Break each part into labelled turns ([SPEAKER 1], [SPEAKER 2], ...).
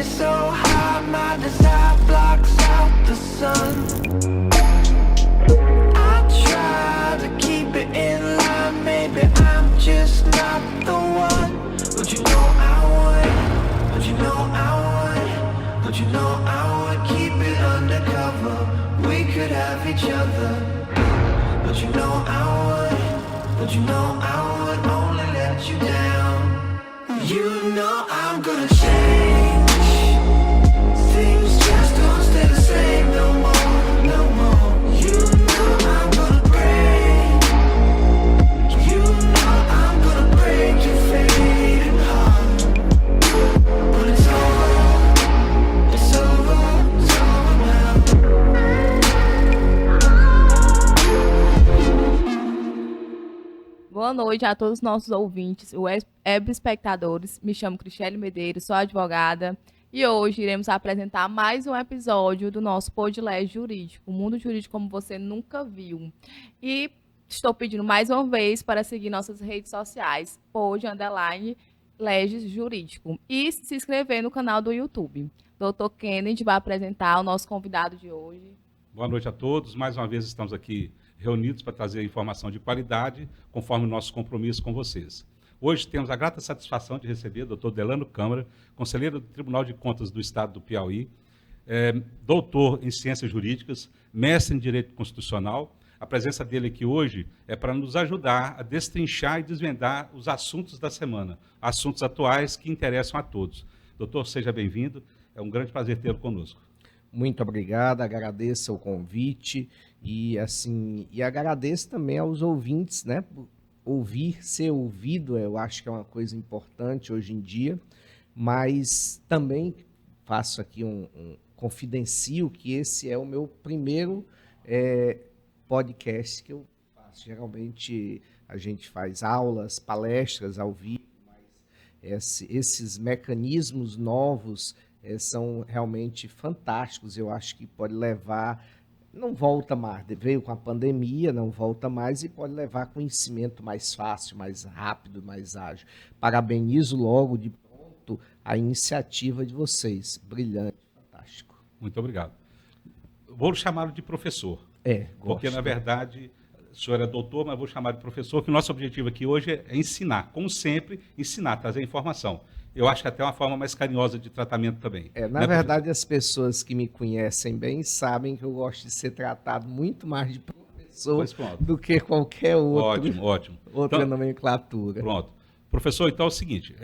[SPEAKER 1] is so hot, my desire blocks out the sun. I try to keep it in line, maybe I'm just not the one. But you know I would, but you know I would, but you know I would keep it undercover. We could have each other, but you know I would, but you know I would only let you down. You know I'm gonna change. Things just don't stay the same no more, no more. You know I'm gonna break. You know I'm gonna break your fading heart. But it's over, it's over, it's over now.
[SPEAKER 2] Boa noite a todos os nossos ouvintes, web espectadores. Me chamo Cristiane Medeiros, sou advogada e hoje iremos apresentar mais um episódio do nosso podcast jurídico, o mundo jurídico como você nunca viu. E estou pedindo mais uma vez para seguir nossas redes sociais, pod_legis jurídico, e se inscrever no canal do YouTube. Dr. Kennedy vai apresentar o nosso convidado de hoje.
[SPEAKER 3] Boa noite a todos. Mais uma vez estamos aqui reunidos para trazer informação de qualidade, conforme o nosso compromisso com vocês. Hoje temos a grata satisfação de receber o Dr. Delano Câmara, conselheiro do Tribunal de Contas do Estado do Piauí, doutor em Ciências Jurídicas, mestre em Direito Constitucional. A presença dele aqui hoje é para nos ajudar a destrinchar e desvendar os assuntos da semana, assuntos atuais que interessam a todos. Doutor, seja bem-vindo. É um grande prazer tê-lo conosco.
[SPEAKER 4] Muito obrigado, agradeço o convite e agradeço também aos ouvintes, né? Ouvir, ser ouvido, eu acho que é uma coisa importante hoje em dia, mas também faço aqui confidencio que esse é o meu primeiro podcast que eu faço. Geralmente a gente faz aulas, palestras ao vivo, mas esses mecanismos novos são realmente fantásticos. Eu acho que pode levar, não volta mais, veio com a pandemia, não volta mais e pode levar conhecimento mais fácil, mais rápido, mais ágil. Parabenizo logo de pronto a iniciativa de vocês, brilhante, fantástico.
[SPEAKER 3] Muito obrigado. Vou chamá-lo de professor, porque na verdade o senhor é doutor, mas vou chamar de professor, que o nosso objetivo aqui hoje é ensinar, como sempre, ensinar, trazer informação. Eu acho que até uma forma mais carinhosa de tratamento também.
[SPEAKER 4] Na verdade, as pessoas que me conhecem bem sabem que eu gosto de ser tratado muito mais de professor do que qualquer outro.
[SPEAKER 3] Ótimo.
[SPEAKER 4] Outra
[SPEAKER 3] então,
[SPEAKER 4] nomenclatura.
[SPEAKER 3] Pronto. Professor, então é o seguinte,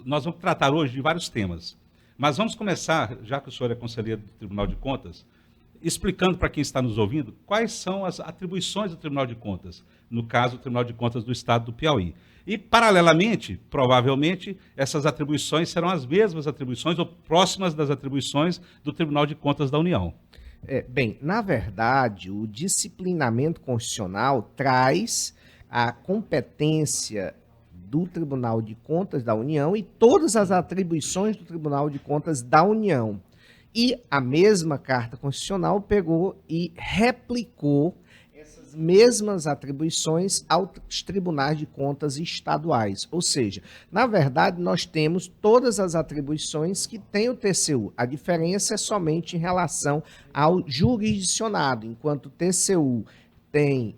[SPEAKER 3] nós vamos tratar hoje de vários temas, mas vamos começar, já que o senhor é conselheiro do Tribunal de Contas, explicando para quem está nos ouvindo quais são as atribuições do Tribunal de Contas, no caso, o Tribunal de Contas do Estado do Piauí. E, paralelamente, provavelmente, essas atribuições serão as mesmas atribuições ou próximas das atribuições do Tribunal de Contas da União.
[SPEAKER 4] Bem, na verdade, o disciplinamento constitucional traz a competência do Tribunal de Contas da União e todas as atribuições do Tribunal de Contas da União. E a mesma Carta Constitucional pegou e replicou essas mesmas atribuições aos tribunais de contas estaduais. Ou seja, na verdade, nós temos todas as atribuições que tem o TCU. A diferença é somente em relação ao jurisdicionado, enquanto o TCU tem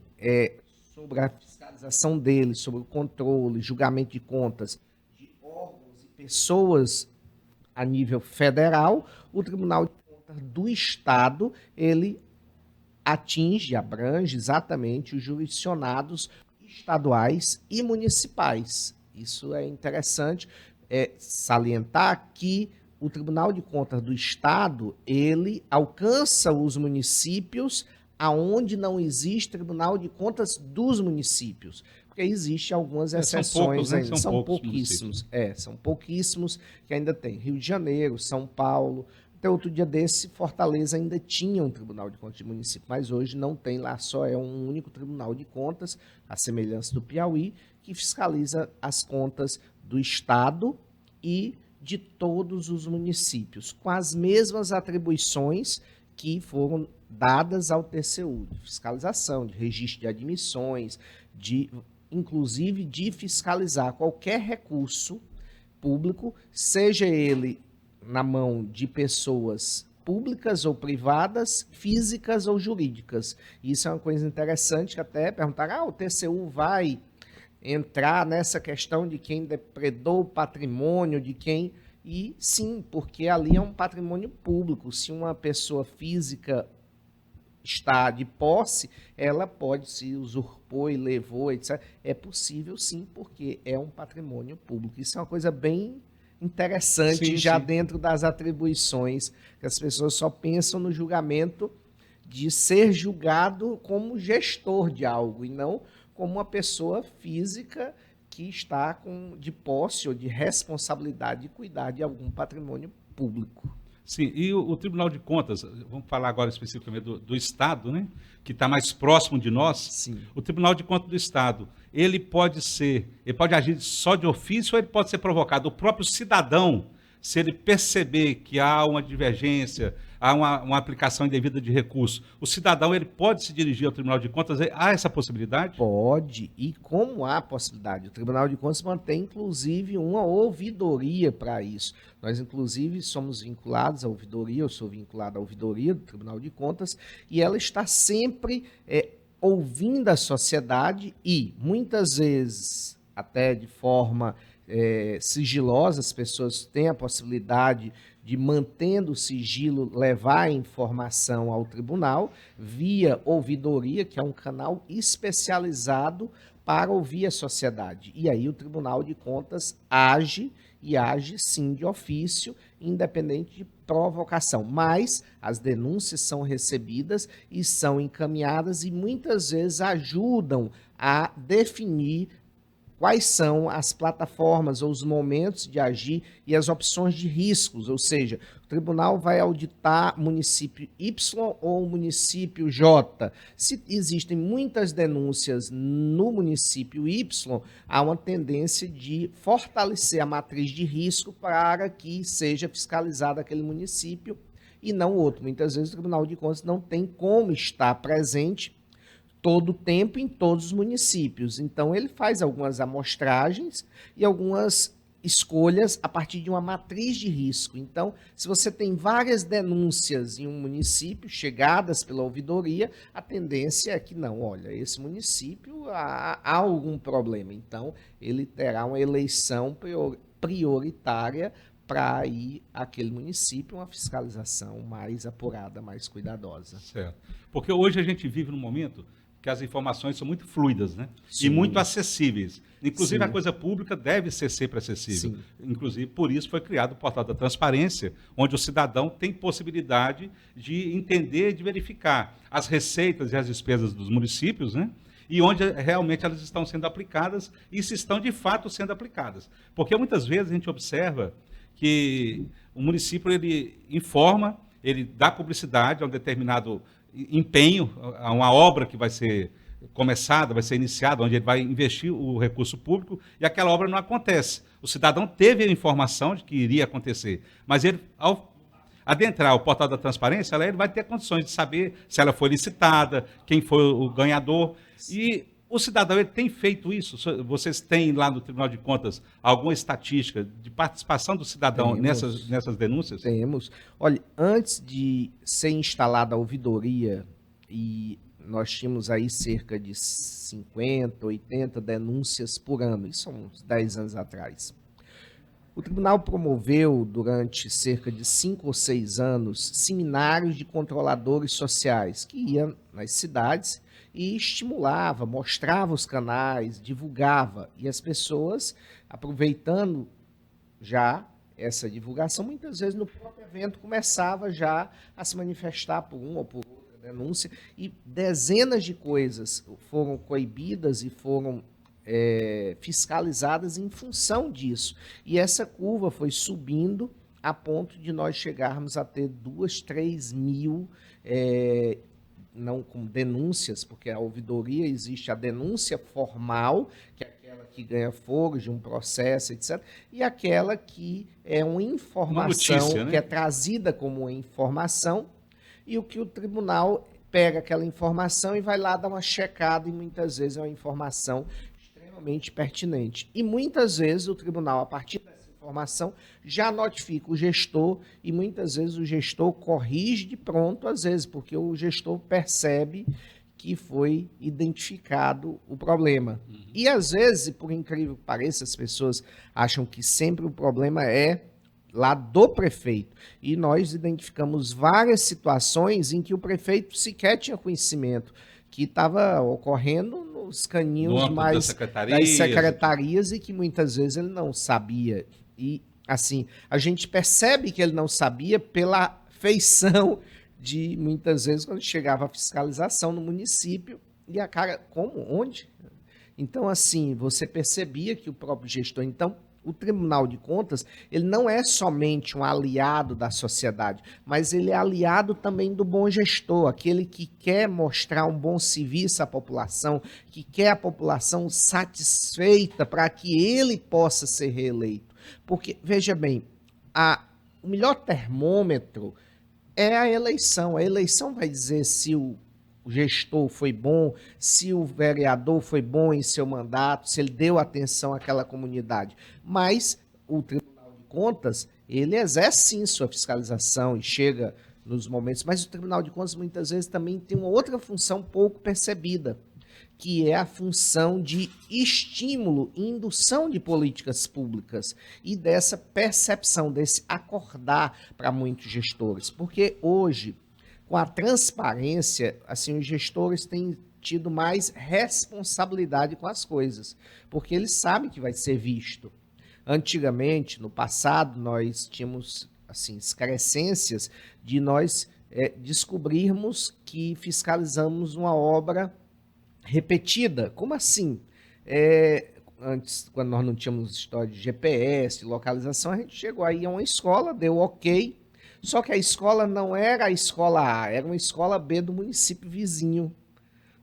[SPEAKER 4] sobre a fiscalização dele, sobre o controle, julgamento de contas de órgãos e pessoas a nível federal, o Tribunal de Contas do Estado, ele abrange exatamente os jurisdicionados estaduais e municipais. Isso é interessante salientar que o Tribunal de Contas do Estado, ele alcança os municípios aonde não existe Tribunal de Contas dos municípios, porque existem algumas exceções, são pouquíssimos, são pouquíssimos que ainda tem. Rio de Janeiro, São Paulo, até outro dia desse, Fortaleza ainda tinha um Tribunal de Contas de município, mas hoje não tem lá, só é um único Tribunal de Contas, a semelhança do Piauí, que fiscaliza as contas do Estado e de todos os municípios, com as mesmas atribuições que foram dadas ao TCU, de fiscalização, de registro de admissões, inclusive de fiscalizar qualquer recurso público, seja ele na mão de pessoas públicas ou privadas, físicas ou jurídicas. Isso é uma coisa interessante que até perguntaram, o TCU vai entrar nessa questão de quem depredou o patrimônio, de quem... E sim, porque ali é um patrimônio público. Se uma pessoa física está de posse, ela pode se usurpou e levou, etc. É possível sim, porque é um patrimônio público. Isso é uma coisa bem interessante,
[SPEAKER 3] Sim,
[SPEAKER 4] já
[SPEAKER 3] sim.
[SPEAKER 4] dentro das atribuições, que as pessoas só pensam no julgamento de ser julgado como gestor de algo e não como uma pessoa física que está de posse ou de responsabilidade de cuidar de algum patrimônio público.
[SPEAKER 3] Sim, e o Tribunal de Contas, vamos falar agora especificamente do Estado, né, que está mais próximo de nós.
[SPEAKER 4] Sim.
[SPEAKER 3] O Tribunal de Contas do Estado, ele pode agir só de ofício ou ele pode ser provocado? O próprio cidadão, se ele perceber que há uma divergência, há uma aplicação indevida de recurso, o cidadão ele pode se dirigir ao Tribunal de Contas? Há essa possibilidade?
[SPEAKER 4] Pode, e como há possibilidade, o Tribunal de Contas mantém, inclusive, uma ouvidoria para isso. Nós, inclusive, somos vinculados à ouvidoria, eu sou vinculado à ouvidoria do Tribunal de Contas, e ela está sempre ouvindo a sociedade e, muitas vezes, até de forma sigilosa, as pessoas têm a possibilidade de, mantendo o sigilo, levar a informação ao tribunal via ouvidoria, que é um canal especializado para ouvir a sociedade. E aí o Tribunal de Contas age, e age sim de ofício, independente de provocação. Mas as denúncias são recebidas e são encaminhadas e muitas vezes ajudam a definir quais são as plataformas ou os momentos de agir e as opções de riscos, ou seja, o tribunal vai auditar município Y ou município J. Se existem muitas denúncias no município Y, há uma tendência de fortalecer a matriz de risco para que seja fiscalizado aquele município e não outro. Muitas vezes o Tribunal de Contas não tem como estar presente todo o tempo em todos os municípios. Então, ele faz algumas amostragens e algumas escolhas a partir de uma matriz de risco. Então, se você tem várias denúncias em um município, chegadas pela ouvidoria, a tendência é que não, olha, esse município há algum problema. Então, ele terá uma eleição prioritária para ir àquele município, uma fiscalização mais apurada, mais cuidadosa.
[SPEAKER 3] Certo. Porque hoje a gente vive num momento que as informações são muito fluidas, né?
[SPEAKER 4] Sim.
[SPEAKER 3] E muito acessíveis. Inclusive,
[SPEAKER 4] Sim.
[SPEAKER 3] a coisa pública deve ser sempre acessível.
[SPEAKER 4] Sim.
[SPEAKER 3] Inclusive, por isso foi criado o Portal da Transparência, onde o cidadão tem possibilidade de entender e de verificar as receitas e as despesas dos municípios, né? E onde realmente elas estão sendo aplicadas e se estão de fato sendo aplicadas. Porque muitas vezes a gente observa que o município ele informa, ele dá publicidade a um determinado empenho, a uma obra que vai ser começada, vai ser iniciada, onde ele vai investir o recurso público, e aquela obra não acontece. O cidadão teve a informação de que iria acontecer, mas ele, ao adentrar o Portal da Transparência, ele vai ter condições de saber se ela foi licitada, quem foi o ganhador. E o cidadão ele tem feito isso? Vocês têm lá no Tribunal de Contas alguma estatística de participação do cidadão nessas denúncias?
[SPEAKER 4] Temos. Olha, antes de ser instalada a ouvidoria, e nós tínhamos aí cerca de 50, 80 denúncias por ano, isso são uns 10 anos atrás. O tribunal promoveu, durante cerca de 5 ou 6 anos, seminários de controladores sociais, que iam nas cidades e estimulava, mostrava os canais, divulgava. E as pessoas, aproveitando já essa divulgação, muitas vezes no próprio evento começava já a se manifestar por uma ou por outra denúncia, e dezenas de coisas foram coibidas e foram fiscalizadas em função disso. E essa curva foi subindo a ponto de nós chegarmos a ter 2, 3 mil não com denúncias, porque a ouvidoria existe a denúncia formal, que é aquela que ganha foro de um processo, etc., e aquela que é uma informação,
[SPEAKER 3] notícia, né?
[SPEAKER 4] Que é trazida como uma informação, e o que o tribunal pega aquela informação e vai lá dar uma checada, e muitas vezes é uma informação extremamente realmente pertinente. E muitas vezes o tribunal, a partir dessa informação, já notifica o gestor e muitas vezes o gestor corrige de pronto, às vezes, porque o gestor percebe que foi identificado o problema. E às vezes, por incrível que pareça, as pessoas acham que sempre o problema é lá do prefeito. E nós identificamos várias situações em que o prefeito sequer tinha conhecimento que estava ocorrendo nos caninhos mais das secretarias e que muitas vezes ele não sabia. E, assim, a gente percebe que ele não sabia pela feição de, muitas vezes, quando chegava a fiscalização no município, e a cara, como? Onde? Então, assim, você percebia que o próprio gestor... Então, o Tribunal de Contas, ele não é somente um aliado da sociedade, mas ele é aliado também do bom gestor, aquele que quer mostrar um bom serviço à população, que quer a população satisfeita para que ele possa ser reeleito. Porque, veja bem, o melhor termômetro é a eleição. A eleição vai dizer se o gestor foi bom, se o vereador foi bom em seu mandato, se ele deu atenção àquela comunidade. Mas o Tribunal de Contas, ele exerce sim sua fiscalização e chega nos momentos, mas o Tribunal de Contas muitas vezes também tem uma outra função pouco percebida, que é a função de estímulo e indução de políticas públicas e dessa percepção, desse acordar para muitos gestores. Porque hoje, com a transparência, assim, os gestores têm tido mais responsabilidade com as coisas, porque eles sabem que vai ser visto. Antigamente, no passado, nós tínhamos assim, excrescências de nós descobrirmos que fiscalizamos uma obra repetida. Como assim? Antes, quando nós não tínhamos história de GPS, localização, a gente chegou aí a uma escola, deu ok, só que a escola não era a escola A, era uma escola B do município vizinho. Ou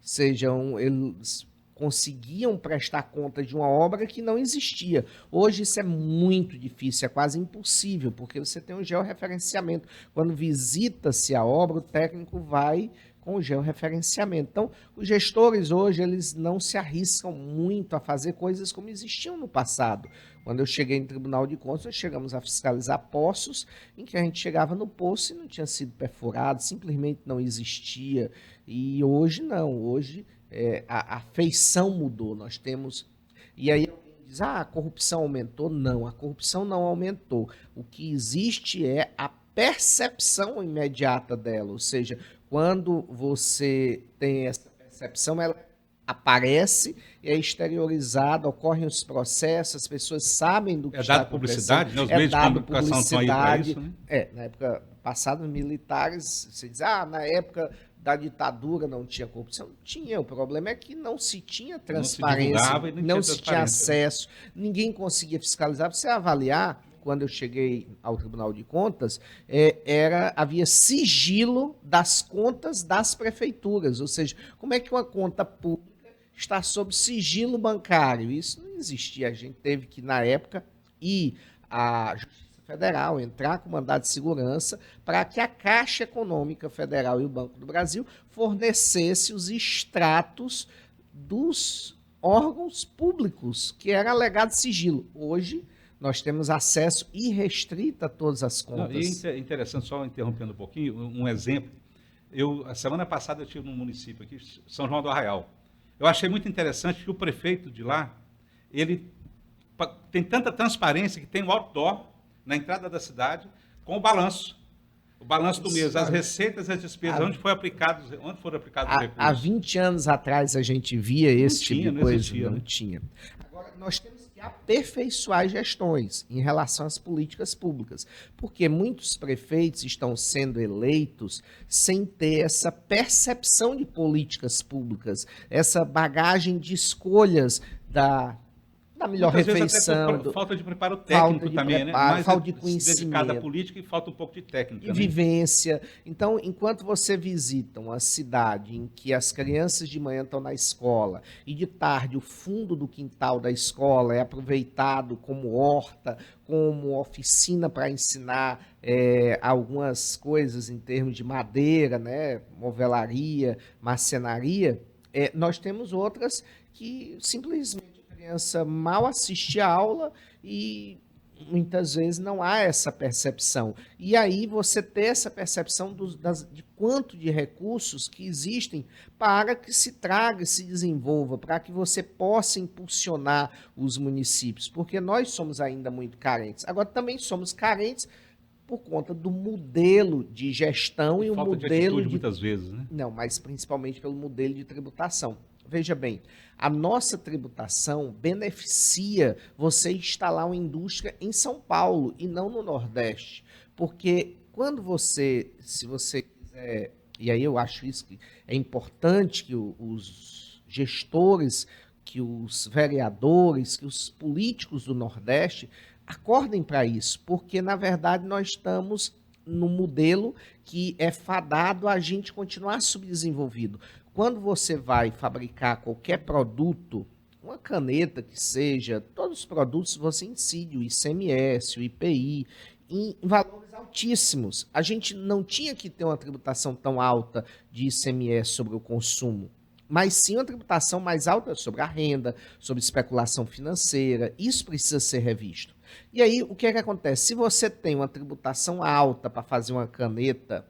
[SPEAKER 4] seja, eles conseguiam prestar conta de uma obra que não existia. Hoje isso é muito difícil, é quase impossível, porque você tem um georreferenciamento. Quando visita-se a obra, o técnico vai com o georreferenciamento. Então, os gestores hoje, eles não se arriscam muito a fazer coisas como existiam no passado. Quando eu cheguei no Tribunal de Contas, nós chegamos a fiscalizar poços em que a gente chegava no poço e não tinha sido perfurado, simplesmente não existia. E hoje não, hoje a feição mudou. Nós temos... E aí alguém diz, a corrupção aumentou? Não, a corrupção não aumentou. O que existe é a percepção imediata dela, ou seja, quando você tem essa percepção, ela aparece, é exteriorizada, ocorrem os processos, as pessoas sabem do que está acontecendo.
[SPEAKER 3] Publicidade, né? Os meios de comunicação estão aí para isso, né?
[SPEAKER 4] Na época passada, os militares, você diz, na época da ditadura não tinha corrupção. Tinha, o problema é que não se tinha transparência, não se tinha acesso, ninguém conseguia fiscalizar. Para você avaliar, quando eu cheguei ao Tribunal de Contas, havia sigilo das contas das prefeituras, ou seja, como é que uma conta pública está sob sigilo bancário? Isso não existia, a gente teve que, na época, ir à Justiça Federal, entrar com mandado de segurança para que a Caixa Econômica Federal e o Banco do Brasil fornecessem os extratos dos órgãos públicos, que era alegado sigilo. Hoje, nós temos acesso irrestrito a todas as contas.
[SPEAKER 3] E é interessante, só interrompendo um pouquinho, um exemplo. A semana passada eu estive num município aqui, São João do Arraial. Eu achei muito interessante que o prefeito de lá, ele tem tanta transparência que tem um outdoor na entrada da cidade com o balanço do mês, as receitas e as despesas, onde foram aplicados os recursos.
[SPEAKER 4] Há 20 anos atrás a gente via esse tipo de coisa, não tinha. Agora, nós temos que aperfeiçoar as gestões em relação às políticas públicas, porque muitos prefeitos estão sendo eleitos sem ter essa percepção de políticas públicas, essa bagagem de escolhas da melhor
[SPEAKER 3] muitas
[SPEAKER 4] refeição.
[SPEAKER 3] Vezes falta de preparo técnico também, né? Mais
[SPEAKER 4] falta de conhecimento.
[SPEAKER 3] Dedicado à política e falta um pouco de técnica.
[SPEAKER 4] E vivência. Então, enquanto você visita uma cidade em que as crianças de manhã estão na escola e de tarde o fundo do quintal da escola é aproveitado como horta, como oficina para ensinar algumas coisas em termos de madeira, né? Movelaria, marcenaria, nós temos outras que simplesmente criança mal assiste a aula e muitas vezes não há essa percepção. E aí você ter essa percepção de quanto de recursos que existem para que se traga e se desenvolva, para que você possa impulsionar os municípios, porque nós somos ainda muito carentes. Agora, também somos carentes por conta do modelo de gestão e o
[SPEAKER 3] Falta de
[SPEAKER 4] modelo
[SPEAKER 3] atitude muitas vezes, né?
[SPEAKER 4] Não, mas principalmente pelo modelo de tributação. Veja bem, a nossa tributação beneficia você instalar uma indústria em São Paulo e não no Nordeste. Porque quando se você quiser, e aí eu acho isso que é importante que os gestores, que os vereadores, que os políticos do Nordeste acordem para isso, porque na verdade nós estamos no modelo que é fadado a gente continuar subdesenvolvido. Quando você vai fabricar qualquer produto, uma caneta que seja, todos os produtos você incide o ICMS, o IPI, em valores altíssimos. A gente não tinha que ter uma tributação tão alta de ICMS sobre o consumo, mas sim uma tributação mais alta sobre a renda, sobre especulação financeira. Isso precisa ser revisto. E aí, o que é que acontece? Se você tem uma tributação alta para fazer uma caneta,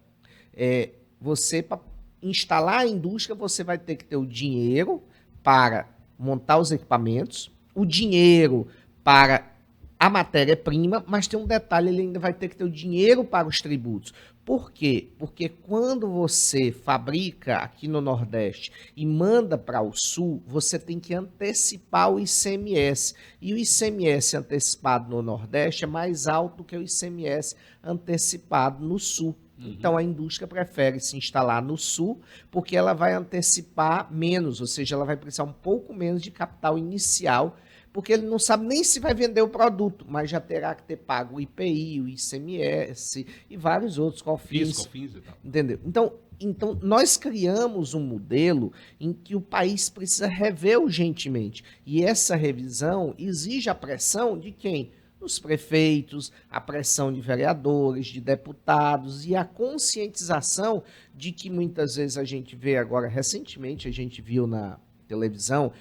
[SPEAKER 4] você, para instalar a indústria, você vai ter que ter o dinheiro para montar os equipamentos, o dinheiro para a matéria-prima, mas tem um detalhe, ele ainda vai ter que ter o dinheiro para os tributos. Por quê? Porque quando você fabrica aqui no Nordeste e manda para o Sul, você tem que antecipar o ICMS. E o ICMS antecipado no Nordeste é mais alto do que o ICMS antecipado no Sul. Então, a indústria prefere se instalar no Sul porque ela vai antecipar menos, ou seja, ela vai precisar um pouco menos de capital inicial, porque ele não sabe nem se vai vender o produto, mas já terá que ter pago o IPI, o ICMS e vários outros, COFINS
[SPEAKER 3] COFINS e tal.
[SPEAKER 4] Entendeu? Então, nós criamos um modelo em que o país precisa rever urgentemente. E essa revisão exige a pressão de quem? Dos prefeitos, a pressão de vereadores, de deputados e a conscientização de que muitas vezes a gente vê agora, recentemente a gente viu na televisão,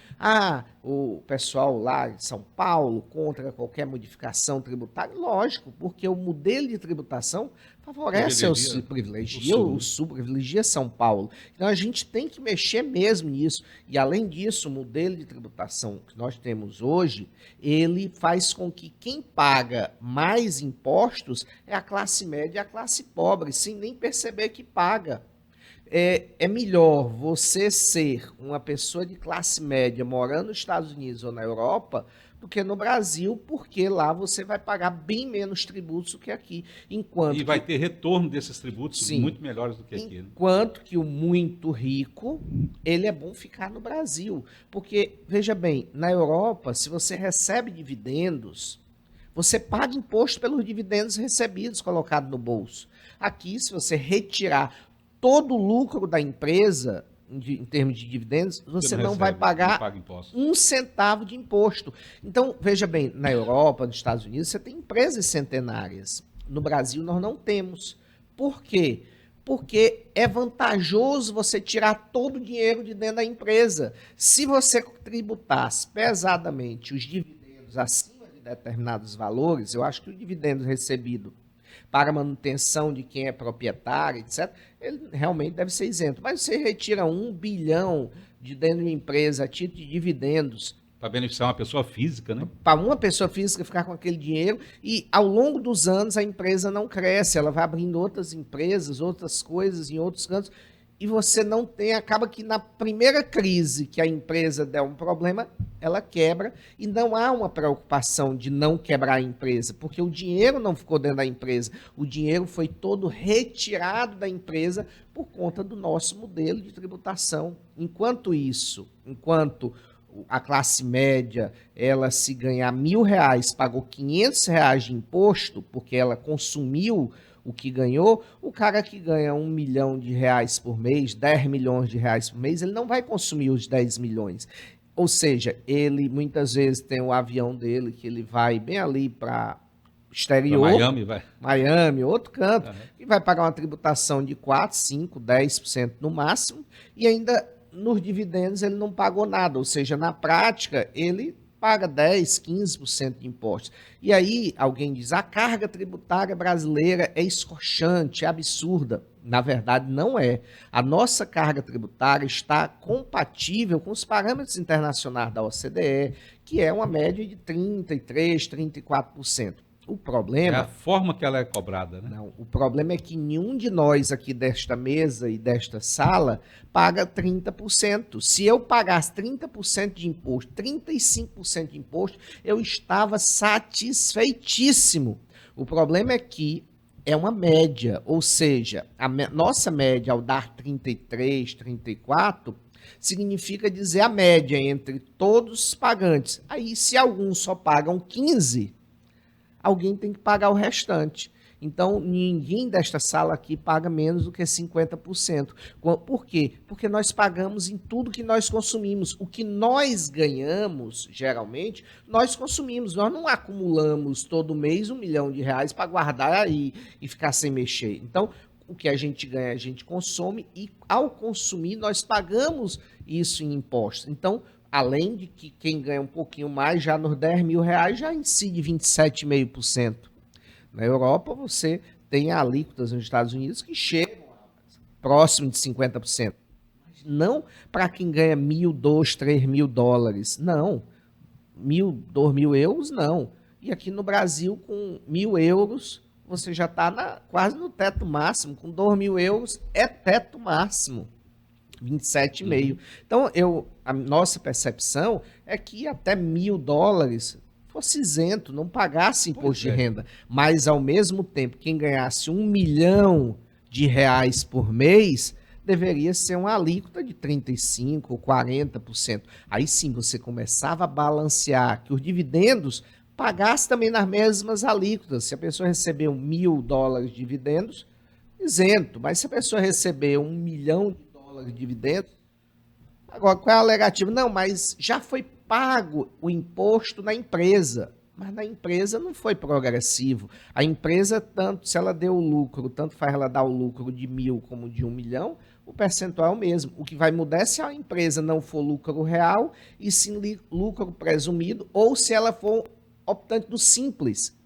[SPEAKER 4] o pessoal lá de São Paulo contra qualquer modificação tributária. Lógico, porque o modelo de tributação favorece privilegia o Sul, privilegia São Paulo. Então a gente tem que mexer mesmo nisso. E além disso, o modelo de tributação que nós temos hoje, ele faz com que quem paga mais impostos é a classe média e a classe pobre, sem nem perceber que paga. É melhor você ser uma pessoa de classe média morando nos Estados Unidos ou na Europa do que no Brasil, porque lá você vai pagar bem menos tributos do que aqui.
[SPEAKER 3] E vai ter retorno desses tributos muito melhores do que aqui.
[SPEAKER 4] Enquanto que o muito rico, ele é bom ficar no Brasil. Porque, veja bem, na Europa, se você recebe dividendos, você paga imposto pelos dividendos recebidos, colocados no bolso. Aqui, se você retirar todo o lucro da empresa, em termos de dividendos, você não vai pagar um centavo de imposto. Então, veja bem, na Europa, nos Estados Unidos, você tem empresas centenárias. No Brasil, nós não temos. Por quê? Porque é vantajoso você tirar todo o dinheiro de dentro da empresa. Se você tributasse pesadamente os dividendos acima de determinados valores, eu acho que o dividendo recebido para manutenção de quem é proprietário, etc., ele realmente deve ser isento. Mas você retira 1 bilhão de dentro de uma empresa a título de dividendos.
[SPEAKER 3] Para beneficiar uma pessoa física, né?
[SPEAKER 4] Para uma pessoa física ficar com aquele dinheiro e, ao longo dos anos, a empresa não cresce, ela vai abrindo outras empresas, outras coisas em outros cantos, e você não tem, acaba que na primeira crise que a empresa der um problema, ela quebra, e não há uma preocupação de não quebrar a empresa, porque o dinheiro não ficou dentro da empresa, o dinheiro foi todo retirado da empresa por conta do nosso modelo de tributação. Enquanto a classe média, ela se ganhar R$1.000, pagou R$500 de imposto, porque ela consumiu o que ganhou, o cara que ganha R$1 milhão por mês, 10 milhões de reais por mês, ele não vai consumir os 10 milhões. Ou seja, ele muitas vezes tem o avião dele, que ele vai bem ali para exterior.
[SPEAKER 3] Pra
[SPEAKER 4] Miami, outro canto, e vai pagar uma tributação de 4, 5, 10% no máximo, e ainda nos dividendos ele não pagou nada. Ou seja, na prática, ele paga 10%, 15% de impostos. E aí alguém diz, a carga tributária brasileira é escorchante, é absurda. Na verdade, não é. A nossa carga tributária está compatível com os parâmetros internacionais da OCDE, que é uma média de 33%, 34%. O
[SPEAKER 3] É
[SPEAKER 4] problema...
[SPEAKER 3] a forma que ela é cobrada, né?
[SPEAKER 4] Não, o problema é que nenhum de nós aqui desta mesa e desta sala paga 30%. Se eu pagasse 30% de imposto, 35% de imposto, eu estava satisfeitíssimo. O problema é que é uma média, ou seja, nossa média ao dar 33, 34, significa dizer a média entre todos os pagantes. Aí, se alguns só pagam 15%, alguém tem que pagar o restante. Então, ninguém desta sala aqui paga menos do que 50%. Por quê? Porque nós pagamos em tudo que nós consumimos. O que nós ganhamos, geralmente, nós consumimos. Nós não acumulamos todo mês R$1 milhão para guardar e ficar sem mexer. Então, o que a gente ganha, a gente consome e, ao consumir, nós pagamos isso em impostos. Então, além de que quem ganha um pouquinho mais, já nos R$10 mil, já incide 27,5%. Na Europa, você tem alíquotas nos Estados Unidos que chegam próximo de 50%. Mas não para quem ganha $1.000, $2.000, $3.000. Não. 1.000, 2.000 euros, não. E aqui no Brasil, com 1.000 euros, você já está quase no teto máximo. Com 2.000 euros, é teto máximo. 27,5%. Então, a nossa percepção é que até $1.000 fosse isento, não pagasse imposto de renda. Mas, ao mesmo tempo, quem ganhasse R$1 milhão por mês, deveria ser uma alíquota de 35% ou 40%. Aí sim, você começava a balancear que os dividendos pagassem também nas mesmas alíquotas. Se a pessoa receber $1.000 de dividendos, isento. Mas se a pessoa receber $1 milhão de dividendos, agora qual é a alegativa? Não, mas já foi pago o imposto na empresa, mas na empresa não foi progressivo. A empresa, tanto se ela deu o lucro, tanto faz ela dar o lucro de 1.000 como de 1 milhão, o percentual é o mesmo. O que vai mudar é se a empresa não for lucro real e sim lucro presumido, ou se ela for optante do simples,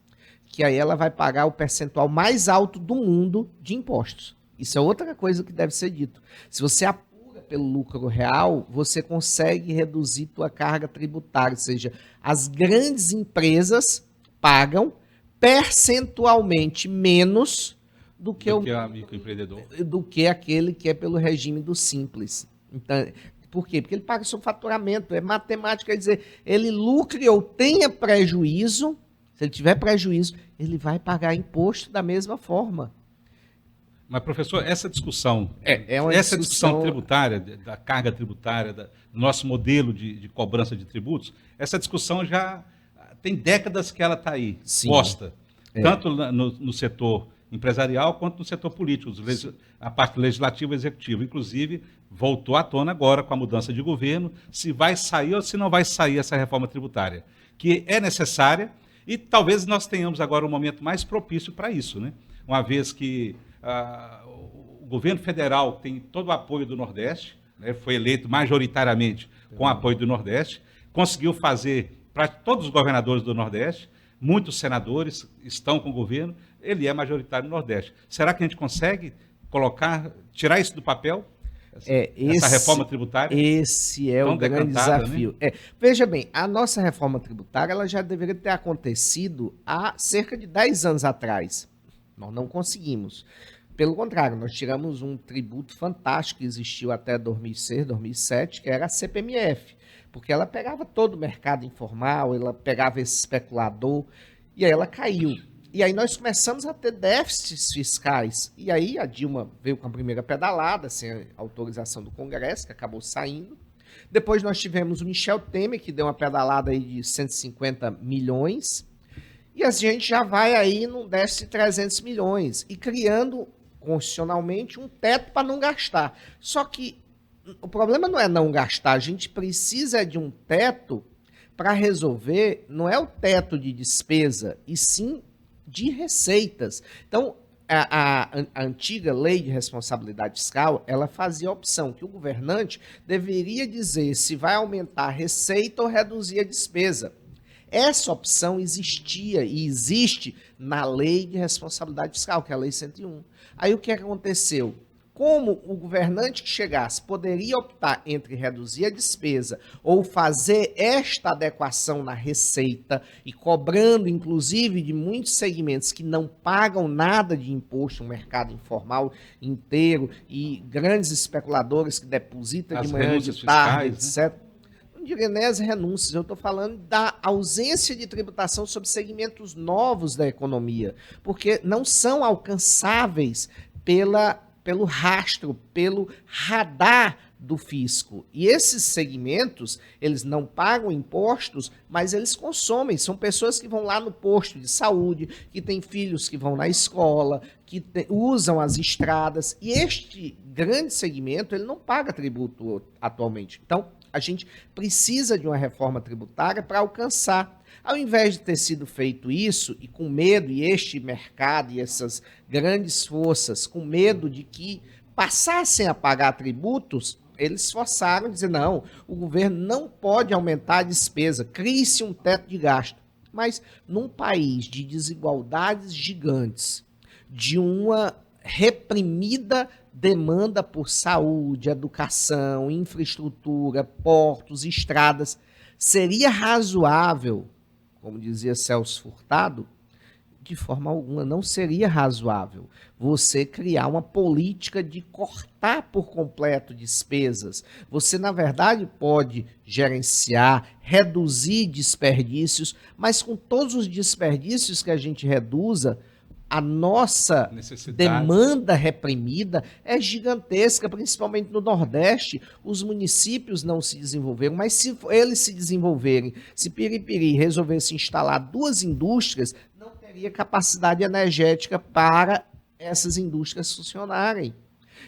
[SPEAKER 4] que aí ela vai pagar o percentual mais alto do mundo de impostos. Isso é outra coisa que deve ser dito. Se você apura pelo lucro real, você consegue reduzir tua carga tributária. Ou seja, as grandes empresas pagam percentualmente menos do que o microempreendedor, do que aquele que é pelo regime do simples. Então, por quê? Porque ele paga seu faturamento. É matemática, quer dizer, ele lucre ou tenha prejuízo. Se ele tiver prejuízo, ele vai pagar imposto da mesma forma.
[SPEAKER 3] Mas, professor, essa discussão,
[SPEAKER 4] essa
[SPEAKER 3] discussão tributária, da carga tributária, do nosso modelo de cobrança de tributos, essa discussão já tem décadas que ela está aí, posta, tanto no setor empresarial quanto no setor político, a parte legislativa e executiva. Inclusive, voltou à tona agora com a mudança de governo, se vai sair ou se não vai sair essa reforma tributária, que é necessária e talvez nós tenhamos agora um momento mais propício para isso, né? Uma vez que o governo federal tem todo o apoio do Nordeste, né, foi eleito majoritariamente com o apoio do Nordeste, conseguiu fazer para todos os governadores do Nordeste, muitos senadores estão com o governo, ele é majoritário no Nordeste. Será que a gente consegue tirar isso do papel? Essa reforma tributária?
[SPEAKER 4] Esse é o grande desafio. Né? Veja bem, a nossa reforma tributária ela já deveria ter acontecido há cerca de 10 anos atrás. Nós não conseguimos. Pelo contrário, nós tiramos um tributo fantástico que existiu até 2006, 2007, que era a CPMF, porque ela pegava todo o mercado informal, ela pegava esse especulador, e aí ela caiu. E aí nós começamos a ter déficits fiscais. E aí a Dilma veio com a primeira pedalada, sem a autorização do Congresso, que acabou saindo. Depois nós tivemos o Michel Temer, que deu uma pedalada aí de 150 milhões, e a gente já vai aí num déficit de 300 milhões, e criando constitucionalmente um teto para não gastar. Só que o problema não é não gastar, a gente precisa de um teto para resolver, não é o teto de despesa, e sim de receitas. Então, A antiga lei de responsabilidade fiscal, ela fazia a opção que o governante deveria dizer se vai aumentar a receita ou reduzir a despesa. Essa opção existia e existe na lei de responsabilidade fiscal, que é a lei 101. Aí o que aconteceu? Como o governante que chegasse poderia optar entre reduzir a despesa ou fazer esta adequação na receita e cobrando, inclusive, de muitos segmentos que não pagam nada de imposto, um mercado informal inteiro e grandes especuladores que depositam
[SPEAKER 3] As
[SPEAKER 4] de manhã,
[SPEAKER 3] renúncias
[SPEAKER 4] de tarde,
[SPEAKER 3] fiscais,
[SPEAKER 4] etc. Não diria nem as renúncias, eu estou falando da ausência de tributação sobre segmentos novos da economia, porque não são alcançáveis pelo rastro, pelo radar do fisco. E esses segmentos, eles não pagam impostos, mas eles consomem. São pessoas que vão lá no posto de saúde, que têm filhos que vão na escola, que usam as estradas. E este grande segmento, ele não paga tributo atualmente. Então, a gente precisa de uma reforma tributária para alcançar. Ao invés de ter sido feito isso, e com medo, e este mercado e essas grandes forças, com medo de que passassem a pagar tributos, eles forçaram a dizer, não, o governo não pode aumentar a despesa, crie-se um teto de gasto. Mas num país de desigualdades gigantes, de uma reprimida demanda por saúde, educação, infraestrutura, portos, estradas, seria razoável, como dizia Celso Furtado, de forma alguma não seria razoável você criar uma política de cortar por completo despesas. Você, na verdade, pode gerenciar, reduzir desperdícios, mas com todos os desperdícios que a gente reduza, a nossa demanda reprimida é gigantesca, principalmente no Nordeste. Os municípios não se desenvolveram, mas se eles se desenvolverem, se Piripiri resolvesse instalar 2 indústrias, não teria capacidade energética para essas indústrias funcionarem.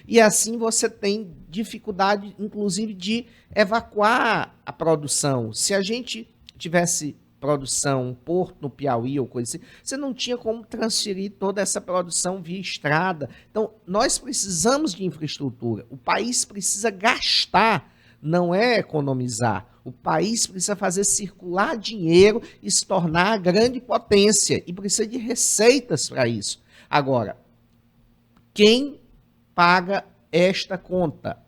[SPEAKER 4] E assim você tem dificuldade, inclusive, de evacuar a produção. Se a gente tivesse produção, um porto no Piauí ou coisa assim, você não tinha como transferir toda essa produção via estrada. Então, nós precisamos de infraestrutura. O país precisa gastar, não é economizar. O país precisa fazer circular dinheiro e se tornar a grande potência. E precisa de receitas para isso. Agora, quem paga esta conta?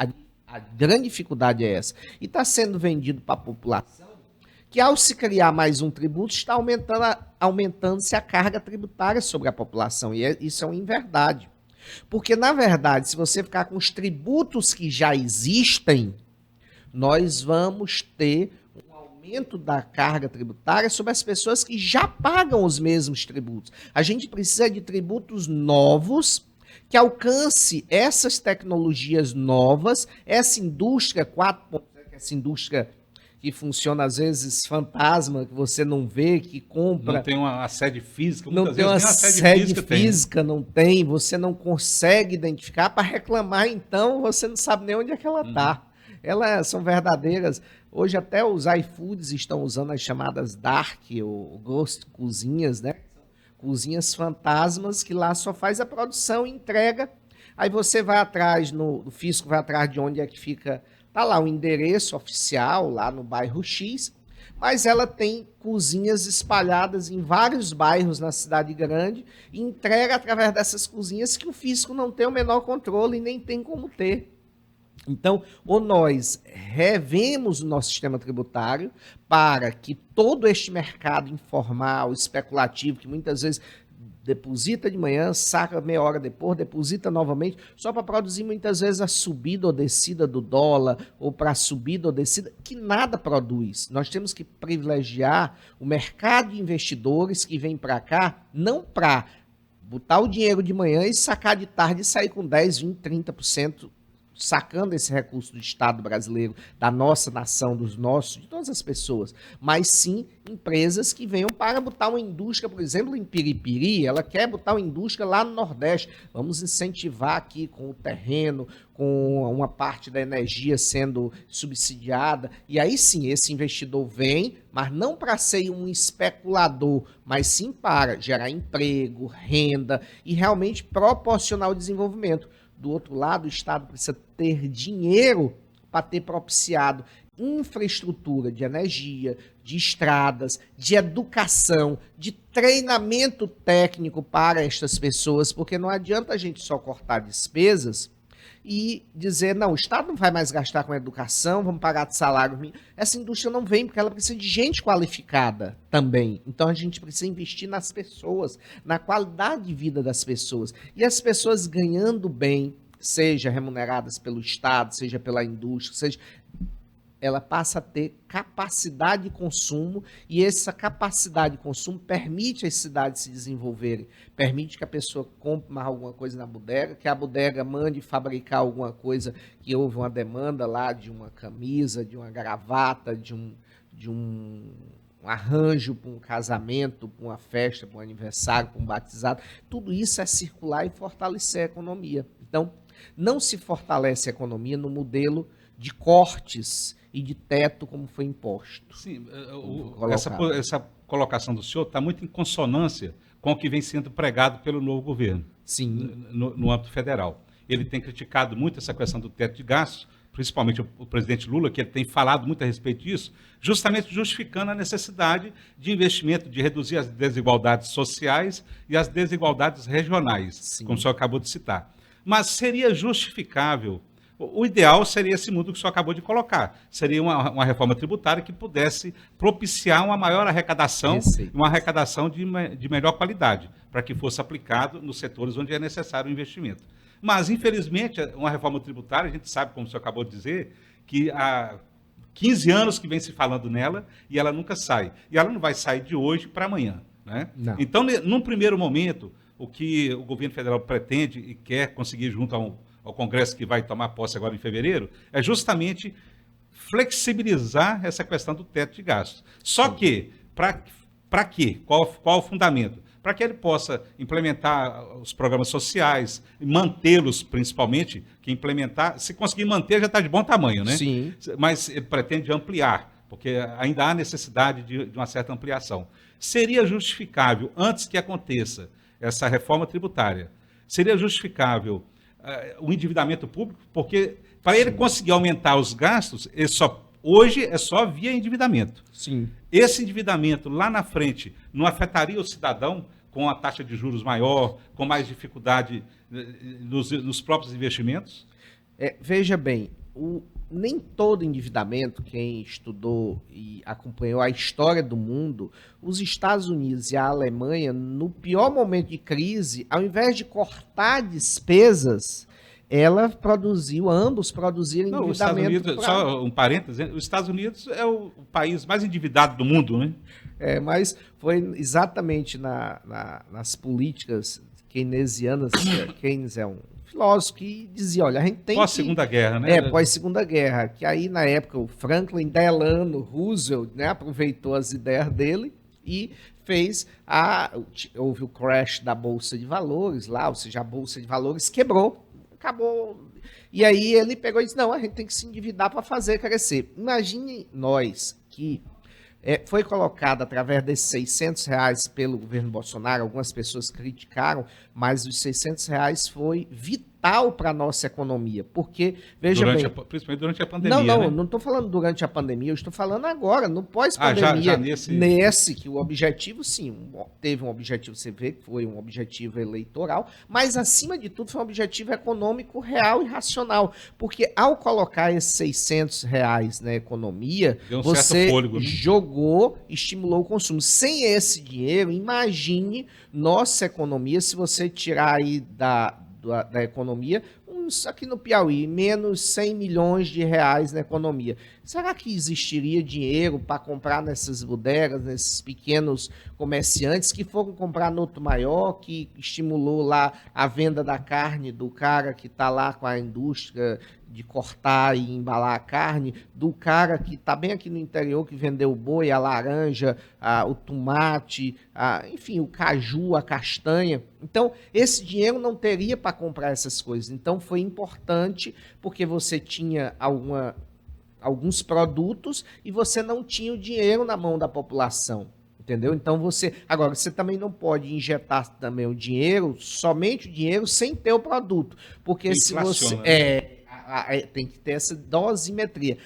[SPEAKER 4] A grande dificuldade é essa. E está sendo vendido para a população que ao se criar mais um tributo, está aumentando-se a carga tributária sobre a população. E isso é uma inverdade. Porque, na verdade, se você ficar com os tributos que já existem, nós vamos ter um aumento da carga tributária sobre as pessoas que já pagam os mesmos tributos. A gente precisa de tributos novos que alcance essas tecnologias novas, essa indústria 4.0, essa indústria que funciona às vezes fantasma, que você não vê, que compra.
[SPEAKER 3] Não tem uma sede física,
[SPEAKER 4] não
[SPEAKER 3] muitas
[SPEAKER 4] tem uma
[SPEAKER 3] vezes nem
[SPEAKER 4] sede física, não tem, você não consegue identificar. Para reclamar, então, você não sabe nem onde é que ela está. Elas são verdadeiras. Hoje até os iFoods estão usando as chamadas Dark ou Ghost cozinhas, né? Cozinhas fantasmas que lá só faz a produção e entrega. Aí você vai atrás, o fisco vai atrás de onde é que fica. Está lá o endereço oficial, lá no bairro X, mas ela tem cozinhas espalhadas em vários bairros na cidade grande e entrega através dessas cozinhas que o fisco não tem o menor controle e nem tem como ter. Então, ou nós revemos o nosso sistema tributário para que todo este mercado informal, especulativo, que muitas vezes deposita de manhã, saca meia hora depois, deposita novamente, só para produzir muitas vezes a subida ou descida do dólar, ou para a subida ou descida, que nada produz. Nós temos que privilegiar o mercado de investidores que vem para cá, não para botar o dinheiro de manhã e sacar de tarde e sair com 10, 20, 30% sacando esse recurso do Estado brasileiro, da nossa nação, dos nossos, de todas as pessoas, mas sim empresas que venham para botar uma indústria, por exemplo, em Piripiri, ela quer botar uma indústria lá no Nordeste. Vamos incentivar aqui com o terreno, com uma parte da energia sendo subsidiada, e aí sim, esse investidor vem, mas não para ser um especulador, mas sim para gerar emprego, renda e realmente proporcionar o desenvolvimento. Do outro lado, o Estado precisa ter dinheiro para ter propiciado infraestrutura de energia, de estradas, de educação, de treinamento técnico para estas pessoas, porque não adianta a gente só cortar despesas e dizer, não, o Estado não vai mais gastar com educação, vamos pagar de salário mínimo. Essa indústria não vem porque ela precisa de gente qualificada também. Então a gente precisa investir nas pessoas, na qualidade de vida das pessoas. E as pessoas ganhando bem, seja remuneradas pelo Estado, seja pela indústria, seja... ela passa a ter capacidade de consumo, e essa capacidade de consumo permite as cidades se desenvolverem, permite que a pessoa compre mais alguma coisa na bodega, que a bodega mande fabricar alguma coisa, que houve uma demanda lá de uma camisa, de uma gravata, de um arranjo para um casamento, para uma festa, para um aniversário, para um batizado. Tudo isso é circular e fortalecer a economia. Então, não se fortalece a economia no modelo de cortes e de teto como foi imposto.
[SPEAKER 3] Sim, essa colocação do senhor está muito em consonância com o que vem sendo pregado pelo novo governo.
[SPEAKER 4] Sim.
[SPEAKER 3] No âmbito federal. Ele tem criticado muito essa questão do teto de gastos, principalmente o presidente Lula, que ele tem falado muito a respeito disso, justamente justificando a necessidade de investimento, de reduzir as desigualdades sociais e as desigualdades regionais,
[SPEAKER 4] Sim.
[SPEAKER 3] como o senhor acabou de citar. Mas seria justificável. O ideal seria esse mundo que o senhor acabou de colocar. Seria uma reforma tributária que pudesse propiciar uma maior arrecadação, uma arrecadação de melhor qualidade, para que fosse aplicado nos setores onde é necessário o investimento. Mas, infelizmente, uma reforma tributária, a gente sabe, como o senhor acabou de dizer, que há 15 anos que vem se falando nela e ela nunca sai. E ela não vai sair de hoje para amanhã, né? Então, num primeiro momento, o que o governo federal pretende e quer conseguir junto ao Congresso, que vai tomar posse agora em fevereiro, é justamente flexibilizar essa questão do teto de gastos. Só que, para quê? Qual o fundamento? Para que ele possa implementar os programas sociais, mantê-los principalmente, que implementar, se conseguir manter já está de bom tamanho, né?
[SPEAKER 4] Sim.
[SPEAKER 3] Mas ele pretende ampliar, porque ainda há necessidade de uma certa ampliação. Seria justificável, antes que aconteça essa reforma tributária, seria justificável o endividamento público, porque para ele conseguir aumentar os gastos, hoje é só via endividamento.
[SPEAKER 4] Sim.
[SPEAKER 3] Esse endividamento lá na frente não afetaria o cidadão com a taxa de juros maior, com mais dificuldade nos próprios investimentos?
[SPEAKER 4] Veja bem, nem todo endividamento, quem estudou e acompanhou a história do mundo, os Estados Unidos e a Alemanha, no pior momento de crise, ao invés de cortar despesas, ambos produziram
[SPEAKER 3] não, os Estados Unidos, só um parênteses, os Estados Unidos é o país mais endividado do mundo, né?
[SPEAKER 4] Mas foi exatamente nas políticas keynesianas, Keynes é um filósofo que dizia, olha, a gente tem
[SPEAKER 3] Pós-Segunda Guerra, né?
[SPEAKER 4] Pós-Segunda Guerra, que aí na época o Franklin Delano Roosevelt, né, aproveitou as ideias dele e fez houve o crash da Bolsa de Valores lá, ou seja, a Bolsa de Valores quebrou, acabou. E aí ele pegou e disse, não, a gente tem que se endividar para fazer crescer. Imagine nós que foi colocado através desses R$600 pelo governo Bolsonaro, algumas pessoas criticaram, mas os R$600 foi vital para a nossa economia, porque, veja bem...
[SPEAKER 3] Principalmente durante a pandemia,
[SPEAKER 4] Não estou falando durante a pandemia, eu estou falando agora, no pós-pandemia,
[SPEAKER 3] já
[SPEAKER 4] nesse que o objetivo, sim, teve um objetivo, você vê que foi um objetivo eleitoral, mas, acima de tudo, foi um objetivo econômico real e racional, porque ao colocar esses R$600 na economia, você
[SPEAKER 3] fôlego, né?
[SPEAKER 4] estimulou o consumo. Sem esse dinheiro, imagine nossa economia, se você tirar aí da economia, aqui no Piauí, menos 100 milhões de reais na economia. Será que existiria dinheiro para comprar nessas bodegas, nesses pequenos comerciantes que foram comprar no outro maior, que estimulou lá a venda da carne do cara que está lá com a indústria de cortar e embalar a carne, do cara que está bem aqui no interior, que vendeu o boi, a laranja, o tomate, enfim, o caju, a castanha. Então, esse dinheiro não teria para comprar essas coisas. Então, foi importante porque você tinha alguns produtos e você não tinha o dinheiro na mão da população. Entendeu? Então agora você também não pode injetar também o dinheiro, somente o dinheiro, sem ter o produto, porque se você tem que ter essa dosimetria.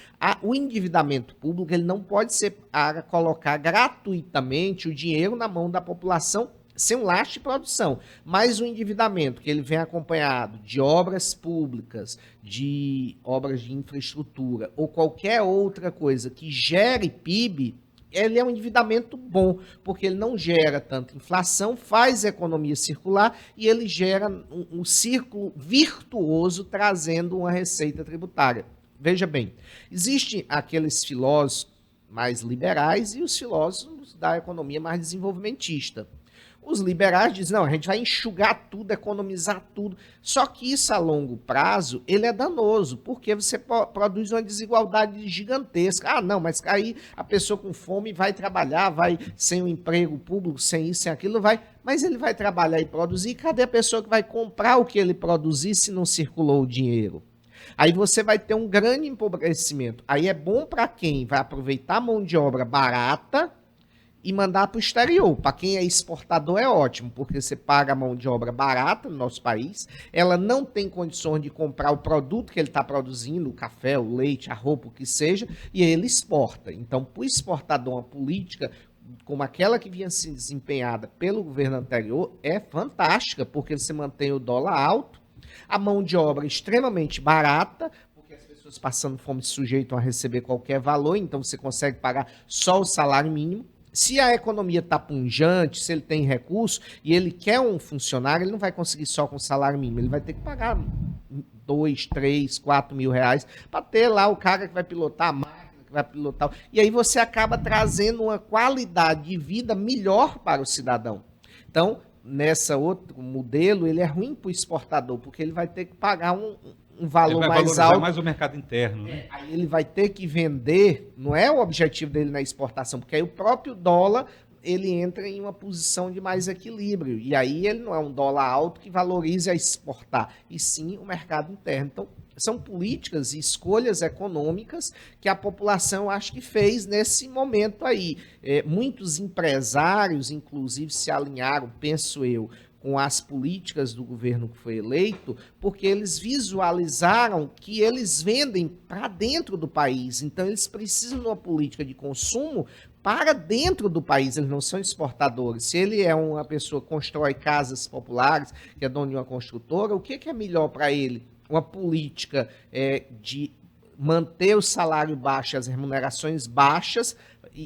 [SPEAKER 4] O endividamento público ele não pode ser para colocar gratuitamente o dinheiro na mão da população sem um lastro de produção, mas o endividamento que ele vem acompanhado de obras públicas, de obras de infraestrutura ou qualquer outra coisa que gere PIB, ele é um endividamento bom, porque ele não gera tanta inflação, faz a economia circular e ele gera um círculo virtuoso trazendo uma receita tributária. Veja bem, existem aqueles filósofos mais liberais e os filósofos da economia mais desenvolvimentista. Os liberais dizem, não, a gente vai enxugar tudo, economizar tudo. Só que isso a longo prazo, ele é danoso, porque você produz uma desigualdade gigantesca. Não, mas aí a pessoa com fome vai trabalhar, vai sem um emprego público, sem isso, sem aquilo, mas ele vai trabalhar e produzir. Cadê a pessoa que vai comprar o que ele produzir se não circulou o dinheiro? Aí você vai ter um grande empobrecimento. Aí é bom para quem vai aproveitar a mão de obra barata e mandar para o exterior. Para quem é exportador é ótimo, porque você paga a mão de obra barata no nosso país, ela não tem condições de comprar o produto que ele está produzindo, o café, o leite, a roupa, o que seja, e ele exporta. Então, para o exportador, uma política como aquela que vinha sendo desempenhada pelo governo anterior é fantástica, porque você mantém o dólar alto, a mão de obra extremamente barata, porque as pessoas passando fome se sujeitam a receber qualquer valor, então você consegue pagar só o salário mínimo. Se a economia está punjante, se ele tem recurso e ele quer um funcionário, ele não vai conseguir só com salário mínimo, ele vai ter que pagar 2, 3, 4 mil reais para ter lá o cara que vai pilotar a máquina, que vai pilotar. E aí você acaba trazendo uma qualidade de vida melhor para o cidadão. Então, nessa outro modelo, ele é ruim para o exportador, porque ele vai ter que pagar um valor mais alto.
[SPEAKER 3] Mais o mercado interno, né?
[SPEAKER 4] Aí ele vai ter que vender, não é o objetivo dele na exportação, porque aí o próprio dólar, ele entra em uma posição de mais equilíbrio, e aí ele não é um dólar alto que valorize a exportar, e sim o mercado interno. Então, são políticas e escolhas econômicas que a população acho que fez nesse momento aí. Muitos empresários, inclusive, se alinharam, penso eu, com as políticas do governo que foi eleito, porque eles visualizaram que eles vendem para dentro do país. Então, eles precisam de uma política de consumo para dentro do país, eles não são exportadores. Se ele é uma pessoa que constrói casas populares, que é dono de uma construtora, o que é melhor para ele? Uma política de manter o salário baixo, as remunerações baixas,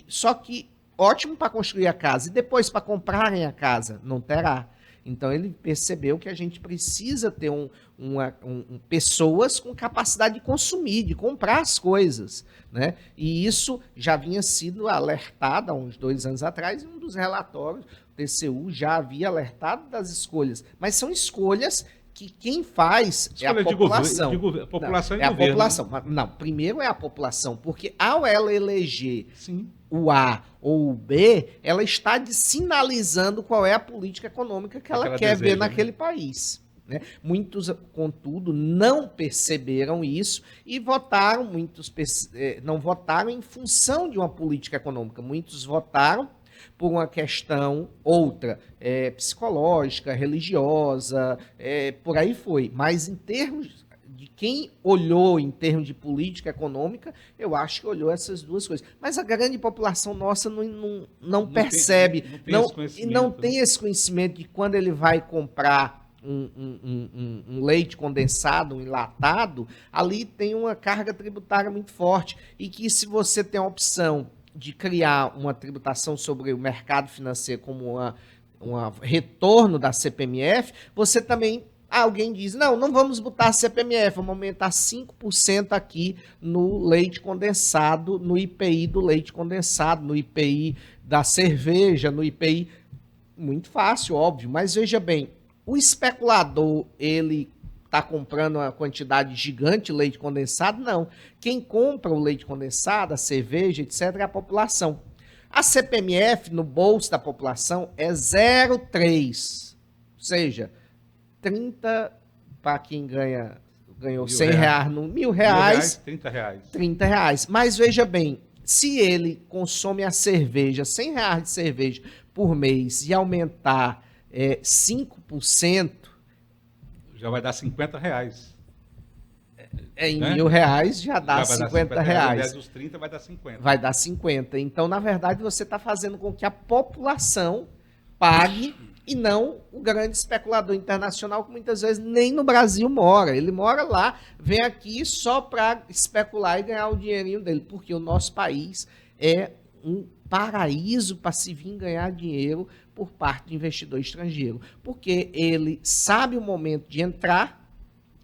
[SPEAKER 4] só que ótimo para construir a casa, e depois para comprarem a casa, não terá. Então, ele percebeu que a gente precisa ter pessoas com capacidade de consumir, de comprar as coisas, né? E isso já vinha sido alertado há uns 2 anos atrás, em um dos relatórios, o TCU já havia alertado das escolhas. Mas são escolhas que quem faz é a população.
[SPEAKER 3] População
[SPEAKER 4] é a população. Não, primeiro é a população, porque ao ela eleger o A ou o B, ela está sinalizando qual é a política econômica que ela quer ver naquele país. Né? Muitos, contudo, não perceberam isso e votaram, não votaram em função de uma política econômica. Muitos votaram por uma questão outra, psicológica, religiosa, por aí foi. Mas em termos de quem olhou em termos de política econômica, eu acho que olhou essas duas coisas. Mas a grande população nossa não percebe, não tem esse conhecimento de quando ele vai comprar um leite condensado, um enlatado, ali tem uma carga tributária muito forte. E que se você tem a opção de criar uma tributação sobre o mercado financeiro como um retorno da CPMF, você também, alguém diz, não vamos botar a CPMF, vamos aumentar 5% aqui no leite condensado, no IPI do leite condensado, no IPI da cerveja, no IPI, muito fácil, óbvio, mas veja bem, o especulador, ele está comprando uma quantidade gigante de leite condensado, não. Quem compra o leite condensado, a cerveja, etc., é a população. A CPMF no bolso da população é 0,3, ou seja, 30 para quem ganhou 100 reais, R$1.000,
[SPEAKER 3] 30 reais.
[SPEAKER 4] 30 reais. Mas veja bem, se ele consome a cerveja, 100 reais de cerveja por mês e aumentar 5%,
[SPEAKER 3] já vai dar 50 reais.
[SPEAKER 4] em
[SPEAKER 3] Né?
[SPEAKER 4] R$1.000 já dá
[SPEAKER 3] Já vai dar
[SPEAKER 4] 50
[SPEAKER 3] Ao
[SPEAKER 4] reais.
[SPEAKER 3] invés dos 30, vai dar 50.
[SPEAKER 4] Vai dar 50. Então, na verdade, você está fazendo com que a população pague e não o grande especulador internacional que muitas vezes nem no Brasil mora. Ele mora lá, vem aqui só para especular e ganhar o dinheirinho dele, porque o nosso país é um paraíso para se vir ganhar dinheiro por parte de investidor estrangeiro, porque ele sabe o momento de entrar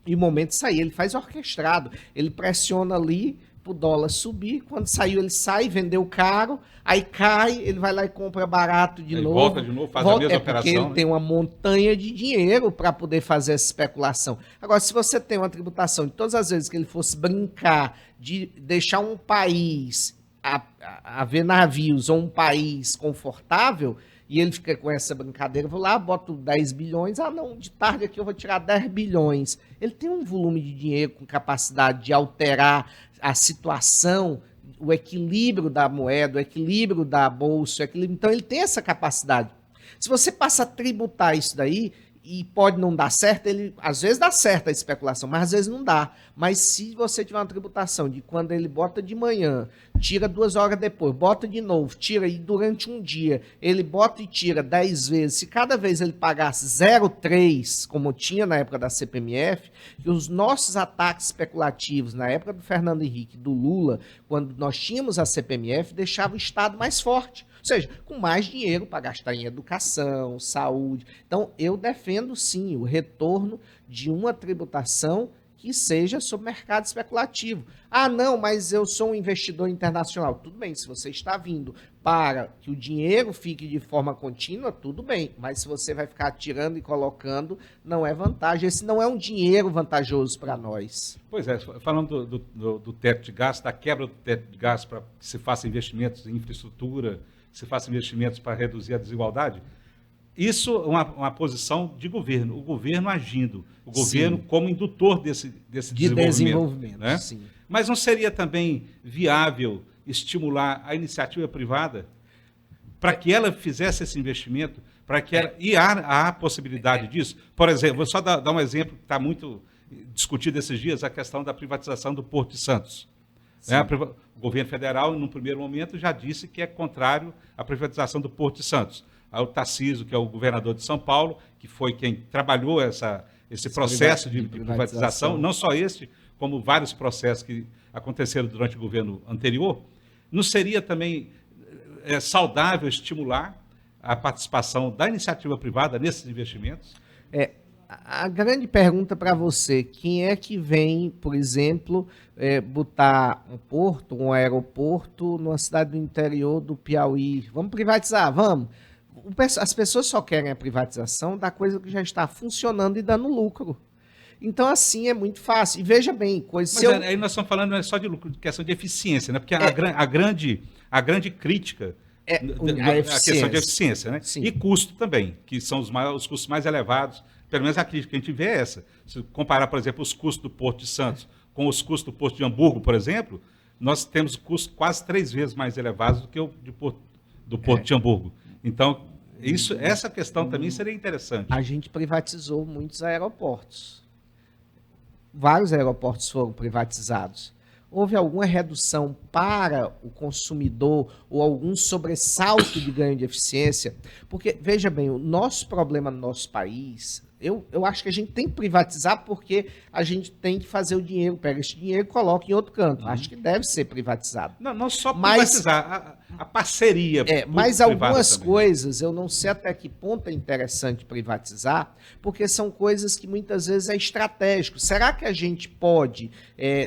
[SPEAKER 4] e o momento de sair. Ele faz orquestrado, ele pressiona ali o dólar subir, quando saiu ele sai, vendeu caro, aí cai, ele vai lá e compra barato de
[SPEAKER 3] Aí
[SPEAKER 4] novo.
[SPEAKER 3] volta de novo, faz a mesma
[SPEAKER 4] porque
[SPEAKER 3] operação,
[SPEAKER 4] ele
[SPEAKER 3] né?
[SPEAKER 4] tem uma montanha de dinheiro para poder fazer essa especulação. Agora, se você tem uma tributação de todas as vezes que ele fosse brincar de deixar um país a ver navios ou um país confortável, e ele fica com essa brincadeira, vou lá, boto 10 bilhões, não, de tarde aqui eu vou tirar 10 bilhões. Ele tem um volume de dinheiro com capacidade de alterar a situação, o equilíbrio da moeda, o equilíbrio da bolsa, então ele tem essa capacidade. Se você passa a tributar isso daí, e pode não dar certo, ele às vezes dá certo a especulação, mas às vezes não dá. Mas se você tiver uma tributação de quando ele bota de manhã, tira 2 horas depois, bota de novo, tira e durante um dia, ele bota e tira 10 vezes, se cada vez ele pagasse 0,3, como tinha na época da CPMF, que os nossos ataques especulativos, na época do Fernando Henrique, do Lula, quando nós tínhamos a CPMF, deixava o Estado mais forte. Ou seja, com mais dinheiro para gastar em educação, saúde. Então, eu defendo sim o retorno de uma tributação que seja sobre mercado especulativo. Não, mas eu sou um investidor internacional. Tudo bem, se você está vindo para que o dinheiro fique de forma contínua, tudo bem. Mas se você vai ficar tirando e colocando, não é vantagem. Esse não é um dinheiro vantajoso para nós.
[SPEAKER 3] Pois é, falando do teto de gasto, da quebra do teto de gasto para que se faça investimentos em infraestrutura, que se faça investimentos para reduzir a desigualdade, isso é uma posição de governo, o governo agindo, o governo
[SPEAKER 4] Sim.
[SPEAKER 3] como indutor desse desenvolvimento. Né?
[SPEAKER 4] Sim.
[SPEAKER 3] Mas não seria também viável estimular a iniciativa privada para que ela fizesse esse investimento, para que ela, e há possibilidade disso? Por exemplo, vou só dar um exemplo que está muito discutido esses dias, a questão da privatização do Porto de Santos. Né? O governo federal, no primeiro momento, já disse que é contrário à privatização do Porto de Santos. O Tarcísio, que é o governador de São Paulo, que foi quem trabalhou esse processo de privatização, não só este, como vários processos que aconteceram durante o governo anterior, não seria também saudável estimular a participação da iniciativa privada nesses investimentos?
[SPEAKER 4] A grande pergunta para você, quem é que vem, por exemplo, botar um porto, um aeroporto numa cidade do interior do Piauí? Vamos privatizar, vamos. As pessoas só querem a privatização da coisa que já está funcionando e dando lucro. Então, assim, é muito fácil. E veja bem,
[SPEAKER 3] Mas aí nós estamos falando não é só de lucro, de questão de eficiência, né? Porque a grande crítica
[SPEAKER 4] a
[SPEAKER 3] questão de eficiência, né?
[SPEAKER 4] Sim.
[SPEAKER 3] E custo também, que são os custos mais elevados. Pelo menos a crítica que a gente vê é essa. Se comparar, por exemplo, os custos do Porto de Santos com os custos do Porto de Hamburgo, por exemplo, nós temos custos quase 3 vezes mais elevados do que o do Porto de Hamburgo. Então, essa questão também seria interessante.
[SPEAKER 4] A gente privatizou muitos aeroportos. Vários aeroportos foram privatizados. Houve alguma redução para o consumidor ou algum sobressalto de ganho de eficiência? Porque, veja bem, o nosso problema no nosso país, eu acho que a gente tem que privatizar porque a gente tem que fazer o dinheiro, pega esse dinheiro e coloca em outro canto. Acho que deve ser privatizado.
[SPEAKER 3] Não só privatizar, a parceria.
[SPEAKER 4] Mas algumas coisas, eu não sei até que ponto é interessante privatizar, porque são coisas que muitas vezes é estratégico. Será que a gente pode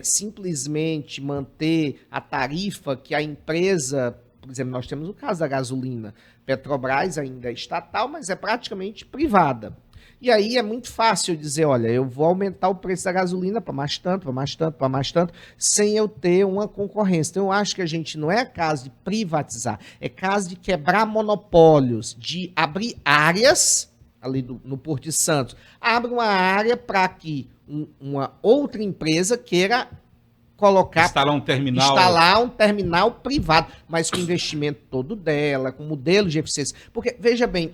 [SPEAKER 4] simplesmente manter a tarifa que a empresa, por exemplo, nós temos o caso da gasolina, Petrobras ainda é estatal, mas é praticamente privada. E aí é muito fácil eu dizer, olha, eu vou aumentar o preço da gasolina para mais tanto, para mais tanto, para mais tanto, sem eu ter uma concorrência. Então eu acho que a gente não é caso de privatizar, é caso de quebrar monopólios, de abrir áreas, ali no Porto de Santos, abre uma área para que uma outra empresa queira colocar, instalar um terminal privado, mas com investimento todo dela, com modelo de eficiência. Porque, veja bem,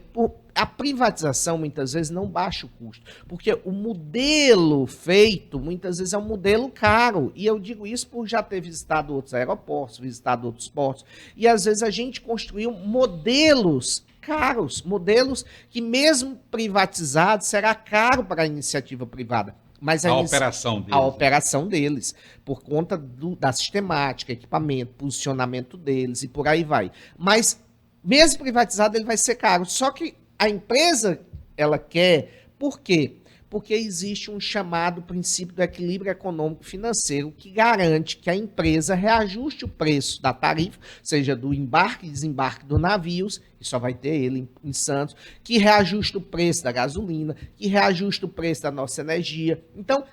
[SPEAKER 4] a privatização muitas vezes não baixa o custo, porque o modelo feito muitas vezes é um modelo caro, e eu digo isso por já ter visitado outros aeroportos, visitado outros portos, e às vezes a gente construiu modelos caros, modelos que mesmo privatizados será caro para a iniciativa privada. Mas a operação deles, por conta da sistemática, equipamento, posicionamento deles e por aí vai. Mas, mesmo privatizado, ele vai ser caro. Só que a empresa, ela quer, por quê? Porque existe um chamado princípio do equilíbrio econômico-financeiro que garante que a empresa reajuste o preço da tarifa, seja do embarque e desembarque dos navios, e só vai ter ele em Santos, que reajuste o preço da gasolina, que reajuste o preço da nossa energia. Então,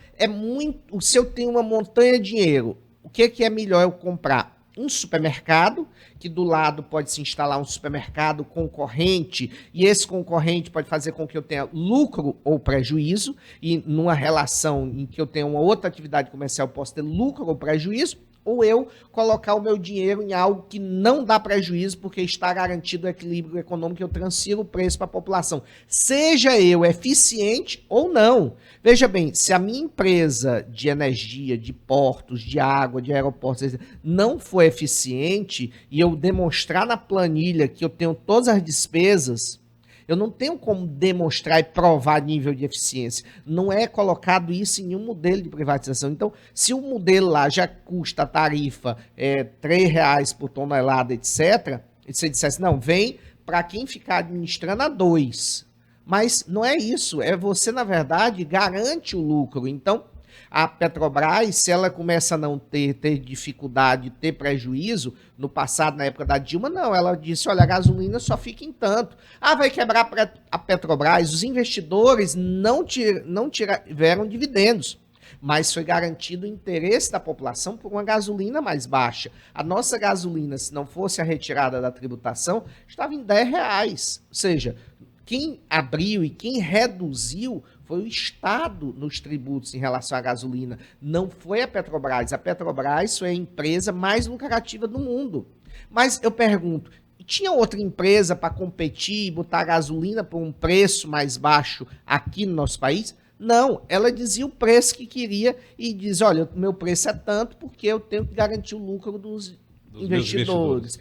[SPEAKER 4] se eu tenho uma montanha de dinheiro, o que é melhor eu comprar? Um supermercado, que do lado pode se instalar um supermercado concorrente, e esse concorrente pode fazer com que eu tenha lucro ou prejuízo, e numa relação em que eu tenho uma outra atividade comercial, eu posso ter lucro ou prejuízo, ou eu colocar o meu dinheiro em algo que não dá prejuízo, porque está garantido o equilíbrio econômico, eu transfiro o preço para a população. Seja eu eficiente ou não. Veja bem, se a minha empresa de energia, de portos, de água, de aeroportos, não for eficiente, e eu demonstrar na planilha que eu tenho todas as despesas, eu não tenho como demonstrar e provar nível de eficiência. Não é colocado isso em nenhum modelo de privatização. Então, se o modelo lá já custa a tarifa R$3 por tonelada, etc., e você dissesse, não, vem para quem ficar administrando a 2. Mas não é isso. É você, na verdade, garante o lucro. Então, a Petrobras, se ela começa a não ter dificuldade, ter prejuízo, no passado, na época da Dilma, não, ela disse, olha, a gasolina só fica em tanto. Vai quebrar a Petrobras, os investidores não tiveram dividendos, mas foi garantido o interesse da população por uma gasolina mais baixa. A nossa gasolina, se não fosse a retirada da tributação, estava em R$10, ou seja, quem abriu e quem reduziu foi o Estado nos tributos em relação à gasolina, não foi a Petrobras. A Petrobras foi a empresa mais lucrativa do mundo. Mas eu pergunto, tinha outra empresa para competir e botar a gasolina por um preço mais baixo aqui no nosso país? Não, ela dizia o preço que queria e diz, olha, o meu preço é tanto porque eu tenho que garantir o lucro dos investidores.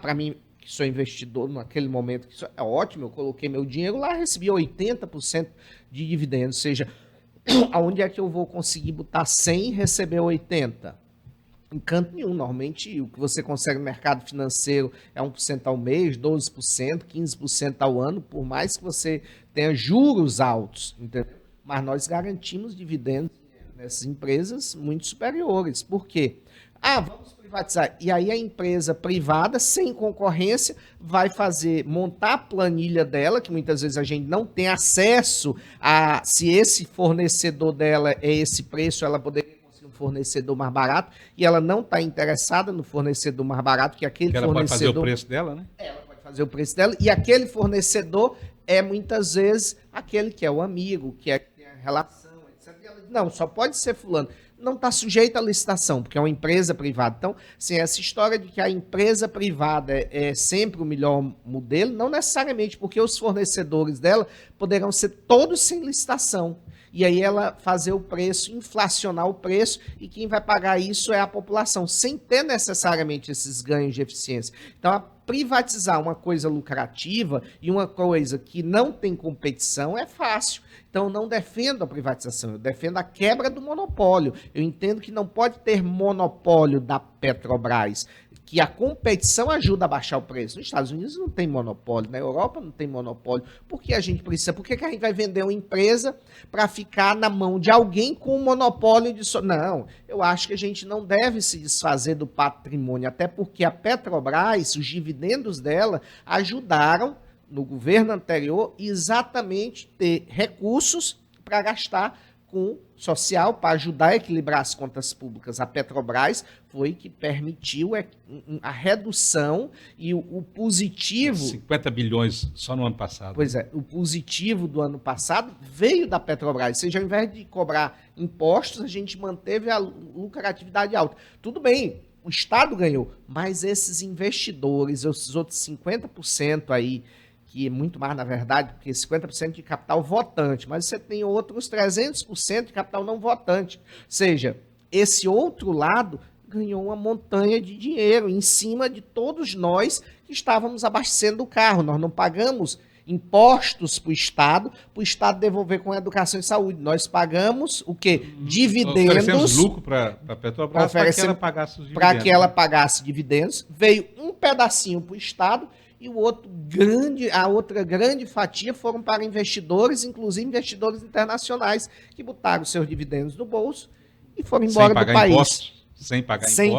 [SPEAKER 4] Para mim, que sou investidor naquele momento, que isso é ótimo, eu coloquei meu dinheiro lá, recebi 80% de dividendos, ou seja, aonde é que eu vou conseguir botar 100 e receber 80? Em canto nenhum. Normalmente o que você consegue no mercado financeiro é 1% ao mês, 12%, 15% ao ano, por mais que você tenha juros altos, entendeu? Mas nós garantimos dividendos nessas empresas muito superiores. Por quê? Vamos privatizar. E aí a empresa privada, sem concorrência, vai montar a planilha dela, que muitas vezes a gente não tem acesso a se esse fornecedor dela é esse preço, ela poderia conseguir um fornecedor mais barato, e ela não está interessada no fornecedor mais barato, que aquele fornecedor...
[SPEAKER 3] Ela pode fazer o preço dela, né?
[SPEAKER 4] Ela pode fazer o preço dela, e aquele fornecedor é muitas vezes aquele que é o amigo, que tem a relação, etc. E ela diz, não, só pode ser fulano. Não está sujeito à licitação, porque é uma empresa privada. Então, assim, essa história de que a empresa privada é sempre o melhor modelo, não necessariamente, porque os fornecedores dela poderão ser todos sem licitação. E aí ela fazer o preço, inflacionar o preço, e quem vai pagar isso é a população, sem ter necessariamente esses ganhos de eficiência. Então, privatizar uma coisa lucrativa e uma coisa que não tem competição é fácil. Então, eu não defendo a privatização, eu defendo a quebra do monopólio. Eu entendo que não pode ter monopólio da Petrobras, que a competição ajuda a baixar o preço. Nos Estados Unidos não tem monopólio, na Europa não tem monopólio. Por que a gente precisa? Por que a gente vai vender uma empresa para ficar na mão de alguém com um monopólio de... Não, eu acho que a gente não deve se desfazer do patrimônio, até porque a Petrobras, os dividendos dela, ajudaram no governo anterior exatamente ter recursos para gastar com social, para ajudar a equilibrar as contas públicas. A Petrobras foi que permitiu a redução e o positivo...
[SPEAKER 3] 50 bilhões só no ano passado.
[SPEAKER 4] Pois é, o positivo do ano passado veio da Petrobras. Ou seja, ao invés de cobrar impostos, a gente manteve a lucratividade alta. Tudo bem, o Estado ganhou, mas esses investidores, esses outros 50% aí, que é muito mais, na verdade, porque 50% de capital votante, mas você tem outros 300% de capital não votante. Ou seja, esse outro lado ganhou uma montanha de dinheiro em cima de todos nós que estávamos abastecendo o carro. Nós não pagamos impostos para o Estado devolver com educação e saúde. Nós pagamos o quê? Dividendos.
[SPEAKER 3] Oferecemos lucro para a Petrobras para que ela pagasse os dividendos.
[SPEAKER 4] Para que ela pagasse dividendos. Veio um pedacinho para o Estado e a outra grande fatia foram para investidores, inclusive investidores internacionais, que botaram seus dividendos no bolso e foram embora do país.
[SPEAKER 3] Sem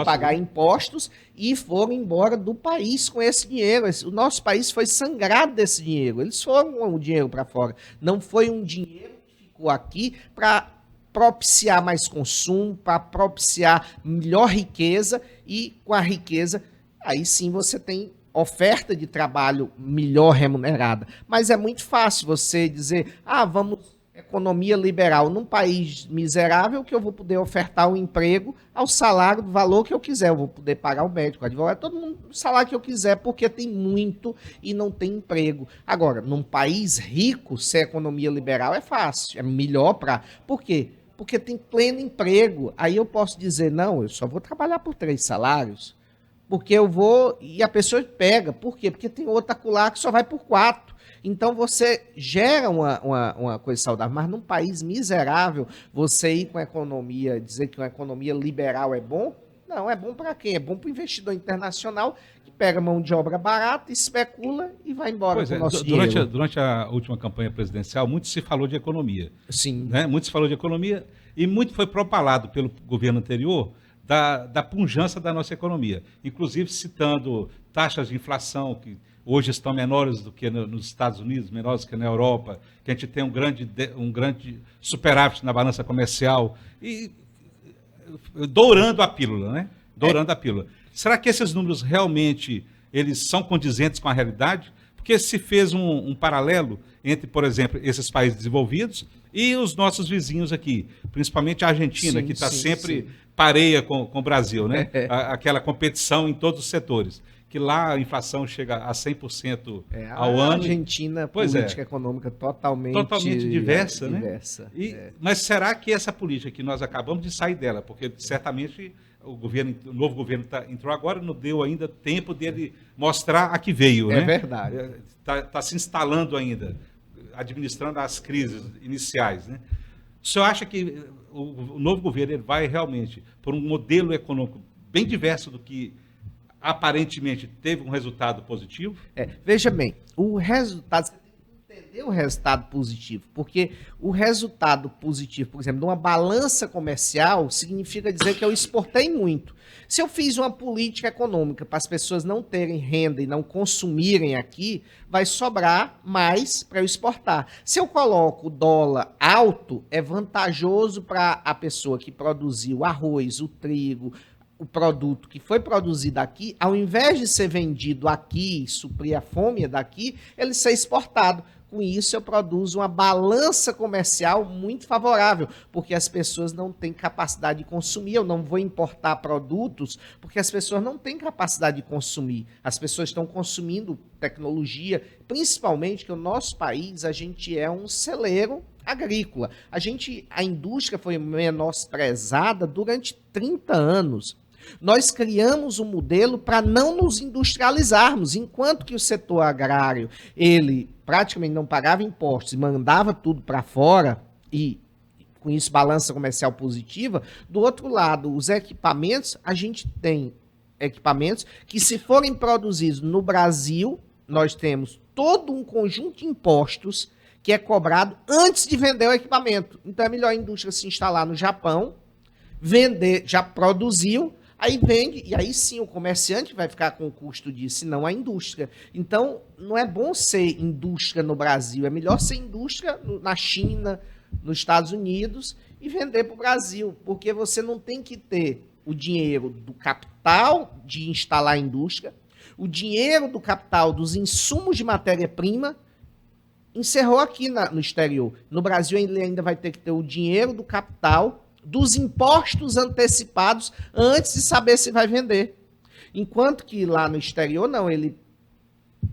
[SPEAKER 4] pagar impostos e foram embora do país com esse dinheiro. O nosso país foi sangrado desse dinheiro. Eles foram com o dinheiro para fora. Não foi um dinheiro que ficou aqui para propiciar mais consumo, para propiciar melhor riqueza e com a riqueza, aí sim você tem oferta de trabalho melhor remunerada. Mas é muito fácil você dizer, vamos... economia liberal num país miserável que eu vou poder ofertar um emprego ao salário do valor que eu quiser. Eu vou poder pagar o médico, o advogado, todo mundo o salário que eu quiser, porque tem muito e não tem emprego. Agora, num país rico, ser economia liberal é fácil, é melhor para... Por quê? Porque tem pleno emprego. Aí eu posso dizer, não, eu só vou trabalhar por 3 salários, porque eu vou... E a pessoa pega. Por quê? Porque tem outra acolá que só vai por 4. Então você gera uma coisa saudável, mas num país miserável, você ir com a economia, dizer que uma economia liberal é bom, não, é bom para quem? É bom para o investidor internacional que pega mão de obra barata, especula e vai embora com o nosso dinheiro.
[SPEAKER 3] Durante a última campanha presidencial, muito se falou de economia.
[SPEAKER 4] Sim.
[SPEAKER 3] Né? Muito se falou de economia e muito foi propalado pelo governo anterior da pujança da nossa economia, inclusive citando taxas de inflação que hoje estão menores do que nos Estados Unidos, menores do que na Europa, que a gente tem um grande superávit na balança comercial, e dourando a pílula, né? Dourando a pílula. Será que esses números realmente eles são condizentes com a realidade? Porque se fez um paralelo entre, por exemplo, esses países desenvolvidos e os nossos vizinhos aqui, principalmente a Argentina, que está sempre pareia com o Brasil, né? Aquela competição em todos os setores. Que lá a inflação chega a 100% ao ano.
[SPEAKER 4] A Argentina, política econômica totalmente
[SPEAKER 3] diversa, né?
[SPEAKER 4] Diversa.
[SPEAKER 3] Mas será que essa política que nós acabamos de sair dela, porque certamente o novo governo entrou agora, não deu ainda tempo dele mostrar a que veio, né?
[SPEAKER 4] É verdade.
[SPEAKER 3] Está se instalando ainda, administrando as crises iniciais, né? O senhor acha que o novo governo ele vai realmente por um modelo econômico bem diverso do que aparentemente teve um resultado positivo?
[SPEAKER 4] Veja bem, o resultado, você tem que entender o resultado positivo, porque o resultado positivo, por exemplo, de uma balança comercial, significa dizer que eu exportei muito. Se eu fiz uma política econômica para as pessoas não terem renda e não consumirem aqui, vai sobrar mais para eu exportar. Se eu coloco o dólar alto, é vantajoso para a pessoa que produziu o arroz, o trigo, o produto que foi produzido aqui, ao invés de ser vendido aqui, suprir a fome daqui, ele ser exportado. Com isso, eu produzo uma balança comercial muito favorável, porque as pessoas não têm capacidade de consumir. Eu não vou importar produtos, porque as pessoas não têm capacidade de consumir. As pessoas estão consumindo tecnologia, principalmente que o nosso país, a gente é um celeiro agrícola. A indústria foi menosprezada durante 30 anos. Nós criamos um modelo para não nos industrializarmos, enquanto que o setor agrário, ele praticamente não pagava impostos e mandava tudo para fora, e com isso balança comercial positiva. Do outro lado, os equipamentos, a gente tem equipamentos que, se forem produzidos no Brasil, nós temos todo um conjunto de impostos que é cobrado antes de vender o equipamento. Então é melhor a indústria se instalar no Japão, vender, já produziu, Aí vende, e aí sim o comerciante vai ficar com o custo disso, e não a indústria. Então, não é bom ser indústria no Brasil, é melhor ser indústria na China, nos Estados Unidos, e vender para o Brasil, porque você não tem que ter o dinheiro do capital de instalar a indústria, o dinheiro do capital dos insumos de matéria-prima, encerrou aqui no exterior. No Brasil, ele ainda vai ter que ter o dinheiro do capital, dos impostos antecipados, antes de saber se vai vender. Enquanto que lá no exterior, não, ele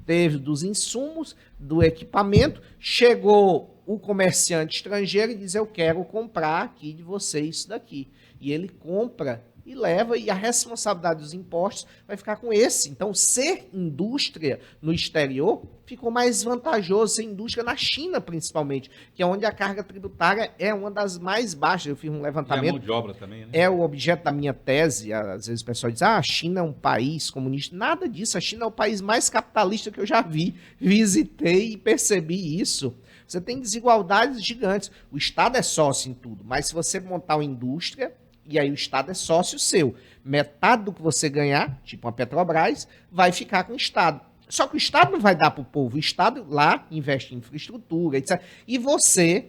[SPEAKER 4] teve dos insumos, do equipamento, chegou o comerciante estrangeiro e diz, eu quero comprar aqui de você isso daqui. E ele compra e leva, e a responsabilidade dos impostos vai ficar com esse. Então, ser indústria no exterior ficou mais vantajoso, ser indústria na China, principalmente, que é onde a carga tributária é uma das mais baixas. Eu fiz um
[SPEAKER 3] E a
[SPEAKER 4] levantamento.
[SPEAKER 3] mão de obra também, né?
[SPEAKER 4] É o objeto da minha tese. Às vezes o pessoal diz, a China é um país comunista. Nada disso, a China é o país mais capitalista que eu já vi. Visitei e percebi isso. Você tem desigualdades gigantes. O Estado é sócio em tudo, mas se você montar uma indústria, e aí o Estado é sócio seu, metade do que você ganhar, tipo uma Petrobras, vai ficar com o Estado. Só que o Estado não vai dar para o povo. O Estado lá investe em infraestrutura, etc. E você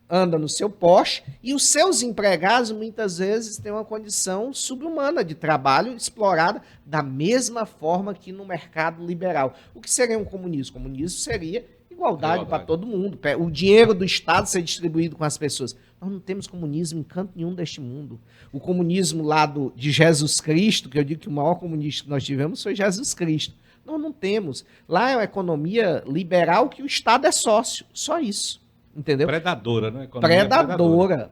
[SPEAKER 4] anda no seu Porsche e os seus empregados muitas vezes têm uma condição subhumana de trabalho explorada da mesma forma que no mercado liberal. O que seria um comunismo? O comunismo seria igualdade para todo mundo. O dinheiro do Estado ser distribuído com as pessoas. Nós não temos comunismo em canto nenhum deste mundo. O comunismo lá de Jesus Cristo, que eu digo que o maior comunista que nós tivemos foi Jesus Cristo. Nós não temos. Lá é uma economia liberal que o Estado é sócio. Só isso. Entendeu?
[SPEAKER 3] Predadora, né?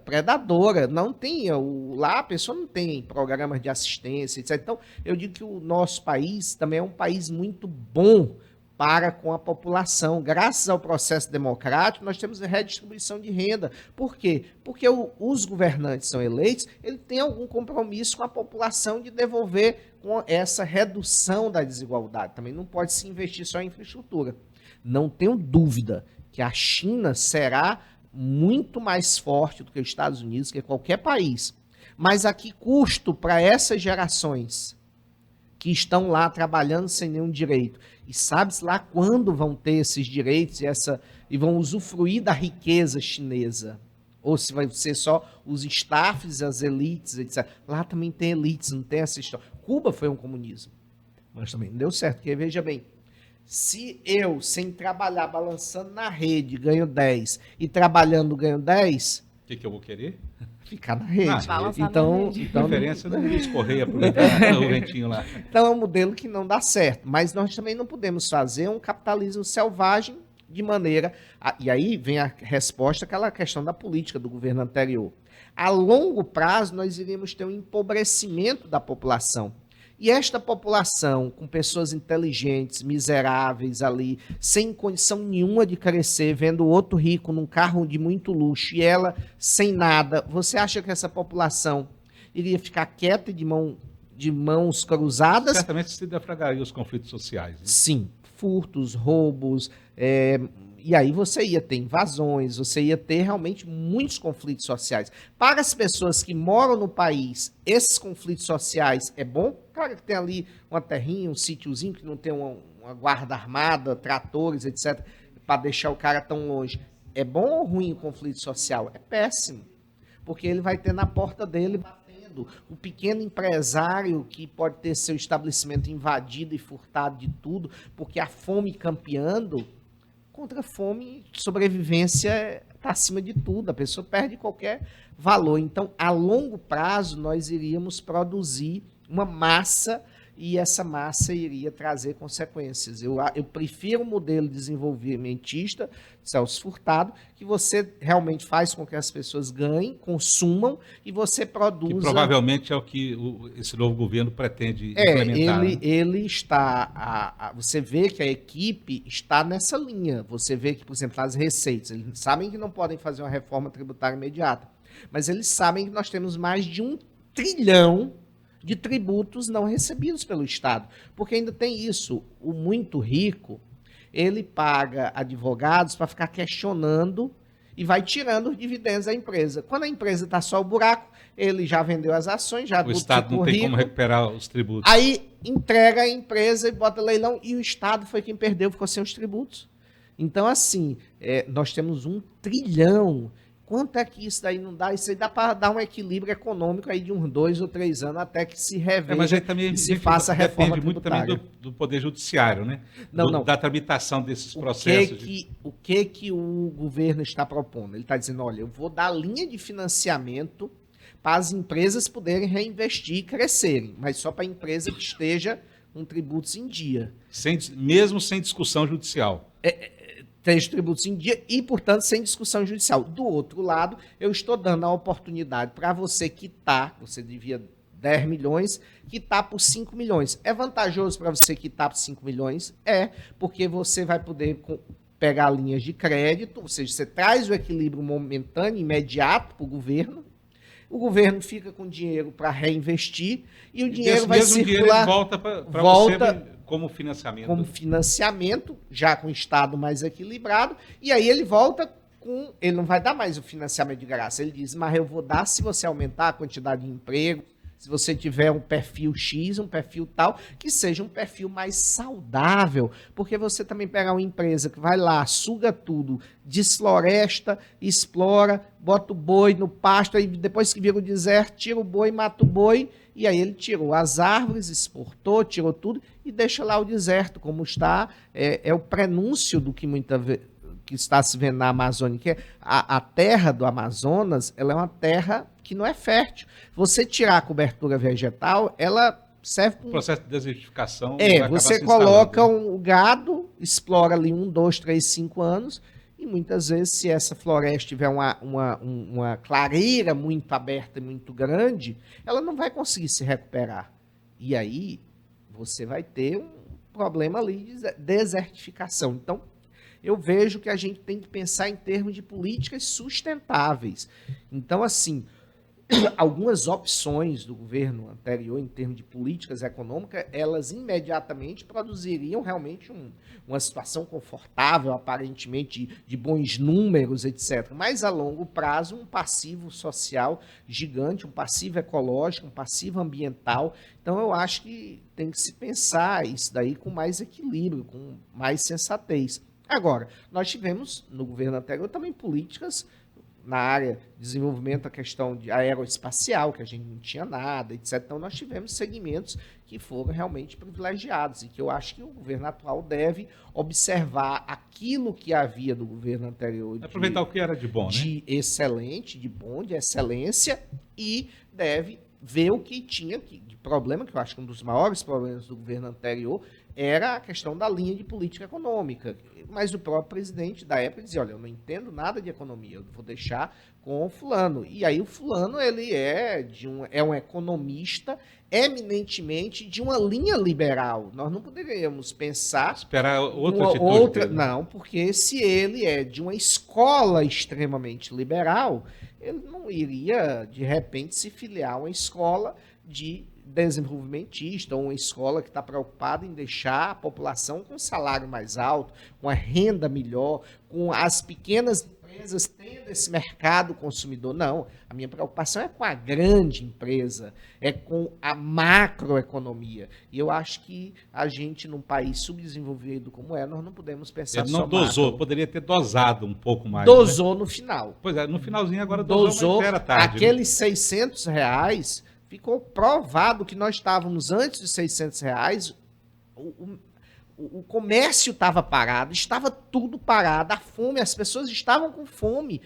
[SPEAKER 4] Predadora. Não tem, lá a pessoa não tem programas de assistência, etc. Então, eu digo que o nosso país também é um país muito bom para com a população. Graças ao processo democrático, nós temos redistribuição de renda. Por quê? Porque os governantes são eleitos, ele tem algum compromisso com a população de devolver com essa redução da desigualdade. Também não pode se investir só em infraestrutura. Não tenho dúvida que a China será muito mais forte do que os Estados Unidos, que qualquer país. Mas a que custo para essas gerações que estão lá trabalhando sem nenhum direito? E sabe-se lá quando vão ter esses direitos e vão usufruir da riqueza chinesa? Ou se vai ser só os staffs, as elites, etc. Lá também tem elites, não tem essa história. Cuba foi um comunismo, mas também não deu certo, porque veja bem, se eu, sem trabalhar, balançando na rede, ganho 10 e trabalhando ganho 10...
[SPEAKER 3] O que eu vou querer?
[SPEAKER 4] Ficar na rede.
[SPEAKER 2] Então,
[SPEAKER 3] Preferência não escorrer, aproveitar o ventinho lá.
[SPEAKER 4] Então é um modelo que não dá certo. Mas nós também não podemos fazer um capitalismo selvagem de maneira... E aí vem a resposta àquela questão da política do governo anterior. A longo prazo, nós iríamos ter um empobrecimento da população. E esta população, com pessoas inteligentes, miseráveis ali, sem condição nenhuma de crescer, vendo o outro rico num carro de muito luxo e ela sem nada, você acha que essa população iria ficar quieta e de mãos cruzadas?
[SPEAKER 3] Certamente se defragaria os conflitos sociais. Né?
[SPEAKER 4] Sim, furtos, roubos, e aí você ia ter invasões, você ia ter realmente muitos conflitos sociais. Para as pessoas que moram no país, esses conflitos sociais é bom? Claro que tem ali uma terrinha, um sítiozinho que não tem uma guarda armada, tratores, etc., para deixar o cara tão longe. É bom ou ruim o conflito social? É péssimo, porque ele vai ter na porta dele batendo. O pequeno empresário que pode ter seu estabelecimento invadido e furtado de tudo, porque a fome campeando... Contra a fome, sobrevivência está acima de tudo, a pessoa perde qualquer valor. Então, a longo prazo, nós iríamos produzir uma massa e essa massa iria trazer consequências. Eu prefiro o modelo desenvolvimentista, Celso Furtado, que você realmente faz com que as pessoas ganhem, consumam e você produza...
[SPEAKER 3] Que provavelmente é o que esse novo governo pretende implementar.
[SPEAKER 4] Ele está... você vê que a equipe está nessa linha. Você vê que, por exemplo, as receitas, eles sabem que não podem fazer uma reforma tributária imediata, mas eles sabem que nós temos mais de 1 trilhão de tributos não recebidos pelo Estado. Porque ainda tem isso, o muito rico, ele paga advogados para ficar questionando e vai tirando os dividendos da empresa. Quando a empresa está só o buraco, ele já vendeu as ações, já
[SPEAKER 3] O Estado não tem como recuperar os tributos.
[SPEAKER 4] Aí entrega a empresa e bota leilão, e o Estado foi quem perdeu, ficou sem os tributos. Então, assim, nós temos 1 trilhão. Quanto é que isso daí não dá? Isso aí dá para dar um equilíbrio econômico aí de uns 2 ou 3 anos até que se reveja
[SPEAKER 3] Mas aí também
[SPEAKER 4] e se faça a reforma
[SPEAKER 3] depende muito
[SPEAKER 4] tributária.
[SPEAKER 3] também do Poder Judiciário, né?
[SPEAKER 4] Não.
[SPEAKER 3] Da tramitação desses processos.
[SPEAKER 4] O que o governo está propondo? Ele está dizendo, olha, eu vou dar linha de financiamento para as empresas poderem reinvestir e crescerem, mas só para a empresa que esteja com tributos em dia.
[SPEAKER 3] Mesmo sem discussão judicial.
[SPEAKER 4] Tem os tributos em dia e, portanto, sem discussão judicial. Do outro lado, eu estou dando a oportunidade para você quitar, você devia 10 milhões, quitar por 5 milhões. É vantajoso para você quitar por 5 milhões? Porque você vai poder pegar linhas de crédito, ou seja, você traz o equilíbrio momentâneo, imediato para o governo fica com dinheiro para reinvestir e o dinheiro vai circular.
[SPEAKER 3] Volta para você como financiamento.
[SPEAKER 4] Como financiamento, já com o Estado mais equilibrado, e aí ele volta com. Ele não vai dar mais o financiamento de graça. Ele diz, mas eu vou dar se você aumentar a quantidade de emprego, se você tiver um perfil X, um perfil tal, que seja um perfil mais saudável. Porque você também pegar uma empresa que vai lá, suga tudo, desfloresta, explora, bota o boi no pasto, aí depois que vira o deserto, tira o boi, mata o boi, e aí ele tirou as árvores, exportou, tirou tudo e deixa lá o deserto como está. É o prenúncio do que que está se vendo na Amazônia, que a terra do Amazonas, ela é uma terra que não é fértil. Você tirar a cobertura vegetal, ela serve para
[SPEAKER 3] um processo de desertificação.
[SPEAKER 4] Você coloca o gado, explora ali 1, 2, 3, 5 anos, e muitas vezes, se essa floresta tiver uma clareira muito aberta e muito grande, ela não vai conseguir se recuperar. E aí, você vai ter um problema ali de desertificação. Então, eu vejo que a gente tem que pensar em termos de políticas sustentáveis. Então, assim, algumas opções do governo anterior em termos de políticas econômicas, elas imediatamente produziriam realmente uma situação confortável, aparentemente de bons números, etc. Mas a longo prazo, um passivo social gigante, um passivo ecológico, um passivo ambiental. Então eu acho que tem que se pensar isso daí com mais equilíbrio, com mais sensatez. Agora, nós tivemos no governo anterior também políticas na área de desenvolvimento, a questão de aeroespacial, que a gente não tinha nada, etc. Então, nós tivemos segmentos que foram realmente privilegiados e que eu acho que o governo atual deve observar aquilo que havia do governo anterior.
[SPEAKER 3] Aproveitar o que era de bom, né?
[SPEAKER 4] De excelente, de bom, de excelência, e deve ver o que tinha de problema, que eu acho que um dos maiores problemas do governo anterior era a questão da linha de política econômica. Mas o próprio presidente da época dizia, olha, eu não entendo nada de economia, eu vou deixar com o fulano. E aí o fulano, ele é um economista eminentemente de uma linha liberal. Nós não poderíamos pensar...
[SPEAKER 3] Esperar outra atitude.
[SPEAKER 4] Não, porque se ele é de uma escola extremamente liberal, ele não iria, de repente, se filiar a uma escola de desenvolvimentista, ou uma escola que está preocupada em deixar a população com um salário mais alto, com a renda melhor, com as pequenas empresas tendo esse mercado consumidor. Não, a minha preocupação é com a grande empresa, é com a macroeconomia. E eu acho que a gente, num país subdesenvolvido como nós não podemos pensar
[SPEAKER 3] só dosou, macro. Poderia ter dosado um pouco mais.
[SPEAKER 4] Dosou, né? No final.
[SPEAKER 3] Pois é, no finalzinho agora dosou, mas era tarde.
[SPEAKER 4] Aqueles R$600... Ficou provado que nós estávamos antes dos R$600, o comércio estava parado, estava tudo parado, a fome, as pessoas estavam com fome.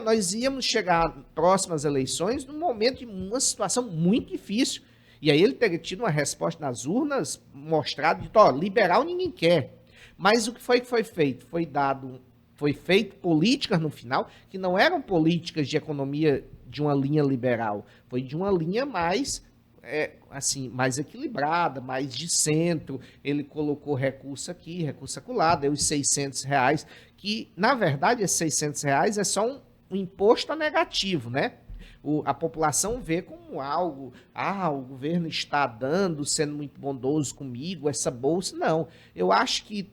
[SPEAKER 4] Nós íamos chegar próximas eleições num momento de uma situação muito difícil. E aí ele teria tido uma resposta nas urnas, mostrado de, liberal ninguém quer. Mas o que foi feito? Foi feito políticas no final, que não eram políticas de economia de uma linha liberal, foi de uma linha mais mais equilibrada, mais de centro. Ele colocou recurso aqui, recurso acolá, deu os R$600, que, na verdade, esses R$600 é só um imposto negativo, né? A população vê como algo, o governo está sendo muito bondoso comigo, essa bolsa. Não, eu acho que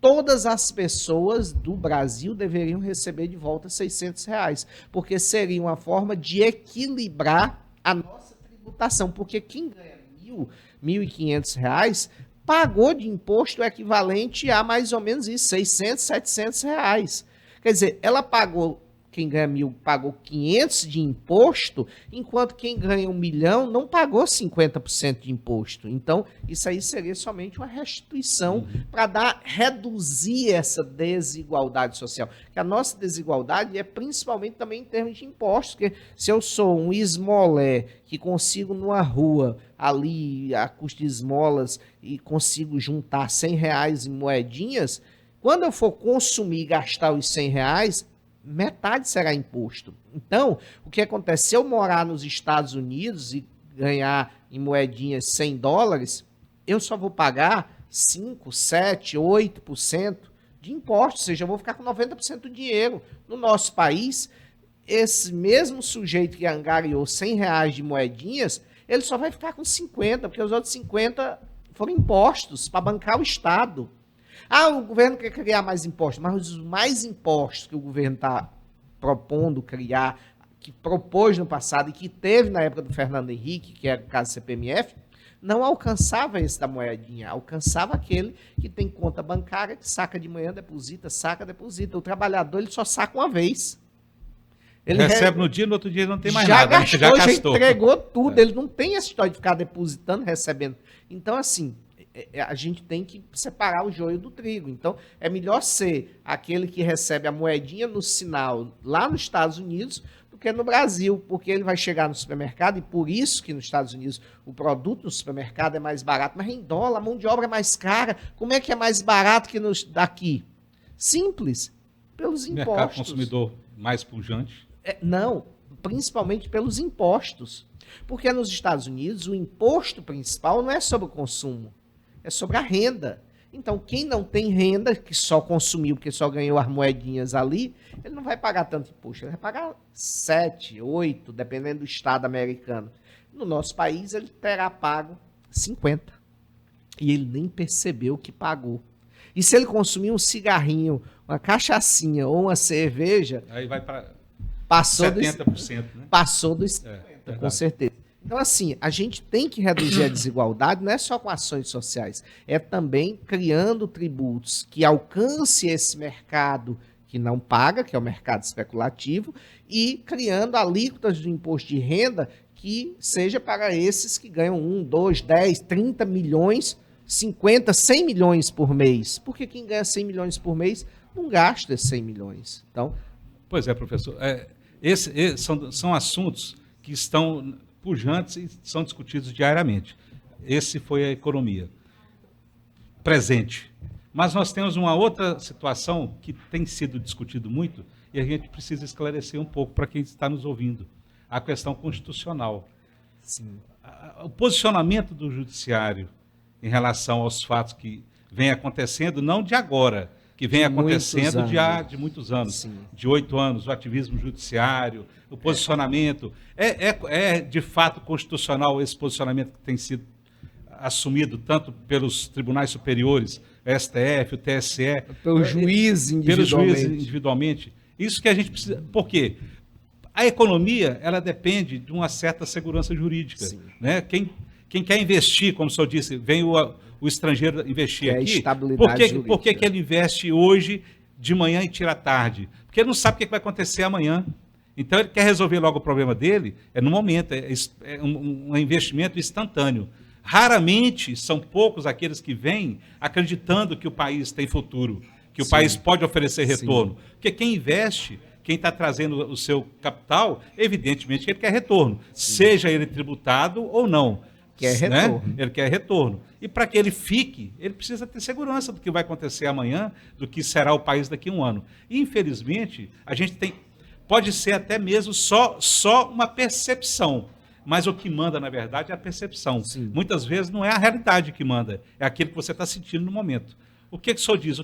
[SPEAKER 4] todas as pessoas do Brasil deveriam receber de volta R$ 600, porque seria uma forma de equilibrar a nossa tributação, porque quem ganha R$ 1.500 pagou de imposto o equivalente a mais ou menos isso, R$ 600, R$ 700. Quer dizer, ela pagou, quem ganha 1.000 pagou 500 de imposto, enquanto quem ganha 1 milhão não pagou 50% de imposto. Então, isso aí seria somente uma restituição para reduzir essa desigualdade social. Que a nossa desigualdade é principalmente também em termos de impostos, porque se eu sou um esmolé que consigo numa rua ali, a custo de esmolas, e consigo juntar R$ 100 em moedinhas, quando eu for consumir e gastar os R$ 100, metade será imposto. Então, o que acontece? Se eu morar nos Estados Unidos e ganhar em moedinhas $100, eu só vou pagar 5, 7, 8% de imposto, ou seja, eu vou ficar com 90% do dinheiro. No nosso país, esse mesmo sujeito que angariou R$ 100 de moedinhas, ele só vai ficar com 50, porque os outros 50 foram impostos para bancar o Estado. Ah, o governo quer criar mais impostos, mas os mais impostos que o governo está propondo criar, que propôs no passado e que teve na época do Fernando Henrique, que era o caso do CPMF, não alcançava esse da moedinha, alcançava aquele que tem conta bancária, que saca de manhã, deposita, saca, deposita. O trabalhador, ele só saca uma vez.
[SPEAKER 3] Ele recebe no dia, no outro dia não tem mais
[SPEAKER 4] já
[SPEAKER 3] nada.
[SPEAKER 4] Gastou,
[SPEAKER 3] já gastou.
[SPEAKER 4] Entregou tudo, ele não tem essa história de ficar depositando, recebendo. Então, assim, a gente tem que separar o joio do trigo. Então, é melhor ser aquele que recebe a moedinha no sinal lá nos Estados Unidos do que no Brasil, porque ele vai chegar no supermercado e por isso que nos Estados Unidos o produto no supermercado é mais barato, mas em dólar a mão de obra é mais cara. Como é que é mais barato que daqui? Simples, pelos impostos.
[SPEAKER 3] Mercado consumidor mais pujante.
[SPEAKER 4] Não, principalmente pelos impostos. Porque nos Estados Unidos o imposto principal não é sobre o consumo, é sobre a renda. Então, quem não tem renda, que só consumiu, porque só ganhou as moedinhas ali, ele não vai pagar tanto imposto. Ele vai pagar 7, 8, dependendo do estado americano. No nosso país, ele terá pago 50. E ele nem percebeu que pagou. E se ele consumir um cigarrinho, uma cachaçinha ou uma cerveja...
[SPEAKER 3] Aí vai para
[SPEAKER 4] 70%,
[SPEAKER 3] né?
[SPEAKER 4] Passou dos 50%, com certeza. Então, assim, a gente tem que reduzir a desigualdade, não é só com ações sociais, é também criando tributos que alcance esse mercado que não paga, que é o mercado especulativo, e criando alíquotas do imposto de renda que seja para esses que ganham 1, 2, 10, 30 milhões, 50, 100 milhões por mês. Porque quem ganha 100 milhões por mês não gasta 100 milhões. Então,
[SPEAKER 3] pois é, professor. São assuntos que estão pujantes e são discutidos diariamente. Esse foi a economia presente. Mas nós temos uma outra situação que tem sido discutido muito e a gente precisa esclarecer um pouco para quem está nos ouvindo. A questão constitucional.
[SPEAKER 4] sim.
[SPEAKER 3] O posicionamento do judiciário em relação aos fatos que vem acontecendo, não de agora, que vem acontecendo de muitos anos,
[SPEAKER 4] Sim.
[SPEAKER 3] de 8 anos, o ativismo judiciário, o posicionamento. É de fato constitucional esse posicionamento que tem sido assumido tanto pelos tribunais superiores, o STF, o TSE,
[SPEAKER 4] Pelo juiz
[SPEAKER 3] individualmente. Isso que a gente precisa. Por quê? A economia, ela depende de uma certa segurança jurídica.
[SPEAKER 4] Sim.
[SPEAKER 3] Né? Quem quer investir, como o senhor disse, vem o estrangeiro investir aqui.
[SPEAKER 4] Estabilidade
[SPEAKER 3] Por que ele investe hoje de manhã e tira à tarde? Porque ele não sabe o que vai acontecer amanhã. Então, ele quer resolver logo o problema dele, no momento, é um investimento instantâneo. Raramente são poucos aqueles que vêm acreditando que o país tem futuro, que o país pode oferecer retorno. Sim. Porque quem investe, quem está trazendo o seu capital, evidentemente que ele quer retorno, seja ele tributado ou não.
[SPEAKER 4] Quer retorno.
[SPEAKER 3] Né? Ele quer retorno. E para que ele fique, ele precisa ter segurança do que vai acontecer amanhã, do que será o país daqui a um ano. E, infelizmente, a gente tem... Pode ser até mesmo só uma percepção, mas o que manda, na verdade, é a percepção.
[SPEAKER 4] Sim.
[SPEAKER 3] Muitas vezes não é a realidade que manda, é aquilo que você está sentindo no momento. O que o senhor diz?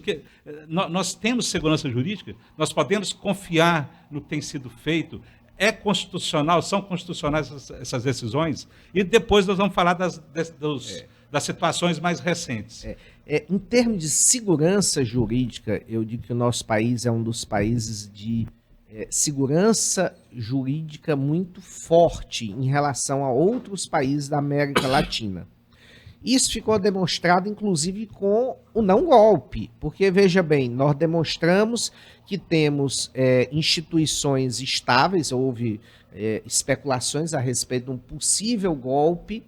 [SPEAKER 3] Nós temos segurança jurídica? Nós podemos confiar no que tem sido feito? É constitucional? São constitucionais essas decisões? E depois nós vamos falar das situações mais recentes.
[SPEAKER 4] Em termos de segurança jurídica, eu digo que o nosso país é um dos países de segurança jurídica muito forte em relação a outros países da América Latina. Isso ficou demonstrado, inclusive, com o não golpe, porque, veja bem, nós demonstramos que temos instituições estáveis, houve especulações a respeito de um possível golpe,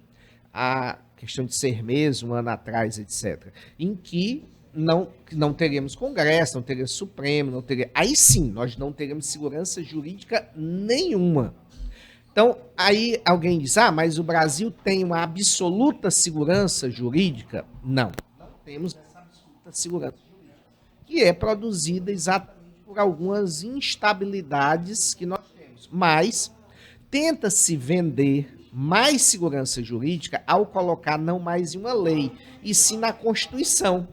[SPEAKER 4] a questão de ser mesmo, um ano atrás, etc., em que não teríamos Congresso, não teria Supremo, não teria... Aí sim, nós não teríamos segurança jurídica nenhuma. Então, aí alguém diz, mas o Brasil tem uma absoluta segurança jurídica? Não temos essa absoluta segurança jurídica, que é produzida exatamente por algumas instabilidades que nós temos. Mas tenta-se vender mais segurança jurídica ao colocar não mais em uma lei, e sim na Constituição.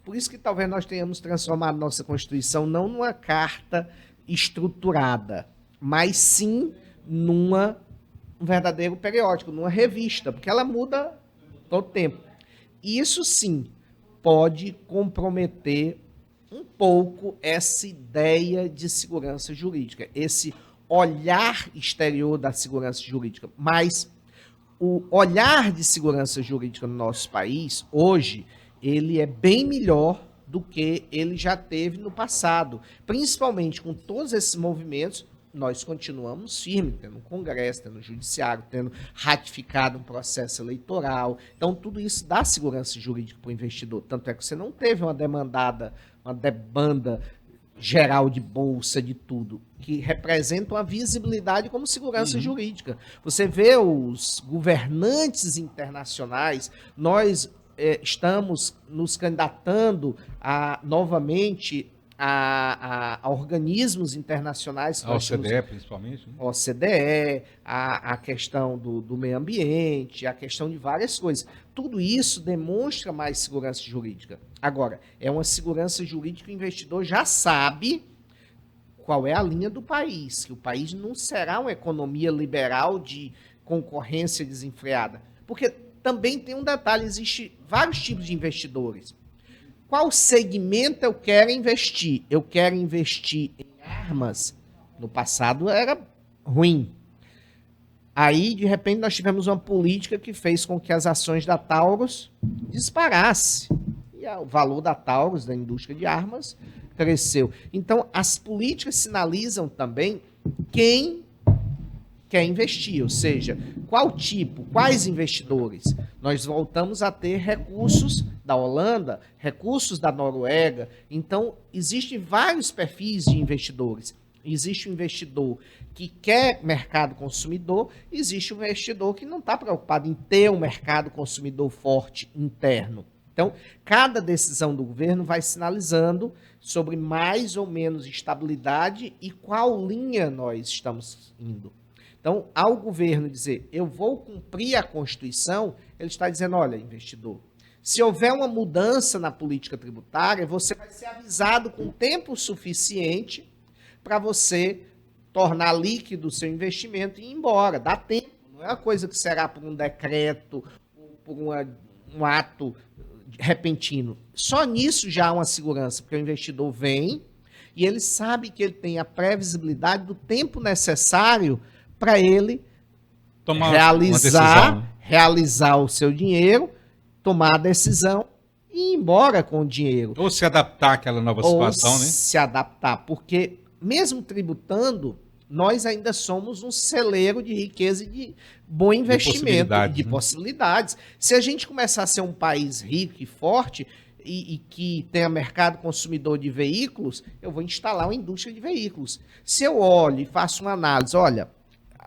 [SPEAKER 4] Por isso que talvez nós tenhamos transformado nossa Constituição não numa carta estruturada, mas sim num verdadeiro periódico, numa revista, porque ela muda todo tempo. Isso sim pode comprometer um pouco essa ideia de segurança jurídica, esse olhar exterior da segurança jurídica. Mas o olhar de segurança jurídica no nosso país, hoje, ele é bem melhor do que ele já teve no passado. Principalmente com todos esses movimentos, nós continuamos firmes, tendo um Congresso, tendo um Judiciário, tendo ratificado um processo eleitoral. Então, tudo isso dá segurança jurídica para o investidor. Tanto é que você não teve uma demanda geral de bolsa, de tudo, que representa uma visibilidade como segurança jurídica. Você vê os governantes internacionais, nós estamos nos candidatando novamente a organismos internacionais.
[SPEAKER 3] A OCDE, principalmente. Né?
[SPEAKER 4] OCDE, a questão do meio ambiente, a questão de várias coisas. Tudo isso demonstra mais segurança jurídica. Agora, é uma segurança jurídica que o investidor já sabe qual é a linha do país, que o país não será uma economia liberal de concorrência desenfreada. Porque também tem um detalhe, existem vários tipos de investidores. Qual segmento eu quero investir? Eu quero investir em armas. No passado era ruim. Aí, de repente, nós tivemos uma política que fez com que as ações da Taurus disparassem. E o valor da Taurus, da indústria de armas, cresceu. Então, as políticas sinalizam também quem quer investir, ou seja, qual tipo, quais investidores. Nós voltamos a ter recursos da Holanda, recursos da Noruega. Então, existem vários perfis de investidores. Existe o investidor que quer mercado consumidor, existe o investidor que não está preocupado em ter um mercado consumidor forte interno. Então, cada decisão do governo vai sinalizando sobre mais ou menos estabilidade e qual linha nós estamos indo. Então, ao governo dizer, eu vou cumprir a Constituição, ele está dizendo, olha, investidor, se houver uma mudança na política tributária, você vai ser avisado com tempo suficiente para você tornar líquido o seu investimento e ir embora. Dá tempo, não é uma coisa que será por um decreto, por um ato repentino. Só nisso já há uma segurança, porque o investidor vem e ele sabe que ele tem a previsibilidade do tempo necessário para ele realizar o seu dinheiro, tomar a decisão e ir embora com o dinheiro.
[SPEAKER 3] Ou se adaptar àquela nova situação, né?
[SPEAKER 4] Se adaptar, porque mesmo tributando, nós ainda somos um celeiro de riqueza e de bom investimento, de possibilidades. Se a gente começar a ser um país rico e forte e que tenha mercado consumidor de veículos, eu vou instalar uma indústria de veículos. Se eu olho e faço uma análise, olha,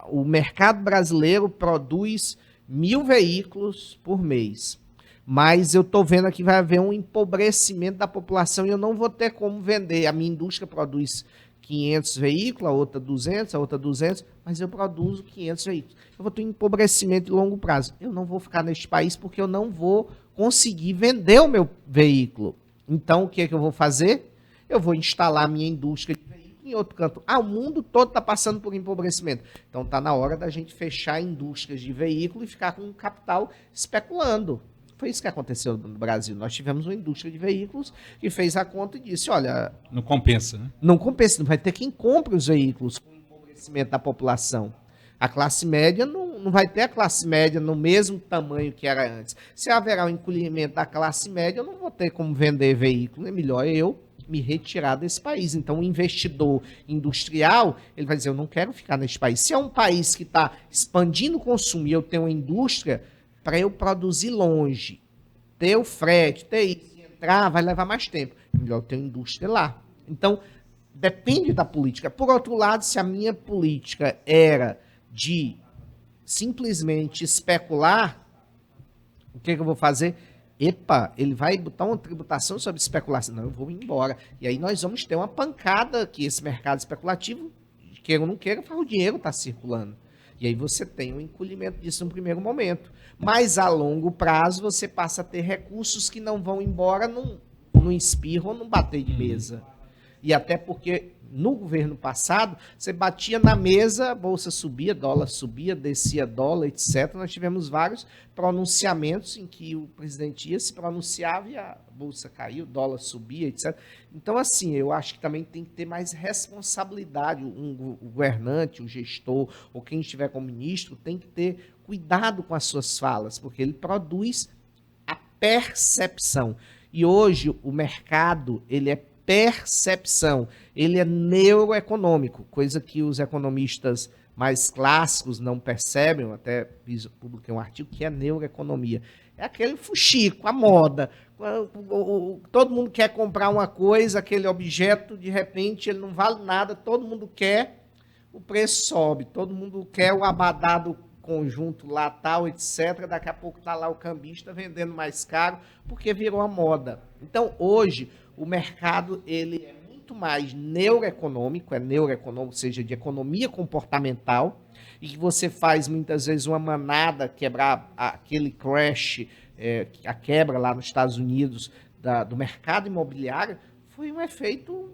[SPEAKER 4] o mercado brasileiro produz 1.000 veículos por mês, mas eu estou vendo aqui que vai haver um empobrecimento da população e eu não vou ter como vender. A minha indústria produz 500 veículos, a outra 200, a outra 200, mas eu produzo 500 veículos. Eu vou ter um empobrecimento de longo prazo. Eu não vou ficar neste país porque eu não vou conseguir vender o meu veículo. Então, o que é que eu vou fazer? Eu vou instalar a minha indústria de veículos em outro canto. O mundo todo está passando por empobrecimento. Então, está na hora da gente fechar indústrias de veículo e ficar com o capital especulando. Foi isso que aconteceu no Brasil. Nós tivemos uma indústria de veículos que fez a conta e disse, olha,
[SPEAKER 3] Não compensa, né?
[SPEAKER 4] não compensa, não vai ter quem compre os veículos com o empobrecimento da população. A classe média não vai ter a classe média no mesmo tamanho que era antes. Se haverá um encolhimento da classe média, eu não vou ter como vender veículo. É melhor eu me retirar desse país. Então, o investidor industrial, ele vai dizer, eu não quero ficar nesse país. Se é um país que está expandindo o consumo e eu tenho uma indústria, para eu produzir longe, ter o frete, ter isso, entrar, vai levar mais tempo. É melhor eu ter uma indústria lá. Então, depende da política. Por outro lado, se a minha política era de simplesmente especular, o que eu vou fazer? Epa, ele vai botar uma tributação sobre especulação. Não, eu vou embora. E aí nós vamos ter uma pancada que esse mercado especulativo, queira ou não queira, faz o dinheiro estar circulando. E aí você tem um encolhimento disso no primeiro momento. Mas a longo prazo você passa a ter recursos que não vão embora num espirro ou num bater de mesa. E até porque no governo passado, você batia na mesa, a bolsa subia, descia dólar, etc. Nós tivemos vários pronunciamentos em que o presidente ia, se pronunciava e a bolsa caiu, o dólar subia, etc. Então, assim, eu acho que também tem que ter mais responsabilidade. O governante, o gestor, ou quem estiver como ministro, tem que ter cuidado com as suas falas, porque ele produz a percepção. E hoje o mercado, ele é percepção, ele é neuroeconômico, coisa que os economistas mais clássicos não percebem. Eu até publiquei um artigo que é neuroeconomia. É aquele fuxico, a moda. Todo mundo quer comprar uma coisa, aquele objeto, de repente ele não vale nada, todo mundo quer, o preço sobe, todo mundo quer o abadá do conjunto lá, tal, etc. Daqui a pouco está lá o cambista vendendo mais caro, porque virou a moda. Então, hoje, o mercado ele é muito mais neuroeconômico, ou seja, de economia comportamental, e que você faz muitas vezes uma manada quebrar aquele crash, a quebra lá nos Estados Unidos do mercado imobiliário, foi um efeito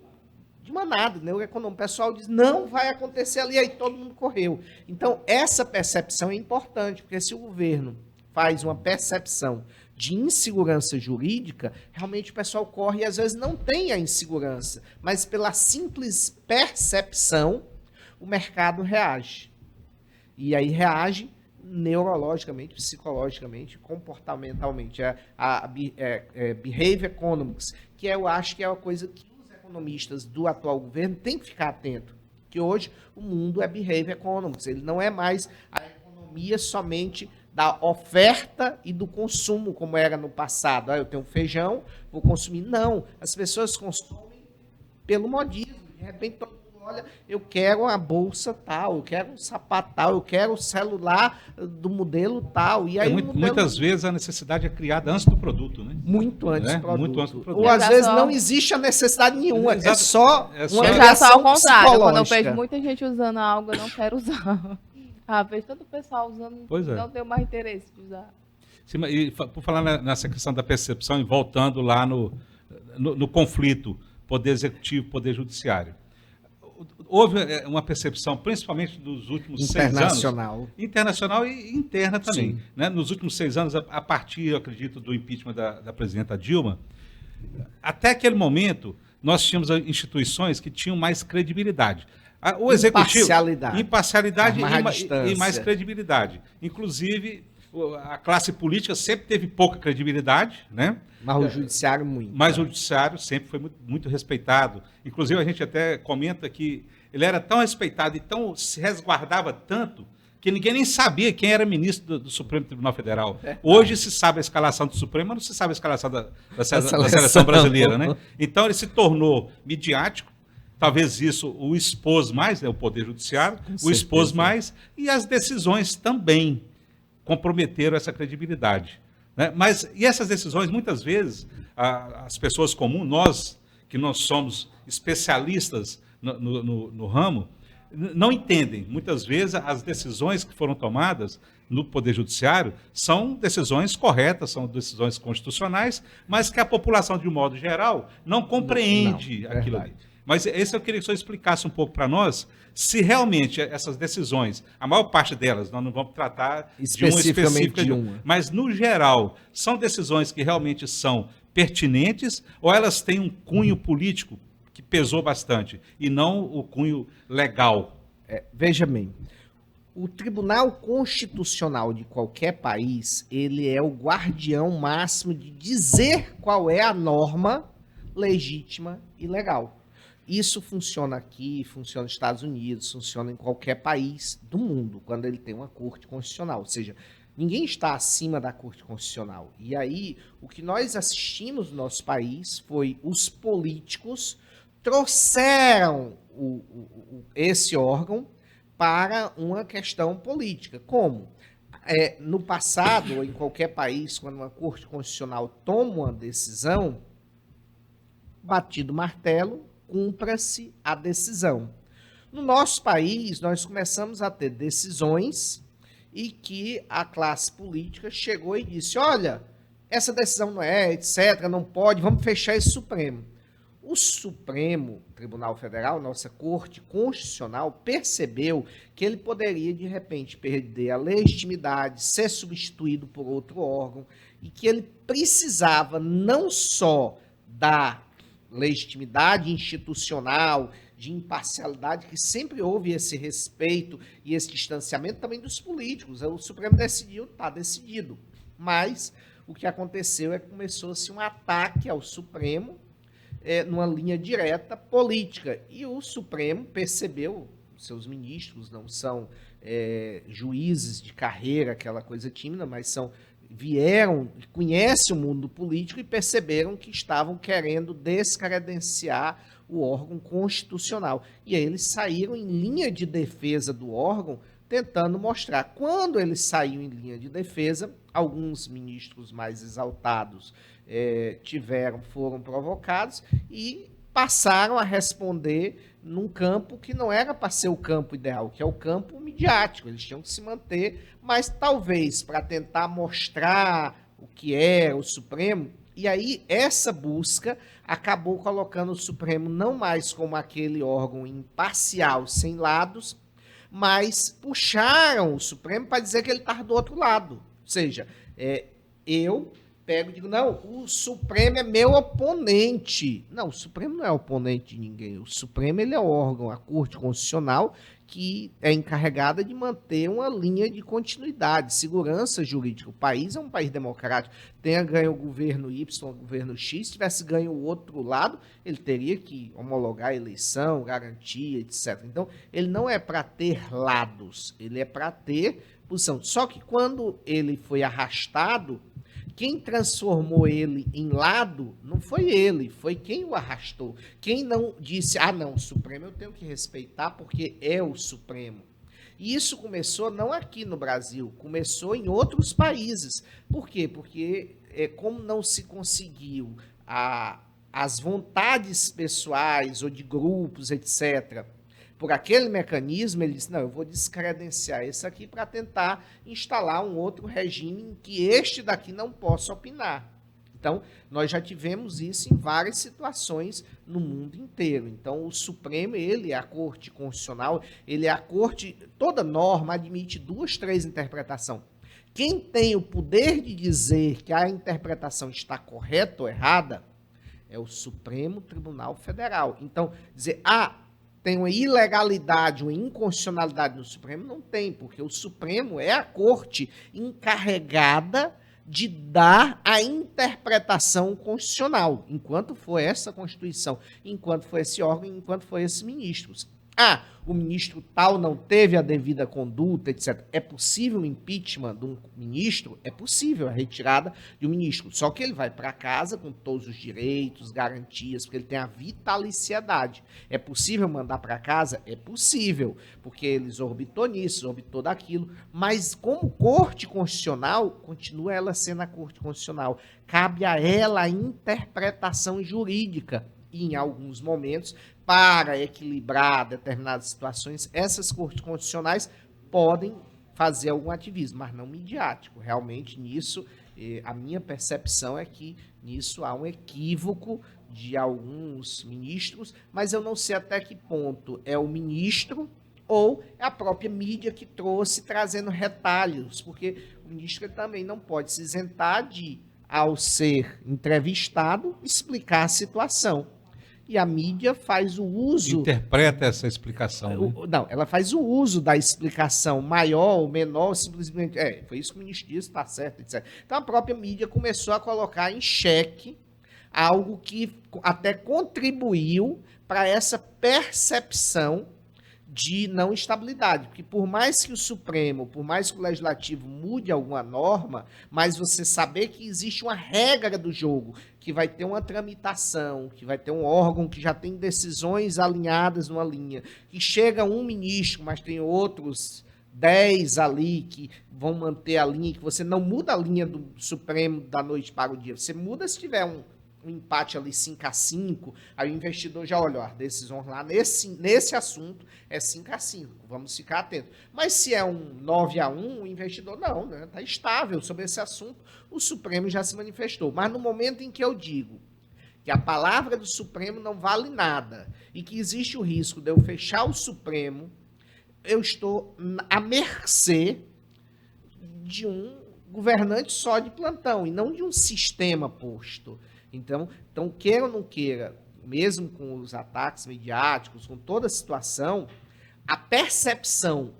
[SPEAKER 4] de manada, neuroeconômico. O pessoal diz, não vai acontecer ali, aí todo mundo correu. Então, essa percepção é importante, porque se o governo faz uma percepção de insegurança jurídica, realmente o pessoal corre e às vezes não tem a insegurança, mas pela simples percepção, o mercado reage. E aí reage neurologicamente, psicologicamente, comportamentalmente. Behavior Economics, que eu acho que é uma coisa que os economistas do atual governo têm que ficar atento, que hoje o mundo é Behavior Economics, ele não é mais a economia somente da oferta e do consumo, como era no passado. Eu tenho feijão, vou consumir. Não, as pessoas consomem pelo modismo. De repente, todo mundo olha, eu quero a bolsa tal, eu quero um sapato tal, eu quero o celular do modelo tal. E aí,
[SPEAKER 3] muitas vezes a necessidade é criada antes do produto, né?
[SPEAKER 4] Muito antes do produto.
[SPEAKER 3] Muito antes do produto.
[SPEAKER 4] Ou às vezes não existe a necessidade nenhuma, é só uma
[SPEAKER 2] eu já sou ao contrário,
[SPEAKER 4] psicológica.
[SPEAKER 2] quando eu vejo muita gente usando algo, eu não quero usar. Vejo todo o pessoal usando, não tenho mais interesse de usar.
[SPEAKER 3] Sim, e por falar nessa questão da percepção e voltando lá no conflito poder executivo, poder judiciário, houve uma percepção, principalmente nos últimos 6 anos. Internacional e interna também. Né? Nos últimos 6 anos, a partir, eu acredito, do impeachment da presidenta Dilma, até aquele momento, nós tínhamos instituições que tinham mais credibilidade. O executivo, imparcialidade e mais credibilidade. Inclusive, a classe política sempre teve pouca credibilidade, né?
[SPEAKER 4] Mas o judiciário muito.
[SPEAKER 3] Mas o judiciário sempre foi muito, muito respeitado. Inclusive, a gente até comenta que ele era tão respeitado e se resguardava tanto que ninguém nem sabia quem era ministro do Supremo Tribunal Federal. Hoje se sabe a escalação do Supremo, mas não se sabe a escalação da seleção brasileira, né? Então, ele se tornou midiático. Talvez isso o expôs mais, né, o Poder Judiciário, o expôs mais, e as decisões também comprometeram essa credibilidade. Né? E essas decisões, muitas vezes, as pessoas comuns, nós que não somos especialistas no ramo, não entendem. Muitas vezes as decisões que foram tomadas no Poder Judiciário são decisões corretas, são decisões constitucionais, mas que a população, de um modo geral, não compreende aquilo ali. Mas esse eu queria que o senhor explicasse um pouco para nós, se realmente essas decisões, a maior parte delas, nós não vamos tratar de uma
[SPEAKER 4] Especificamente
[SPEAKER 3] específica,
[SPEAKER 4] de uma.
[SPEAKER 3] mas no geral, são decisões que realmente são pertinentes ou elas têm um cunho político que pesou bastante e não o cunho legal?
[SPEAKER 4] Veja bem, o Tribunal Constitucional de qualquer país, ele é o guardião máximo de dizer qual é a norma legítima e legal. Isso funciona aqui, funciona nos Estados Unidos, funciona em qualquer país do mundo, quando ele tem uma corte constitucional. Ou seja, ninguém está acima da corte constitucional. E aí, o que nós assistimos no nosso país foi os políticos trouxeram esse órgão para uma questão política. Como? No passado, ou em qualquer país, quando uma corte constitucional toma uma decisão, batido o martelo, cumpra-se a decisão. No nosso país, nós começamos a ter decisões e que a classe política chegou e disse, olha, essa decisão não é, etc., não pode, vamos fechar esse Supremo. O Supremo Tribunal Federal, nossa Corte Constitucional, percebeu que ele poderia, de repente, perder a legitimidade, ser substituído por outro órgão, e que ele precisava não só da legitimidade institucional, de imparcialidade, que sempre houve esse respeito e esse distanciamento também dos políticos. O Supremo decidiu, está decidido. Mas o que aconteceu é que começou-se um ataque ao Supremo, numa linha direta política. E o Supremo percebeu, seus ministros não são juízes de carreira, aquela coisa tímida, mas vieram, conhecem o mundo político e perceberam que estavam querendo descredenciar o órgão constitucional. E aí eles saíram em linha de defesa do órgão, tentando mostrar. Quando eles saíram em linha de defesa, alguns ministros mais exaltados foram provocados e passaram a responder num campo que não era para ser o campo ideal, que é o campo midiático. Eles tinham que se manter, mas talvez para tentar mostrar o que é o Supremo. E aí essa busca acabou colocando o Supremo não mais como aquele órgão imparcial, sem lados, mas puxaram o Supremo para dizer que ele estava do outro lado. Ou seja, eu pego e digo, não, o Supremo é meu oponente. Não, o Supremo não é oponente de ninguém. O Supremo ele é o órgão, a Corte Constitucional, que é encarregada de manter uma linha de continuidade, segurança jurídica. O país é um país democrático. Tenha ganho o governo Y, o governo X, se tivesse ganho o outro lado, ele teria que homologar a eleição, garantia, etc. Então, ele não é para ter lados, ele é para ter posição. Só que quando ele foi arrastado, quem transformou ele em lado não foi ele, foi quem o arrastou. Quem não disse, não, o Supremo eu tenho que respeitar porque é o Supremo. E isso começou não aqui no Brasil, começou em outros países. Por quê? Porque como não se conseguiu as vontades pessoais ou de grupos, etc., por aquele mecanismo, ele disse, não, eu vou descredenciar esse aqui para tentar instalar um outro regime em que este daqui não possa opinar. Então, nós já tivemos isso em várias situações no mundo inteiro. Então, o Supremo, ele é a Corte Constitucional, ele é a Corte, toda norma admite 2, 3 interpretações. Quem tem o poder de dizer que a interpretação está correta ou errada é o Supremo Tribunal Federal. Então, dizer, tem uma ilegalidade, uma inconstitucionalidade no Supremo? Não tem, porque o Supremo é a corte encarregada de dar a interpretação constitucional, enquanto for essa Constituição, enquanto for esse órgão, enquanto for esses ministros. O ministro tal não teve a devida conduta, etc. É possível o impeachment de um ministro? É possível a retirada de um ministro. Só que ele vai para casa com todos os direitos, garantias, porque ele tem a vitaliciedade. É possível mandar para casa? É possível, porque ele exorbitou nisso, exorbitou daquilo. Mas como Corte Constitucional, continua ela sendo a Corte Constitucional. Cabe a ela a interpretação jurídica. E em alguns momentos, para equilibrar determinadas situações, essas cortes constitucionais podem fazer algum ativismo, mas não midiático. Realmente, nisso, a minha percepção é que nisso há um equívoco de alguns ministros, mas eu não sei até que ponto é o ministro ou é a própria mídia que trouxe, trazendo retalhos, porque o ministro também não pode se isentar de, ao ser entrevistado, explicar a situação. E a mídia faz o uso...
[SPEAKER 3] Interpreta essa explicação. Né?
[SPEAKER 4] Não, ela faz o uso da explicação maior ou menor, simplesmente... foi isso que o ministro disse, está certo, etc. Então a própria mídia começou a colocar em xeque algo que até contribuiu para essa percepção de não estabilidade, porque por mais que o Supremo, por mais que o Legislativo mude alguma norma, mas você saber que existe uma regra do jogo, que vai ter uma tramitação, que vai ter um órgão que já tem decisões alinhadas numa linha, que chega um ministro, mas tem outros 10 ali que vão manter a linha, que você não muda a linha do Supremo da noite para o dia, você muda se tiver um empate ali 5-5, aí o investidor já olha, as decisões lá nesse assunto é 5-5, vamos ficar atentos. Mas se é um 9-1, o investidor não, né? Está estável sobre esse assunto, o Supremo já se manifestou. Mas no momento em que eu digo que a palavra do Supremo não vale nada e que existe o risco de eu fechar o Supremo, eu estou à mercê de um governante só de plantão e não de um sistema posto. Então, queira ou não queira, mesmo com os ataques midiáticos, com toda a situação, a percepção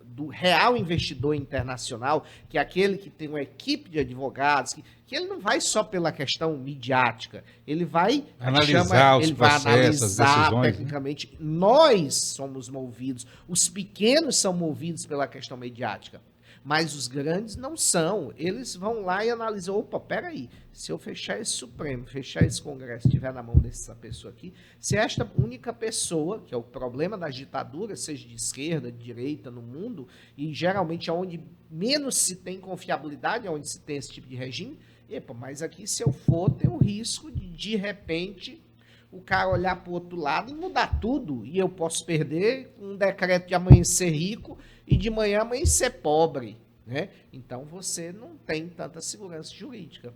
[SPEAKER 4] do real investidor internacional, que é aquele que tem uma equipe de advogados, que ele não vai só pela questão midiática, ele vai
[SPEAKER 3] analisar os processos, as decisões,
[SPEAKER 4] tecnicamente. Né? Nós somos movidos, os pequenos são movidos pela questão mediática. Mas os grandes não são. Eles vão lá e analisam, opa, peraí, se eu fechar esse Supremo, fechar esse Congresso, estiver na mão dessa pessoa aqui, se esta única pessoa, que é o problema das ditaduras, seja de esquerda, de direita no mundo, e geralmente é onde menos se tem confiabilidade, é onde se tem esse tipo de regime, epa, mas aqui se eu for, tem o risco de repente, o cara olhar para o outro lado e mudar tudo, e eu posso perder um decreto de amanhecer rico e de manhã amanhecer pobre, né? Então você não tem tanta segurança jurídica.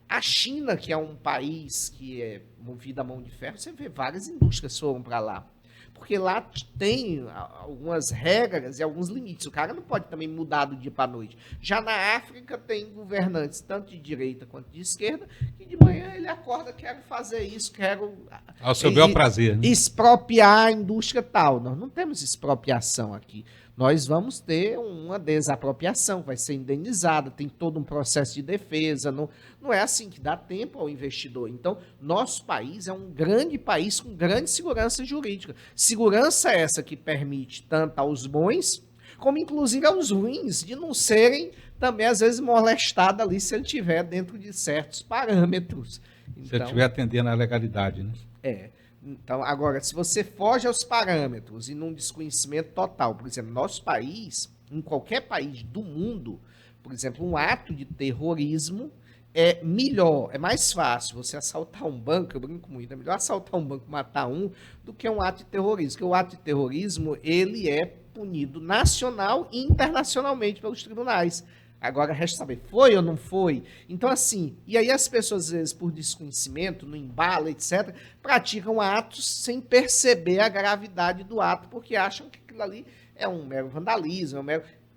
[SPEAKER 4] A China, que é um país que é movido a mão de ferro, você vê várias indústrias foram para lá. Porque lá tem algumas regras e alguns limites. O cara não pode também mudar do dia para a noite. Já na África tem governantes, tanto de direita quanto de esquerda, que de manhã ele acorda, quero fazer isso, quero...
[SPEAKER 3] Ao seu bel prazer. Né?
[SPEAKER 4] Expropriar a indústria tal. Nós não temos expropriação aqui. Nós vamos ter uma desapropriação, vai ser indenizada, tem todo um processo de defesa, não é assim que dá tempo ao investidor. Então, nosso país é um grande país com grande segurança jurídica. Segurança essa que permite tanto aos bons, como inclusive aos ruins, de não serem também, às vezes, molestados ali se ele estiver dentro de certos parâmetros. Então,
[SPEAKER 3] se ele estiver atendendo à legalidade, né?
[SPEAKER 4] Então, agora, se você foge aos parâmetros e num desconhecimento total, por exemplo, nosso país, em qualquer país do mundo, por exemplo, um ato de terrorismo é melhor, é mais fácil você assaltar um banco, eu brinco muito, é melhor assaltar um banco, matar um, do que um ato de terrorismo, porque o ato de terrorismo, ele é punido nacional e internacionalmente pelos tribunais. Agora, resta saber, foi ou não foi? Então, assim, e aí as pessoas, às vezes, por desconhecimento, no embalo, etc., praticam atos sem perceber a gravidade do ato, porque acham que aquilo ali é um mero vandalismo,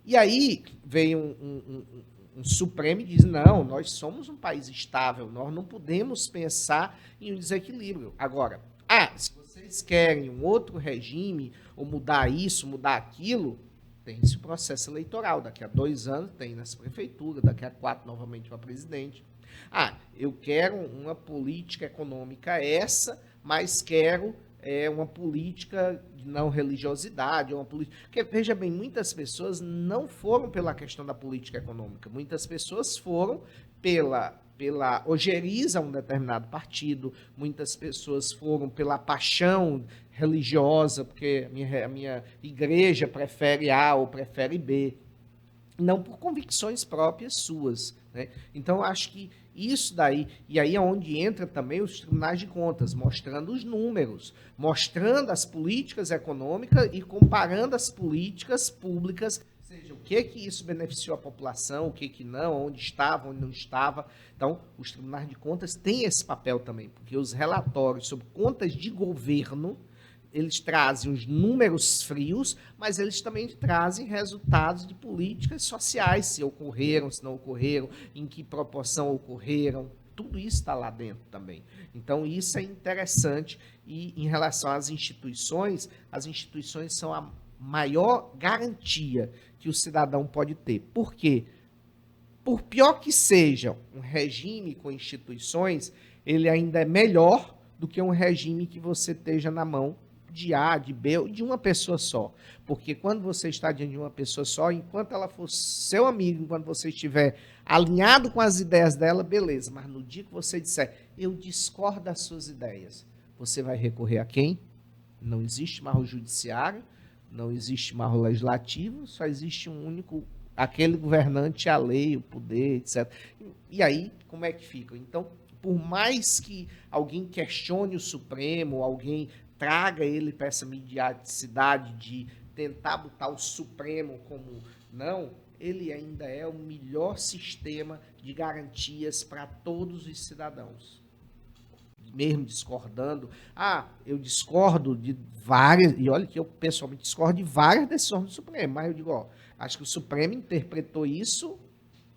[SPEAKER 4] E aí vem um Supremo e diz, não, nós somos um país estável, nós não podemos pensar em um desequilíbrio. Agora, se vocês querem um outro regime, ou mudar isso, mudar aquilo... Tem esse processo eleitoral, daqui a 2 anos tem nessa prefeitura, daqui a 4 novamente para presidente. Eu quero uma política econômica mas quero uma política de não religiosidade, porque, veja bem, muitas pessoas não foram pela questão da política econômica, muitas pessoas foram pela ojeriza a um determinado partido, muitas pessoas foram pela paixão religiosa, porque a minha igreja prefere A ou prefere B, não por convicções próprias suas, né? Então, acho que isso daí, e aí é onde entra também os tribunais de contas, mostrando os números, mostrando as políticas econômicas e comparando as políticas públicas, seja o que isso beneficiou a população, o que não, onde estava, onde não estava. Então, os tribunais de contas têm esse papel também, porque os relatórios sobre contas de governo, eles trazem os números frios, mas eles também trazem resultados de políticas sociais, se ocorreram, se não ocorreram, em que proporção ocorreram. Tudo isso está lá dentro também. Então, isso é interessante. E, em relação às instituições, as instituições são a maior garantia que o cidadão pode ter. Por quê? Por pior que seja um regime com instituições, ele ainda é melhor do que um regime que você esteja na mão de A, de B, ou de uma pessoa só. Porque quando você está diante de uma pessoa só, enquanto ela for seu amigo, enquanto você estiver alinhado com as ideias dela, beleza. Mas no dia que você disser, eu discordo das suas ideias, você vai recorrer a quem? Não existe mais o judiciário, não existe mais o legislativo, só existe um único, aquele governante, a lei, o poder, etc. E aí, como é que fica? Então, por mais que alguém questione o Supremo, alguém traga ele para essa mediaticidade de tentar botar o Supremo como não, ele ainda é o melhor sistema de garantias para todos os cidadãos. Mesmo discordando, eu discordo de várias, e olha que eu pessoalmente discordo de várias decisões do Supremo, mas eu digo, acho que o Supremo interpretou isso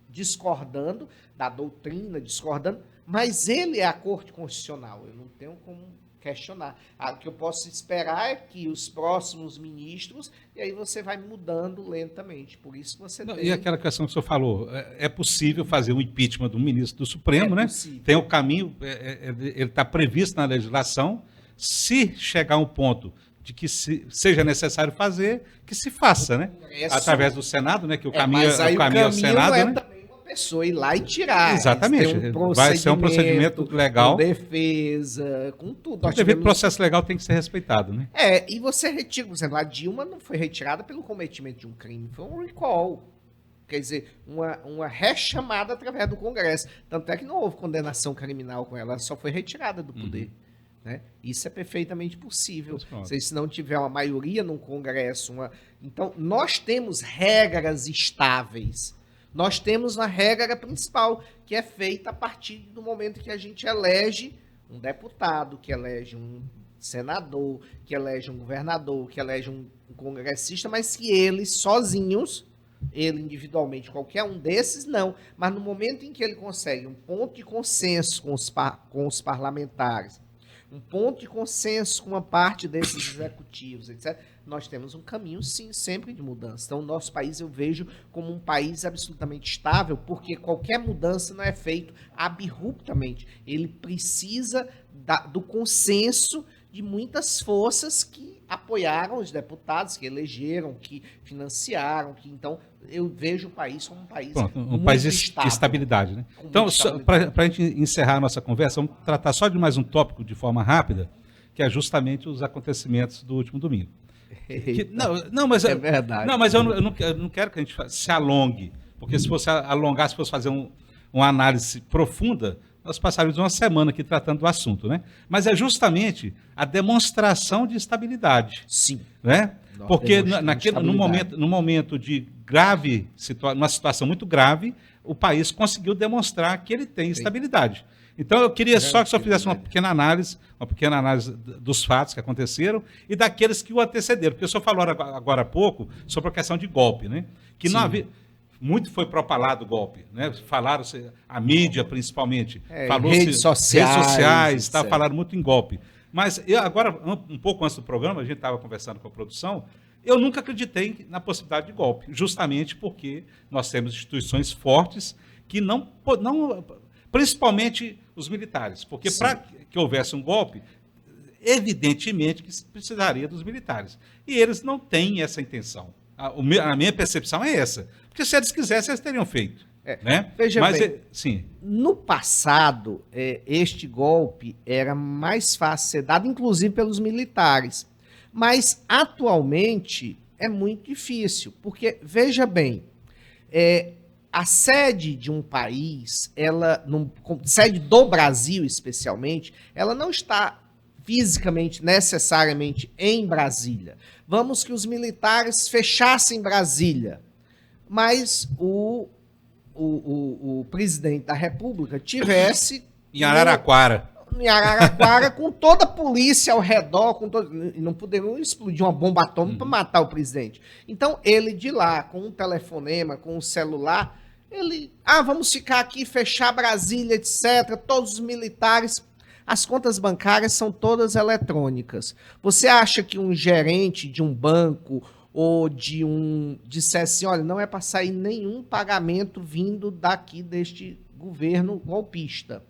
[SPEAKER 4] discordando da doutrina, discordando, mas ele é a Corte Constitucional, eu não tenho como questionar. O que eu posso esperar é que os próximos ministros, e aí você vai mudando lentamente. Por isso que você tem...
[SPEAKER 3] E aquela questão que o senhor falou, é possível fazer um impeachment do ministro do Supremo, né?
[SPEAKER 4] Possível.
[SPEAKER 3] Tem o caminho, ele está previsto na legislação. Se chegar um ponto de que seja necessário fazer, que se faça, né? Através do Senado, né? Que o caminho,
[SPEAKER 4] mas aí
[SPEAKER 3] o caminho é o Senado,
[SPEAKER 4] é
[SPEAKER 3] né?
[SPEAKER 4] Também uma pessoa ir lá e tirar.
[SPEAKER 3] Exatamente. Vai ser um procedimento legal.
[SPEAKER 4] Com defesa, com tudo.
[SPEAKER 3] O devido processo legal tem que ser respeitado, né?
[SPEAKER 4] E você retira, por exemplo, a Dilma não foi retirada pelo cometimento de um crime, foi um recall. Quer dizer, uma rechamada através do Congresso. Tanto é que não houve condenação criminal com ela, ela só foi retirada do poder. Né? Isso é perfeitamente possível. Se não tiver uma maioria no Congresso. Então, nós temos regras estáveis. Nós temos uma regra principal, que é feita a partir do momento que a gente elege um deputado, que elege um senador, que elege um governador, que elege um congressista, mas que eles sozinhos, ele individualmente, qualquer um desses, não. Mas no momento em que ele consegue um ponto de consenso com os parlamentares, um ponto de consenso com uma parte desses executivos, etc., nós temos um caminho, sim, sempre de mudança. Então, o nosso país eu vejo como um país absolutamente estável, porque qualquer mudança não é feito abruptamente. Ele precisa do consenso de muitas forças que apoiaram os deputados, que elegeram, que financiaram, então eu vejo o país como um país
[SPEAKER 3] um país de estabilidade, né? Então, para a gente encerrar a nossa conversa, vamos tratar só de mais um tópico de forma rápida, que é justamente os acontecimentos do último domingo. Mas
[SPEAKER 4] é verdade.
[SPEAKER 3] Não, mas eu não quero que a gente se alongue, porque se fosse alongar, se fosse fazer uma análise profunda, nós passaríamos uma semana aqui tratando do assunto, né? Mas é justamente a demonstração de estabilidade.
[SPEAKER 4] Sim.
[SPEAKER 3] Né? Porque no momento de uma situação muito grave, o país conseguiu demonstrar que ele tem estabilidade. Então, eu queria só que o senhor fizesse uma pequena análise dos fatos que aconteceram e daqueles que o antecederam. Porque o senhor falou agora há pouco sobre a questão de golpe, né? Que não havia... Muito foi propalado o golpe, né? Falaram, a mídia principalmente,
[SPEAKER 4] redes sociais
[SPEAKER 3] falaram muito em golpe. Mas agora, um pouco antes do programa, a gente estava conversando com a produção, eu nunca acreditei na possibilidade de golpe, justamente porque nós temos instituições fortes que não principalmente os militares, porque para que houvesse um golpe, evidentemente que precisaria dos militares. E eles não têm essa intenção. A minha percepção é essa. Porque se eles quisessem, eles teriam feito. Né?
[SPEAKER 4] Veja bem, sim. No passado, este golpe era mais fácil ser dado, inclusive pelos militares. Mas, atualmente, é muito difícil. Porque, veja bem, a sede de um país, sede do Brasil especialmente, ela não está fisicamente, necessariamente, em Brasília. Vamos que os militares fechassem Brasília. mas o presidente da República tivesse
[SPEAKER 3] Em Araraquara.
[SPEAKER 4] em Araraquara com toda a polícia ao redor, e não poderiam explodir uma bomba atômica para matar o presidente. Então, ele de lá, com um telefonema, com um celular, vamos ficar aqui, fechar Brasília, etc., todos os militares. As contas bancárias são todas eletrônicas. Você acha que um gerente de um banco ou dissesse assim, olha, não é para sair nenhum pagamento vindo daqui deste governo golpista?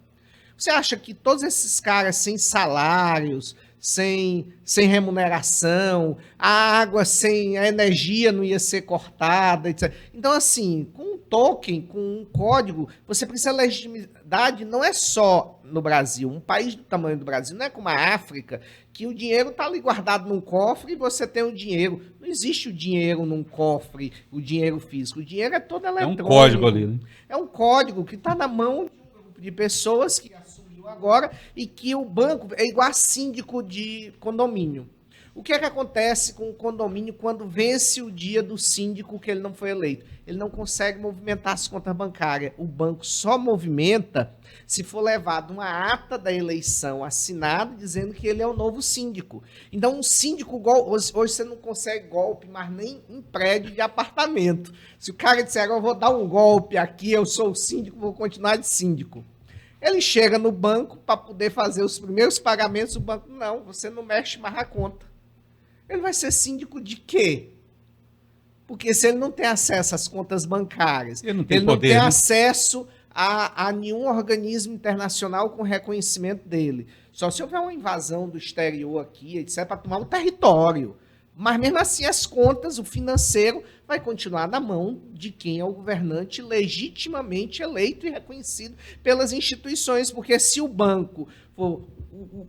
[SPEAKER 4] Você acha que todos esses caras sem salários, sem remuneração, a água sem a energia não ia ser cortada, etc. Então, assim, com um token, com um código, você precisa de legitimidade, não é só no Brasil. Um país do tamanho do Brasil não é como a África, que o dinheiro está ali guardado num cofre e você tem o dinheiro. Não existe o dinheiro num cofre, o dinheiro físico. O dinheiro é todo eletrônico.
[SPEAKER 3] É um código ali, né?
[SPEAKER 4] É um código que está na mão de um grupo de pessoas que assumiu agora e que o banco é igual a síndico de condomínio. O que é que acontece com o condomínio quando vence o dia do síndico que ele não foi eleito? Ele não consegue movimentar as contas bancárias. O banco só movimenta se for levado uma ata da eleição assinada dizendo que ele é o novo síndico. Então, um síndico, hoje você não consegue golpe, mas nem em prédio de apartamento. Se o cara disser, eu vou dar um golpe aqui, eu sou o síndico, vou continuar de síndico. Ele chega no banco para poder fazer os primeiros pagamentos, o banco, não, você não mexe mais a conta. Ele vai ser síndico de quê? Porque se ele não tem acesso às contas bancárias,
[SPEAKER 3] ele não tem
[SPEAKER 4] poder,
[SPEAKER 3] né?
[SPEAKER 4] acesso a nenhum organismo internacional com reconhecimento dele. Só se houver uma invasão do exterior aqui, etc., para tomar o território. Mas mesmo assim as contas, o financeiro, vai continuar na mão de quem é o governante legitimamente eleito e reconhecido pelas instituições. Porque se o banco for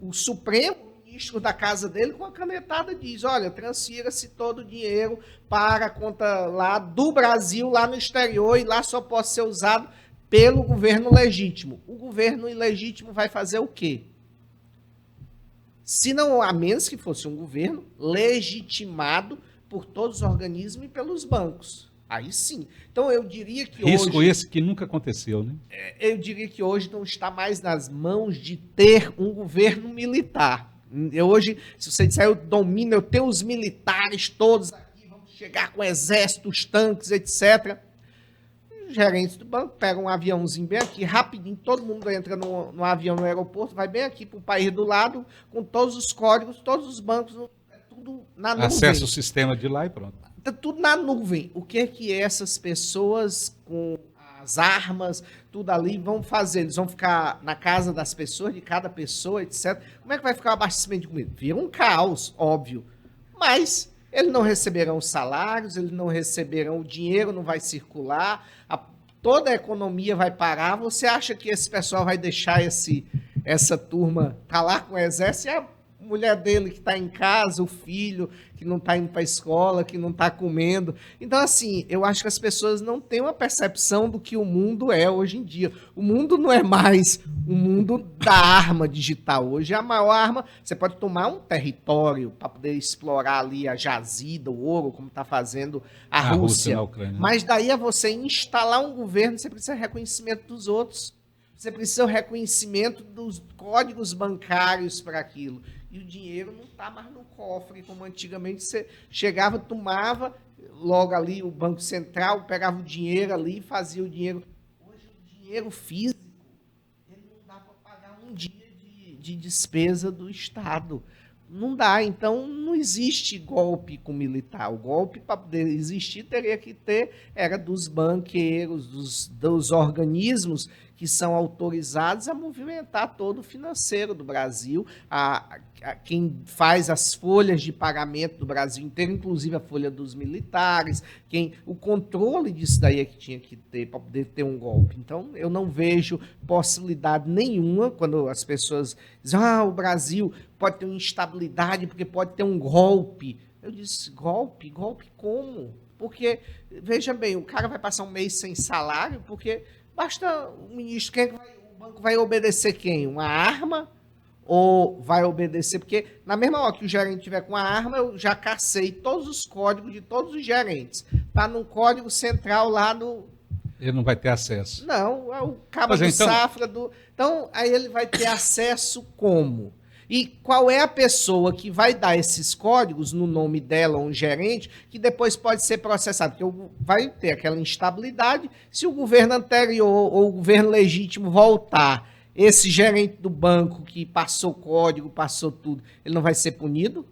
[SPEAKER 4] o Supremo, ministro da casa dele, com a canetada diz, olha, transfira-se todo o dinheiro para a conta lá do Brasil, lá no exterior, e lá só pode ser usado pelo governo legítimo. O governo ilegítimo vai fazer o quê? Se não, a menos que fosse um governo legitimado por todos os organismos e pelos bancos. Aí sim. Então eu diria que
[SPEAKER 3] Risco
[SPEAKER 4] hoje...
[SPEAKER 3] esse que nunca aconteceu, né?
[SPEAKER 4] Eu diria que hoje não está mais nas mãos de ter um governo militar. Hoje, se você disser, eu domino, eu tenho os militares todos aqui, vamos chegar com exércitos, tanques, etc. Os gerentes do banco pegam um aviãozinho bem aqui, rapidinho, todo mundo entra no avião no aeroporto, vai bem aqui para o país do lado, com todos os códigos, todos os bancos, é tudo na nuvem.
[SPEAKER 3] Acessa o sistema de lá e pronto.
[SPEAKER 4] Tá tudo na nuvem. O que é que essas pessoas com as armas, tudo ali, vão fazer? Eles vão ficar na casa das pessoas, de cada pessoa, etc. Como é que vai ficar o abastecimento de comida? Vira um caos, óbvio. Mas eles não receberão salários, eles não receberão o dinheiro, não vai circular, toda a economia vai parar. Você acha que esse pessoal vai deixar essa turma estar lá com o exército? E a mulher dele que está em casa, o filho que não está indo para a escola, que não está comendo. Então, assim, eu acho que as pessoas não têm uma percepção do que o mundo é hoje em dia. O mundo não é mais o mundo da arma digital. Hoje a maior arma, você pode tomar um território para poder explorar ali a jazida, o ouro, como está fazendo a Rússia.
[SPEAKER 3] Na Ucrânia.
[SPEAKER 4] Mas daí a você instalar um governo, você precisa de reconhecimento dos outros. Você precisa do reconhecimento dos códigos bancários para aquilo. E o dinheiro não está mais no cofre, como antigamente você chegava, tomava, logo ali o Banco Central pegava o dinheiro ali e fazia o dinheiro. Hoje o dinheiro físico, ele não dá para pagar um dia de despesa do Estado. Não dá, então não existe golpe com militar. O golpe, para poder existir, teria que ter, era dos banqueiros, dos organismos que são autorizados a movimentar todo o financeiro do Brasil, a quem faz as folhas de pagamento do Brasil inteiro, inclusive a folha dos militares, o controle disso daí é que tinha que ter para poder ter um golpe. Então, eu não vejo possibilidade nenhuma quando as pessoas dizem, o Brasil pode ter uma instabilidade porque pode ter um golpe. Eu disse, golpe? Golpe como? Porque, veja bem, o cara vai passar um mês sem salário porque basta o ministro, o banco vai obedecer quem? Uma arma? Ou vai obedecer? Porque na mesma hora que o gerente tiver com a arma, eu já cacei todos os códigos de todos os gerentes. está num código central lá no...
[SPEAKER 3] Ele não vai ter acesso.
[SPEAKER 4] Não, é o cabo
[SPEAKER 3] Mas
[SPEAKER 4] do
[SPEAKER 3] então-
[SPEAKER 4] Safra do... Então, aí ele vai ter acesso como? E qual é a pessoa que vai dar esses códigos no nome dela, um gerente, que depois pode ser processado? Porque vai ter aquela instabilidade. Se o governo anterior ou o governo legítimo voltar, esse gerente do banco que passou código, passou tudo, ele não vai ser punido?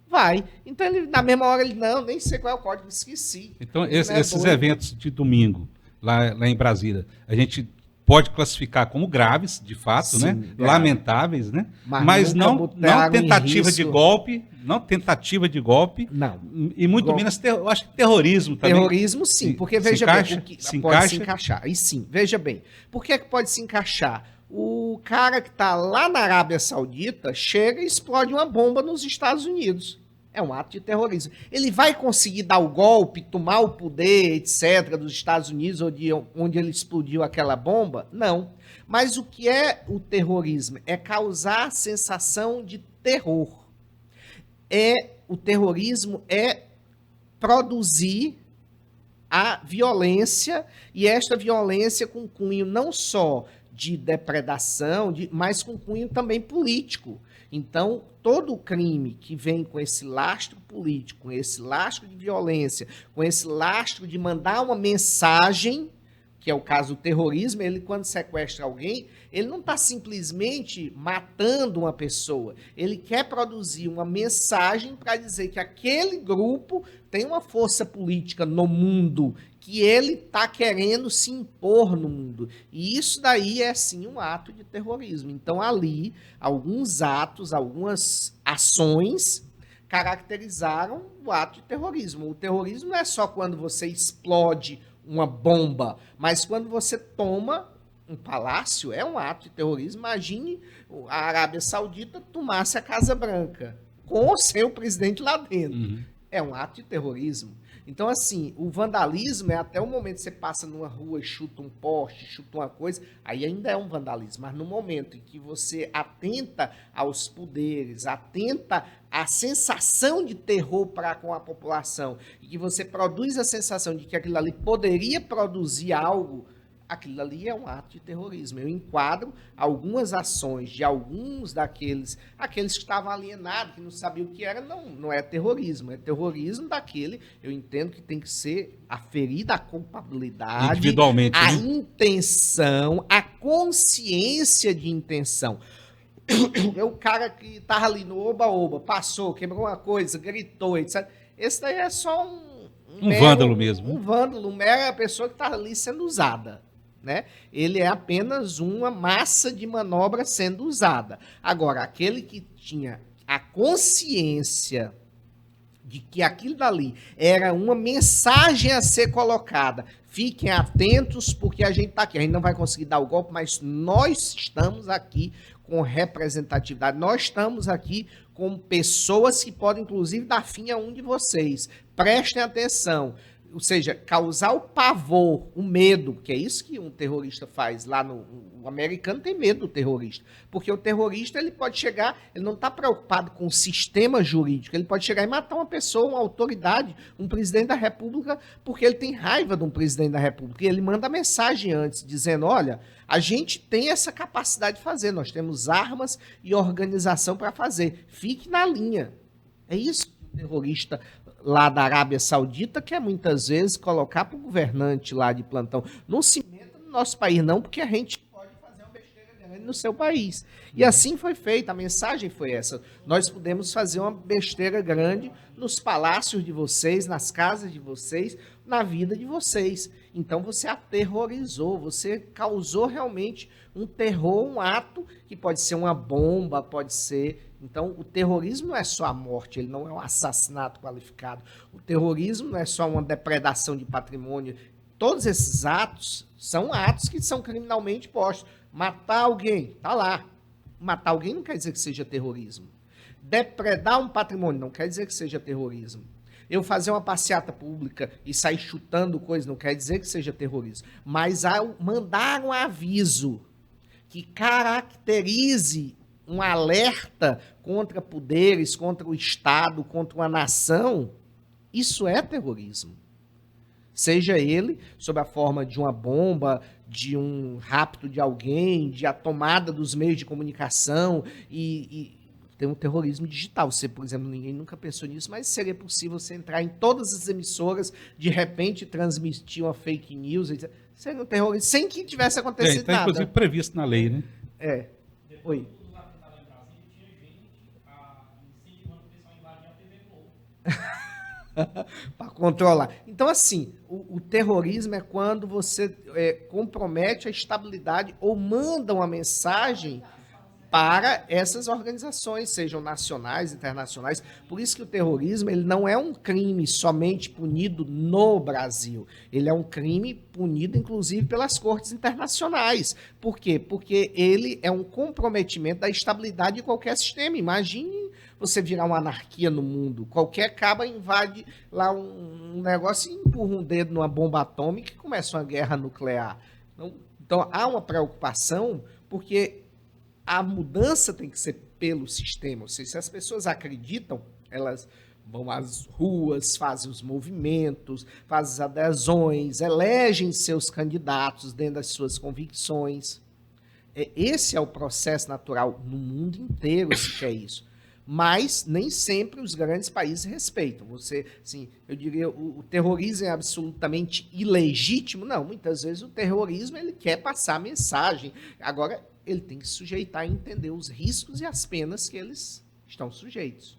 [SPEAKER 4] Vai. Então, ele, na mesma hora, ele, não, nem sei qual é o código, esqueci.
[SPEAKER 3] Então,
[SPEAKER 4] Isso não é
[SPEAKER 3] esses
[SPEAKER 4] doido.
[SPEAKER 3] eventos de domingo, lá em Brasília, a gente pode classificar como graves, de fato,
[SPEAKER 4] Sim,
[SPEAKER 3] né?
[SPEAKER 4] grave.
[SPEAKER 3] Lamentáveis, né?
[SPEAKER 4] Mas
[SPEAKER 3] Mas
[SPEAKER 4] nunca
[SPEAKER 3] não
[SPEAKER 4] botaram em
[SPEAKER 3] tentativa de
[SPEAKER 4] risco.
[SPEAKER 3] golpe, não tentativa de golpe,
[SPEAKER 4] Não.
[SPEAKER 3] e muito
[SPEAKER 4] Golpe.
[SPEAKER 3] menos, eu acho que terrorismo também.
[SPEAKER 4] Terrorismo, sim,
[SPEAKER 3] Se-
[SPEAKER 4] porque
[SPEAKER 3] se
[SPEAKER 4] veja
[SPEAKER 3] encaixa?
[SPEAKER 4] bem, o que
[SPEAKER 3] Se
[SPEAKER 4] pode
[SPEAKER 3] encaixa?
[SPEAKER 4] se encaixar. E sim, veja bem, por que pode se encaixar? O cara que está lá na Arábia Saudita chega e explode uma bomba nos Estados Unidos. É um ato de terrorismo. Ele vai conseguir dar o golpe, tomar o poder, etc., dos Estados Unidos, onde ele explodiu aquela bomba? Não. Mas o que é o terrorismo? É causar sensação de terror. O terrorismo é produzir a violência, e esta violência com cunho não só de depredação, mas com cunho também político. Então, todo crime que vem com esse lastro político, com esse lastro de violência, com esse lastro de mandar uma mensagem, que é o caso do terrorismo, ele quando sequestra alguém, ele não está simplesmente matando uma pessoa, ele quer produzir uma mensagem para dizer que aquele grupo tem uma força política no mundo, que ele está querendo se impor no mundo. E isso daí é, sim, um ato de terrorismo. Então, ali, alguns atos, algumas ações caracterizaram o ato de terrorismo. O terrorismo não é só quando você explode uma bomba, mas quando você toma um palácio, é um ato de terrorismo. Imagine a Arábia Saudita tomasse a Casa Branca, com ou sem o presidente lá dentro.
[SPEAKER 3] Uhum.
[SPEAKER 4] É um ato de terrorismo. Então, assim, o vandalismo é até o momento que você passa numa rua e chuta um poste, chuta uma coisa, aí ainda é um vandalismo. Mas no momento em que você atenta aos poderes, atenta à sensação de terror para com a população, e que você produz a sensação de que aquilo ali poderia produzir algo, aquilo ali é um ato de terrorismo. Eu enquadro algumas ações de alguns aqueles que estavam alienados, que não sabiam o que era, não é terrorismo. É terrorismo daquele, eu entendo que tem que ser aferida a culpabilidade,
[SPEAKER 3] Individualmente,
[SPEAKER 4] a
[SPEAKER 3] né?
[SPEAKER 4] intenção, a consciência de intenção. É o cara que estava ali no oba-oba, passou, quebrou uma coisa, gritou, etc. Esse daí é só
[SPEAKER 3] Um vândalo mesmo.
[SPEAKER 4] Um vândalo, uma mera pessoa que está ali sendo usada. Né? Ele é apenas uma massa de manobra sendo usada. Agora, aquele que tinha a consciência de que aquilo dali era uma mensagem a ser colocada, fiquem atentos porque a gente está aqui, a gente não vai conseguir dar o golpe, mas nós estamos aqui com representatividade, nós estamos aqui com pessoas que podem inclusive dar fim a um de vocês. Prestem atenção. Ou seja, causar o pavor, o medo, que é isso que um terrorista faz lá o americano tem medo do terrorista, porque o terrorista ele pode chegar, ele não está preocupado com o sistema jurídico, ele pode chegar e matar uma pessoa, uma autoridade, um presidente da república, porque ele tem raiva de um presidente da república, e ele manda mensagem antes, dizendo, olha, a gente tem essa capacidade de fazer, nós temos armas e organização para fazer, fique na linha. É isso que o terrorista lá da Arábia Saudita quer muitas vezes colocar para o governante lá de plantão. Não se meta no nosso país não, porque a gente pode fazer uma besteira grande no seu país. E assim foi feita, a mensagem foi essa. Nós podemos fazer uma besteira grande nos palácios de vocês, nas casas de vocês, na vida de vocês. Então você aterrorizou, você causou realmente um terror, um ato que pode ser uma bomba, pode ser... Então, o terrorismo não é só a morte, ele não é um assassinato qualificado. O terrorismo não é só uma depredação de patrimônio. Todos esses atos são atos que são criminalmente postos. Matar alguém, tá lá. Matar alguém não quer dizer que seja terrorismo. Depredar um patrimônio não quer dizer que seja terrorismo. Eu fazer uma passeata pública e sair chutando coisa não quer dizer que seja terrorismo. Mas mandar um aviso que caracterize um alerta contra poderes, contra o Estado, contra uma nação, isso é terrorismo. Seja ele sob a forma de uma bomba, de um rapto de alguém, de a tomada dos meios de comunicação e tem um terrorismo digital. Você, por exemplo, ninguém nunca pensou nisso, mas seria possível você entrar em todas as emissoras, de repente transmitir uma fake news, seria um terrorismo, sem que tivesse acontecido
[SPEAKER 3] Está,
[SPEAKER 4] nada.
[SPEAKER 3] inclusive, previsto na lei, né?
[SPEAKER 4] É. Oi. Para controlar. Então, assim, o terrorismo é quando você compromete a estabilidade ou manda uma mensagem para essas organizações, sejam nacionais, internacionais. Por isso que o terrorismo ele não é um crime somente punido no Brasil. Ele é um crime punido, inclusive, pelas cortes internacionais. Por quê? Porque ele é um comprometimento da estabilidade de qualquer sistema. Imagine você virar uma anarquia no mundo. Qualquer caba invade lá um negócio e empurra um dedo numa bomba atômica e começa uma guerra nuclear. Então há uma preocupação, porque a mudança tem que ser pelo sistema. Ou seja, se as pessoas acreditam, elas vão às ruas, fazem os movimentos, fazem as adesões, elegem seus candidatos dentro das suas convicções. Esse é o processo natural no mundo inteiro, se quer isso. Mas nem sempre os grandes países respeitam. Você, assim, eu diria, o terrorismo é absolutamente ilegítimo? Não, muitas vezes o terrorismo ele quer passar mensagem. Agora, ele tem que sujeitar e entender os riscos e as penas que eles estão sujeitos.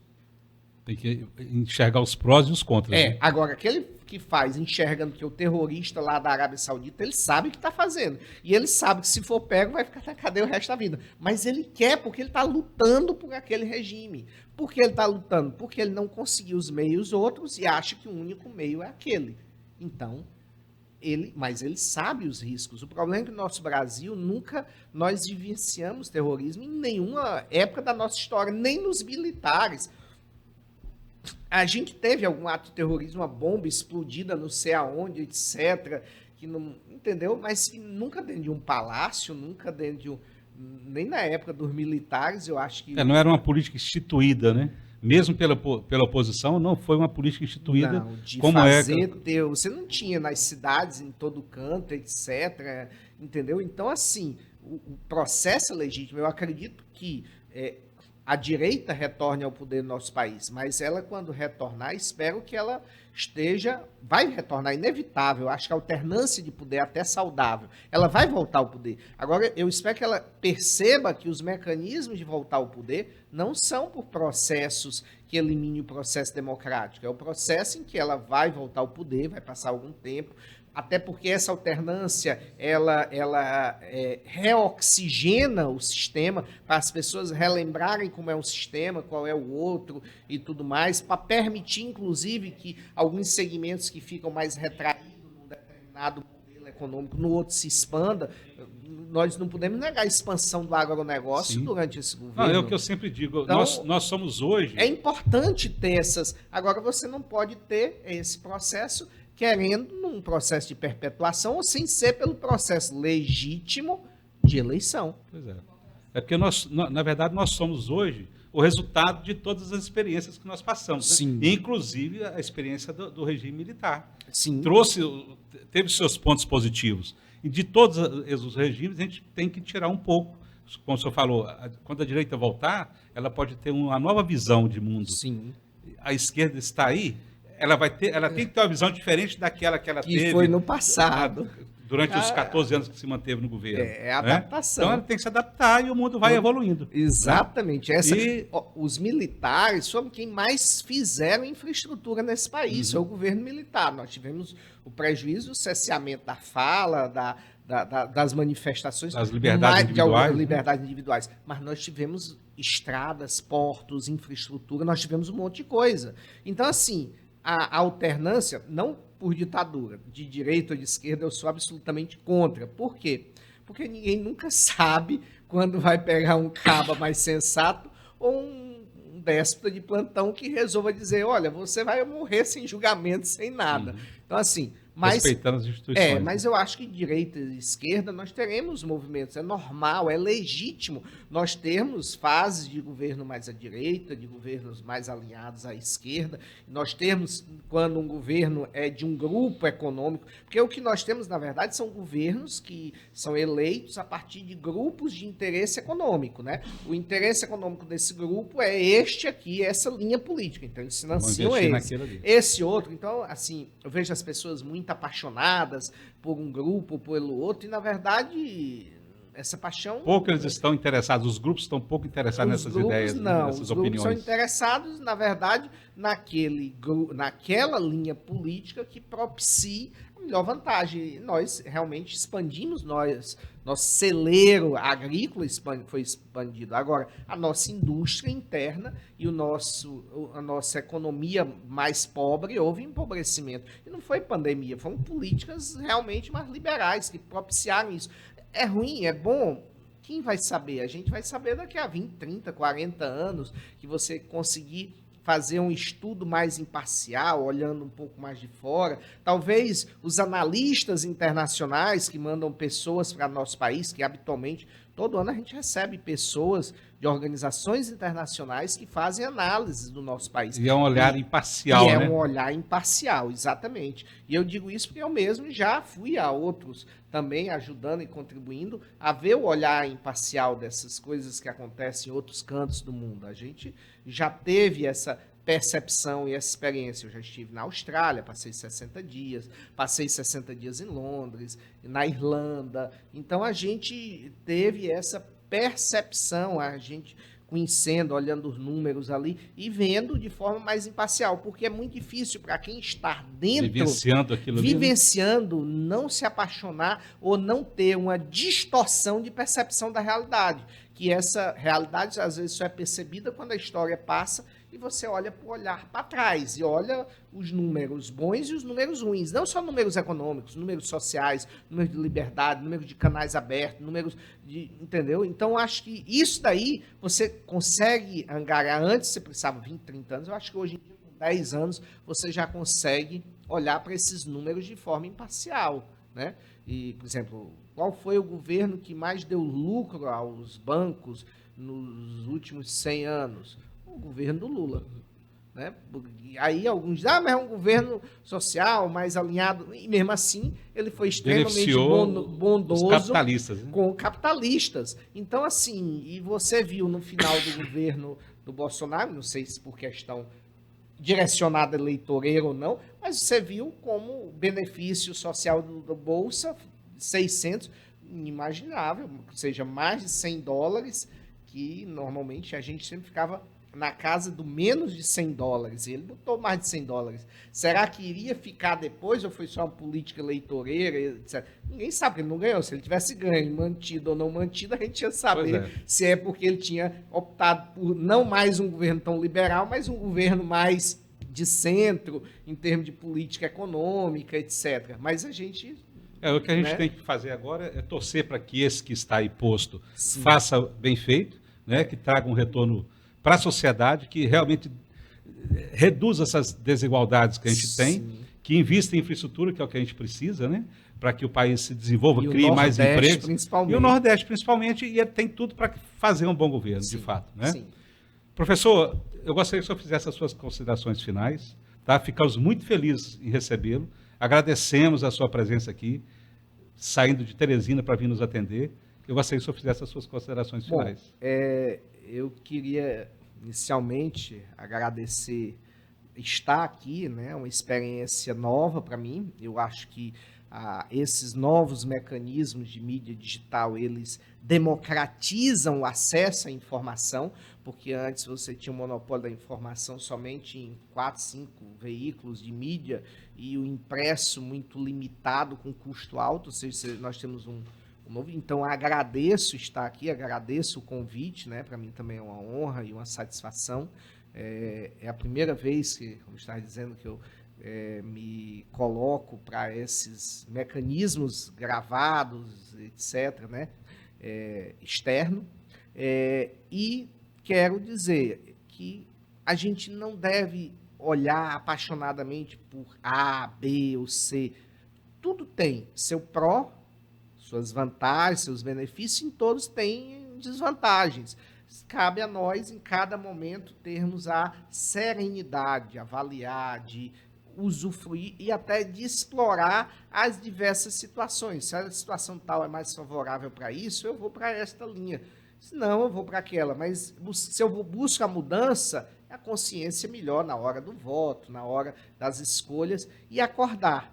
[SPEAKER 3] Tem que enxergar os prós e os contras. Né?
[SPEAKER 4] Agora, aquele que faz enxergando que o terrorista lá da Arábia Saudita, ele sabe o que está fazendo. E ele sabe que se for pego, vai ficar na cadeia o resto da vida. Mas ele quer, porque ele está lutando por aquele regime. Por que ele está lutando? Porque ele não conseguiu os meios outros e acha que o único meio é aquele. Então, mas ele sabe os riscos. O problema é que no nosso Brasil nunca nós vivenciamos terrorismo em nenhuma época da nossa história, nem nos militares. A gente teve algum ato de terrorismo, uma bomba explodida não sei aonde, etc., que não, entendeu? Mas nunca dentro de um palácio, nunca dentro de nem na época dos militares, eu acho que...
[SPEAKER 3] Não era uma política instituída, né? Mesmo pela oposição, não foi uma política instituída
[SPEAKER 4] não, de
[SPEAKER 3] como
[SPEAKER 4] fazer você não tinha nas cidades, em todo canto, etc., entendeu? Então, assim, o processo é legítimo. Eu acredito que a direita retorne ao poder do nosso país, mas ela, quando retornar, espero que ela vai retornar, inevitável. Acho que a alternância de poder é até saudável. Ela vai voltar ao poder. Agora, eu espero que ela perceba que os mecanismos de voltar ao poder não são por processos que eliminem o processo democrático. É o processo em que ela vai voltar ao poder, vai passar algum tempo, até porque essa alternância, ela reoxigena o sistema para as pessoas relembrarem como é um sistema, qual é o outro e tudo mais, para permitir, inclusive, que alguns segmentos que ficam mais retraídos num determinado modelo econômico, no outro se expanda. Nós não podemos negar a expansão do agronegócio durante esse governo.
[SPEAKER 3] Não, é o que eu sempre digo.
[SPEAKER 4] Então,
[SPEAKER 3] nós somos hoje...
[SPEAKER 4] É importante ter essas... Agora, você não pode ter esse processo querendo num processo de perpetuação ou sem ser pelo processo legítimo de eleição.
[SPEAKER 3] Pois é. É porque, na verdade, nós somos hoje o resultado de todas as experiências que nós passamos.
[SPEAKER 4] Sim.
[SPEAKER 3] Né? Inclusive a experiência do regime militar.
[SPEAKER 4] Sim.
[SPEAKER 3] Teve seus pontos positivos. E de todos os regimes, a gente tem que tirar um pouco. Como o senhor falou, quando a direita voltar, ela pode ter uma nova visão de mundo.
[SPEAKER 4] Sim.
[SPEAKER 3] A esquerda está aí, ela tem que ter uma visão diferente daquela que ela teve.
[SPEAKER 4] Que foi no passado.
[SPEAKER 3] Durante os 14 anos que se manteve no governo.
[SPEAKER 4] É adaptação.
[SPEAKER 3] Então ela tem que se adaptar e o mundo vai evoluindo.
[SPEAKER 4] Exatamente. Os militares foram quem mais fizeram infraestrutura nesse país. Foi o governo militar. Nós tivemos o prejuízo do cesseamento da fala, das manifestações.
[SPEAKER 3] Das liberdades individuais.
[SPEAKER 4] Liberdades individuais. Mas nós tivemos estradas, portos, infraestrutura, nós tivemos um monte de coisa. Então, assim, a alternância, não por ditadura, de direita ou de esquerda, eu sou absolutamente contra. Por quê? Porque ninguém nunca sabe quando vai pegar um caba mais sensato ou um déspota de plantão que resolva dizer, olha, você vai morrer sem julgamento, sem nada. Então, assim, Mas
[SPEAKER 3] respeitando as instituições.
[SPEAKER 4] mas eu acho que direita e esquerda nós teremos movimentos, é normal, é legítimo nós termos fases de governo mais à direita, de governos mais alinhados à esquerda, nós termos quando um governo é de um grupo econômico, porque o que nós temos, na verdade, são governos que são eleitos a partir de grupos de interesse econômico, né? O interesse econômico desse grupo é este aqui, essa linha política, então eles financiam
[SPEAKER 3] Vamos investir
[SPEAKER 4] esse.
[SPEAKER 3] naquilo ali.
[SPEAKER 4] Esse outro, então, assim, eu vejo as pessoas muito apaixonadas por um grupo ou pelo outro, e na verdade, essa paixão.
[SPEAKER 3] Pouco eles estão interessados, os grupos estão pouco interessados nessas ideias,
[SPEAKER 4] Não,
[SPEAKER 3] nessas
[SPEAKER 4] os grupos são
[SPEAKER 3] opiniões.
[SPEAKER 4] interessados, na verdade, naquela linha política que propicie a melhor vantagem. Nós realmente expandimos, nosso celeiro agrícola foi expandido. Agora, a nossa indústria interna e a nossa economia mais pobre, houve empobrecimento. E não foi pandemia, foram políticas realmente mais liberais que propiciaram isso. É ruim, é bom? Quem vai saber? A gente vai saber daqui a 20, 30, 40 anos que você conseguir fazer um estudo mais imparcial, olhando um pouco mais de fora. Talvez os analistas internacionais que mandam pessoas para nosso país, que habitualmente, todo ano a gente recebe pessoas de organizações internacionais que fazem análises do nosso país.
[SPEAKER 3] E é um olhar imparcial,
[SPEAKER 4] E
[SPEAKER 3] né?
[SPEAKER 4] é um olhar imparcial, exatamente. E eu digo isso porque eu mesmo já fui a outros também ajudando e contribuindo a ver o olhar imparcial dessas coisas que acontecem em outros cantos do mundo. A gente já teve essa percepção e essa experiência. Eu já estive na Austrália, passei 60 dias, passei 60 dias em Londres, na Irlanda. Então a gente teve essa percepção, a gente conhecendo, olhando os números ali e vendo de forma mais imparcial, porque é muito difícil para quem está dentro,
[SPEAKER 3] Vivenciando aquilo ali. Né?
[SPEAKER 4] vivenciando, não se apaixonar ou não ter uma distorção de percepção da realidade, que essa realidade às vezes só é percebida quando a história passa e você olha para olhar para trás e olha os números bons e os números ruins, não só números econômicos, números sociais, números de liberdade, números de canais abertos, números de, entendeu? Então acho que isso daí você consegue angariar. Antes você precisava 20, 30 anos, eu acho que hoje em dia com 10 anos você já consegue olhar para esses números de forma imparcial, né? E, por exemplo, qual foi o governo que mais deu lucro aos bancos nos últimos 100 anos? O governo do Lula. Né? E aí alguns dizem, mas é um governo social, mais alinhado, e mesmo assim ele foi extremamente
[SPEAKER 3] Beneficiou
[SPEAKER 4] bondoso
[SPEAKER 3] os capitalistas, né?
[SPEAKER 4] com capitalistas. Então, assim, e você viu no final do governo do Bolsonaro, não sei se por questão direcionada eleitoreira ou não, mas você viu como o benefício social do Bolsa, 600, inimaginável, ou seja, mais de $100, que normalmente a gente sempre ficava na casa do menos de $100, e ele botou mais de $100. Será que iria ficar depois, ou foi só uma política eleitoreira, etc? Ninguém sabe, porque ele não ganhou. Se ele tivesse ganho, mantido ou não mantido, a gente ia saber se é porque ele tinha optado por não mais um governo tão liberal, mas um governo mais de centro, em termos de política econômica, etc. Mas a gente...
[SPEAKER 3] O que a gente tem que fazer agora é torcer para que esse que está aí posto faça bem feito, né, que traga um retorno para a sociedade, que realmente reduza essas desigualdades que a gente tem, que invista em infraestrutura, que é o que a gente precisa, né, para que o país se desenvolva, crie mais empregos. E o Nordeste, principalmente, e tem tudo para fazer um bom governo, de fato. Né?
[SPEAKER 4] Sim.
[SPEAKER 3] Professor, eu gostaria que o senhor fizesse as suas considerações finais. Tá? Ficamos muito felizes em recebê-lo. Agradecemos a sua presença aqui, saindo de Teresina para vir nos atender. Eu gostaria que o senhor fizesse as suas considerações finais.
[SPEAKER 4] Eu queria, inicialmente, agradecer estar aqui, né? Uma experiência nova para mim. Eu acho que esses novos mecanismos de mídia digital, eles democratizam o acesso à informação, porque antes você tinha o monopólio da informação somente em 4, 5 veículos de mídia e o impresso muito limitado, com custo alto, ou seja, nós temos um novo. Então, agradeço estar aqui, agradeço o convite, né? Para mim também é uma honra e uma satisfação. É a primeira vez que, como estava dizendo, que eu me coloco para esses mecanismos gravados, etc., né? Externo. E quero dizer que a gente não deve olhar apaixonadamente por A, B ou C. tudo tem seu pró, suas vantagens, seus benefícios, em todos tem desvantagens. Cabe a nós, em cada momento, termos a serenidade, de avaliar, de usufruir e até de explorar as diversas situações. Se a situação tal é mais favorável para isso, eu vou para esta linha. Se não, eu vou para aquela. Mas se eu busco a mudança, a consciência melhor na hora do voto, na hora das escolhas, e acordar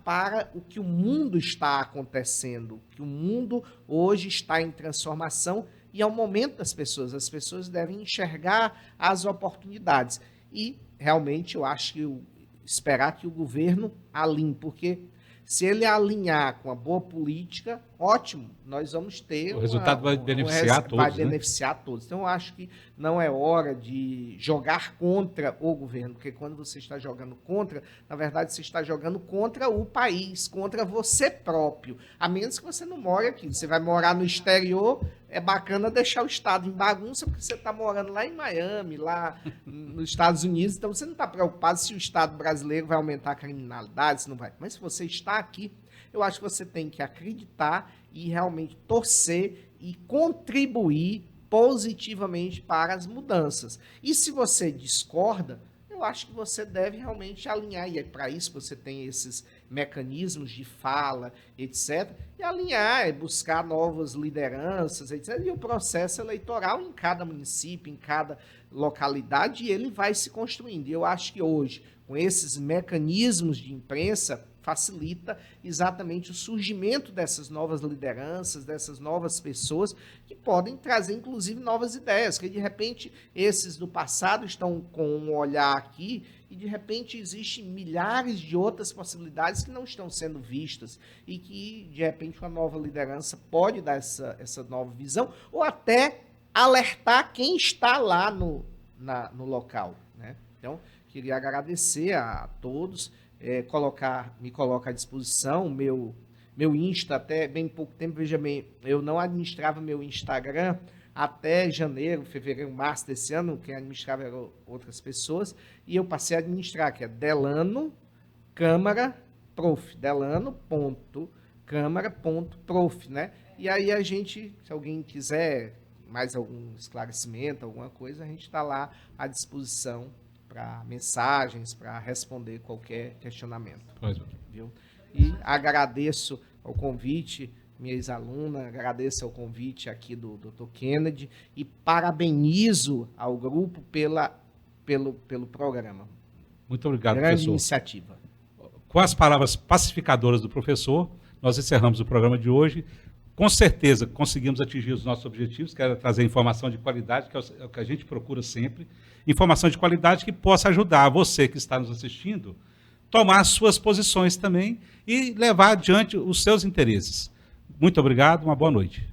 [SPEAKER 4] para o que o mundo está acontecendo, que o mundo hoje está em transformação e é o momento das pessoas. As pessoas devem enxergar as oportunidades. E realmente eu acho que esperar que o governo alinhe, porque se ele alinhar com a boa política, ótimo, nós vamos ter...
[SPEAKER 3] O resultado vai beneficiar todos,
[SPEAKER 4] vai beneficiar todos. Então, eu acho que não é hora de jogar contra o governo, porque quando você está jogando contra, na verdade, você está jogando contra o país, contra você próprio. A menos que você não more aqui. Você vai morar no exterior, é bacana deixar o Estado em bagunça, porque você está morando lá em Miami, lá nos Estados Unidos, então você não está preocupado se o Estado brasileiro vai aumentar a criminalidade, se não vai. Mas se você está aqui, eu acho que você tem que acreditar e realmente torcer e contribuir positivamente para as mudanças. E se você discorda, eu acho que você deve realmente alinhar, e é para isso que você tem esses mecanismos de fala, etc., e alinhar, buscar novas lideranças, etc., e o processo eleitoral em cada município, em cada localidade, ele vai se construindo. E eu acho que hoje, com esses mecanismos de imprensa, facilita exatamente o surgimento dessas novas lideranças, dessas novas pessoas que podem trazer, inclusive, novas ideias, que de repente esses do passado estão com um olhar aqui e de repente existem milhares de outras possibilidades que não estão sendo vistas e que de repente uma nova liderança pode dar essa nova visão ou até alertar quem está lá no local, né? Então, queria agradecer a todos, me coloca à disposição, meu Insta, até bem pouco tempo, veja bem, eu não administrava meu Instagram até janeiro, fevereiro, março desse ano, quem administrava eram outras pessoas, e eu passei a administrar, que é Delano Câmara Prof, delano.câmara.prof, né? E aí a gente, se alguém quiser mais algum esclarecimento, alguma coisa, a gente está lá à disposição para mensagens, para responder qualquer questionamento.
[SPEAKER 3] Pois,
[SPEAKER 4] viu? E agradeço ao convite, minha ex-aluna, agradeço ao convite aqui do Dr. Kennedy e parabenizo ao grupo pelo programa.
[SPEAKER 3] muito obrigado,
[SPEAKER 4] Grande
[SPEAKER 3] professor.
[SPEAKER 4] iniciativa.
[SPEAKER 3] Com as palavras pacificadoras do professor, nós encerramos o programa de hoje. Com certeza conseguimos atingir os nossos objetivos, que era trazer informação de qualidade, que é o que a gente procura sempre. Informação de qualidade que possa ajudar você que está nos assistindo a tomar as suas posições também e levar adiante os seus interesses. Muito obrigado, uma boa noite.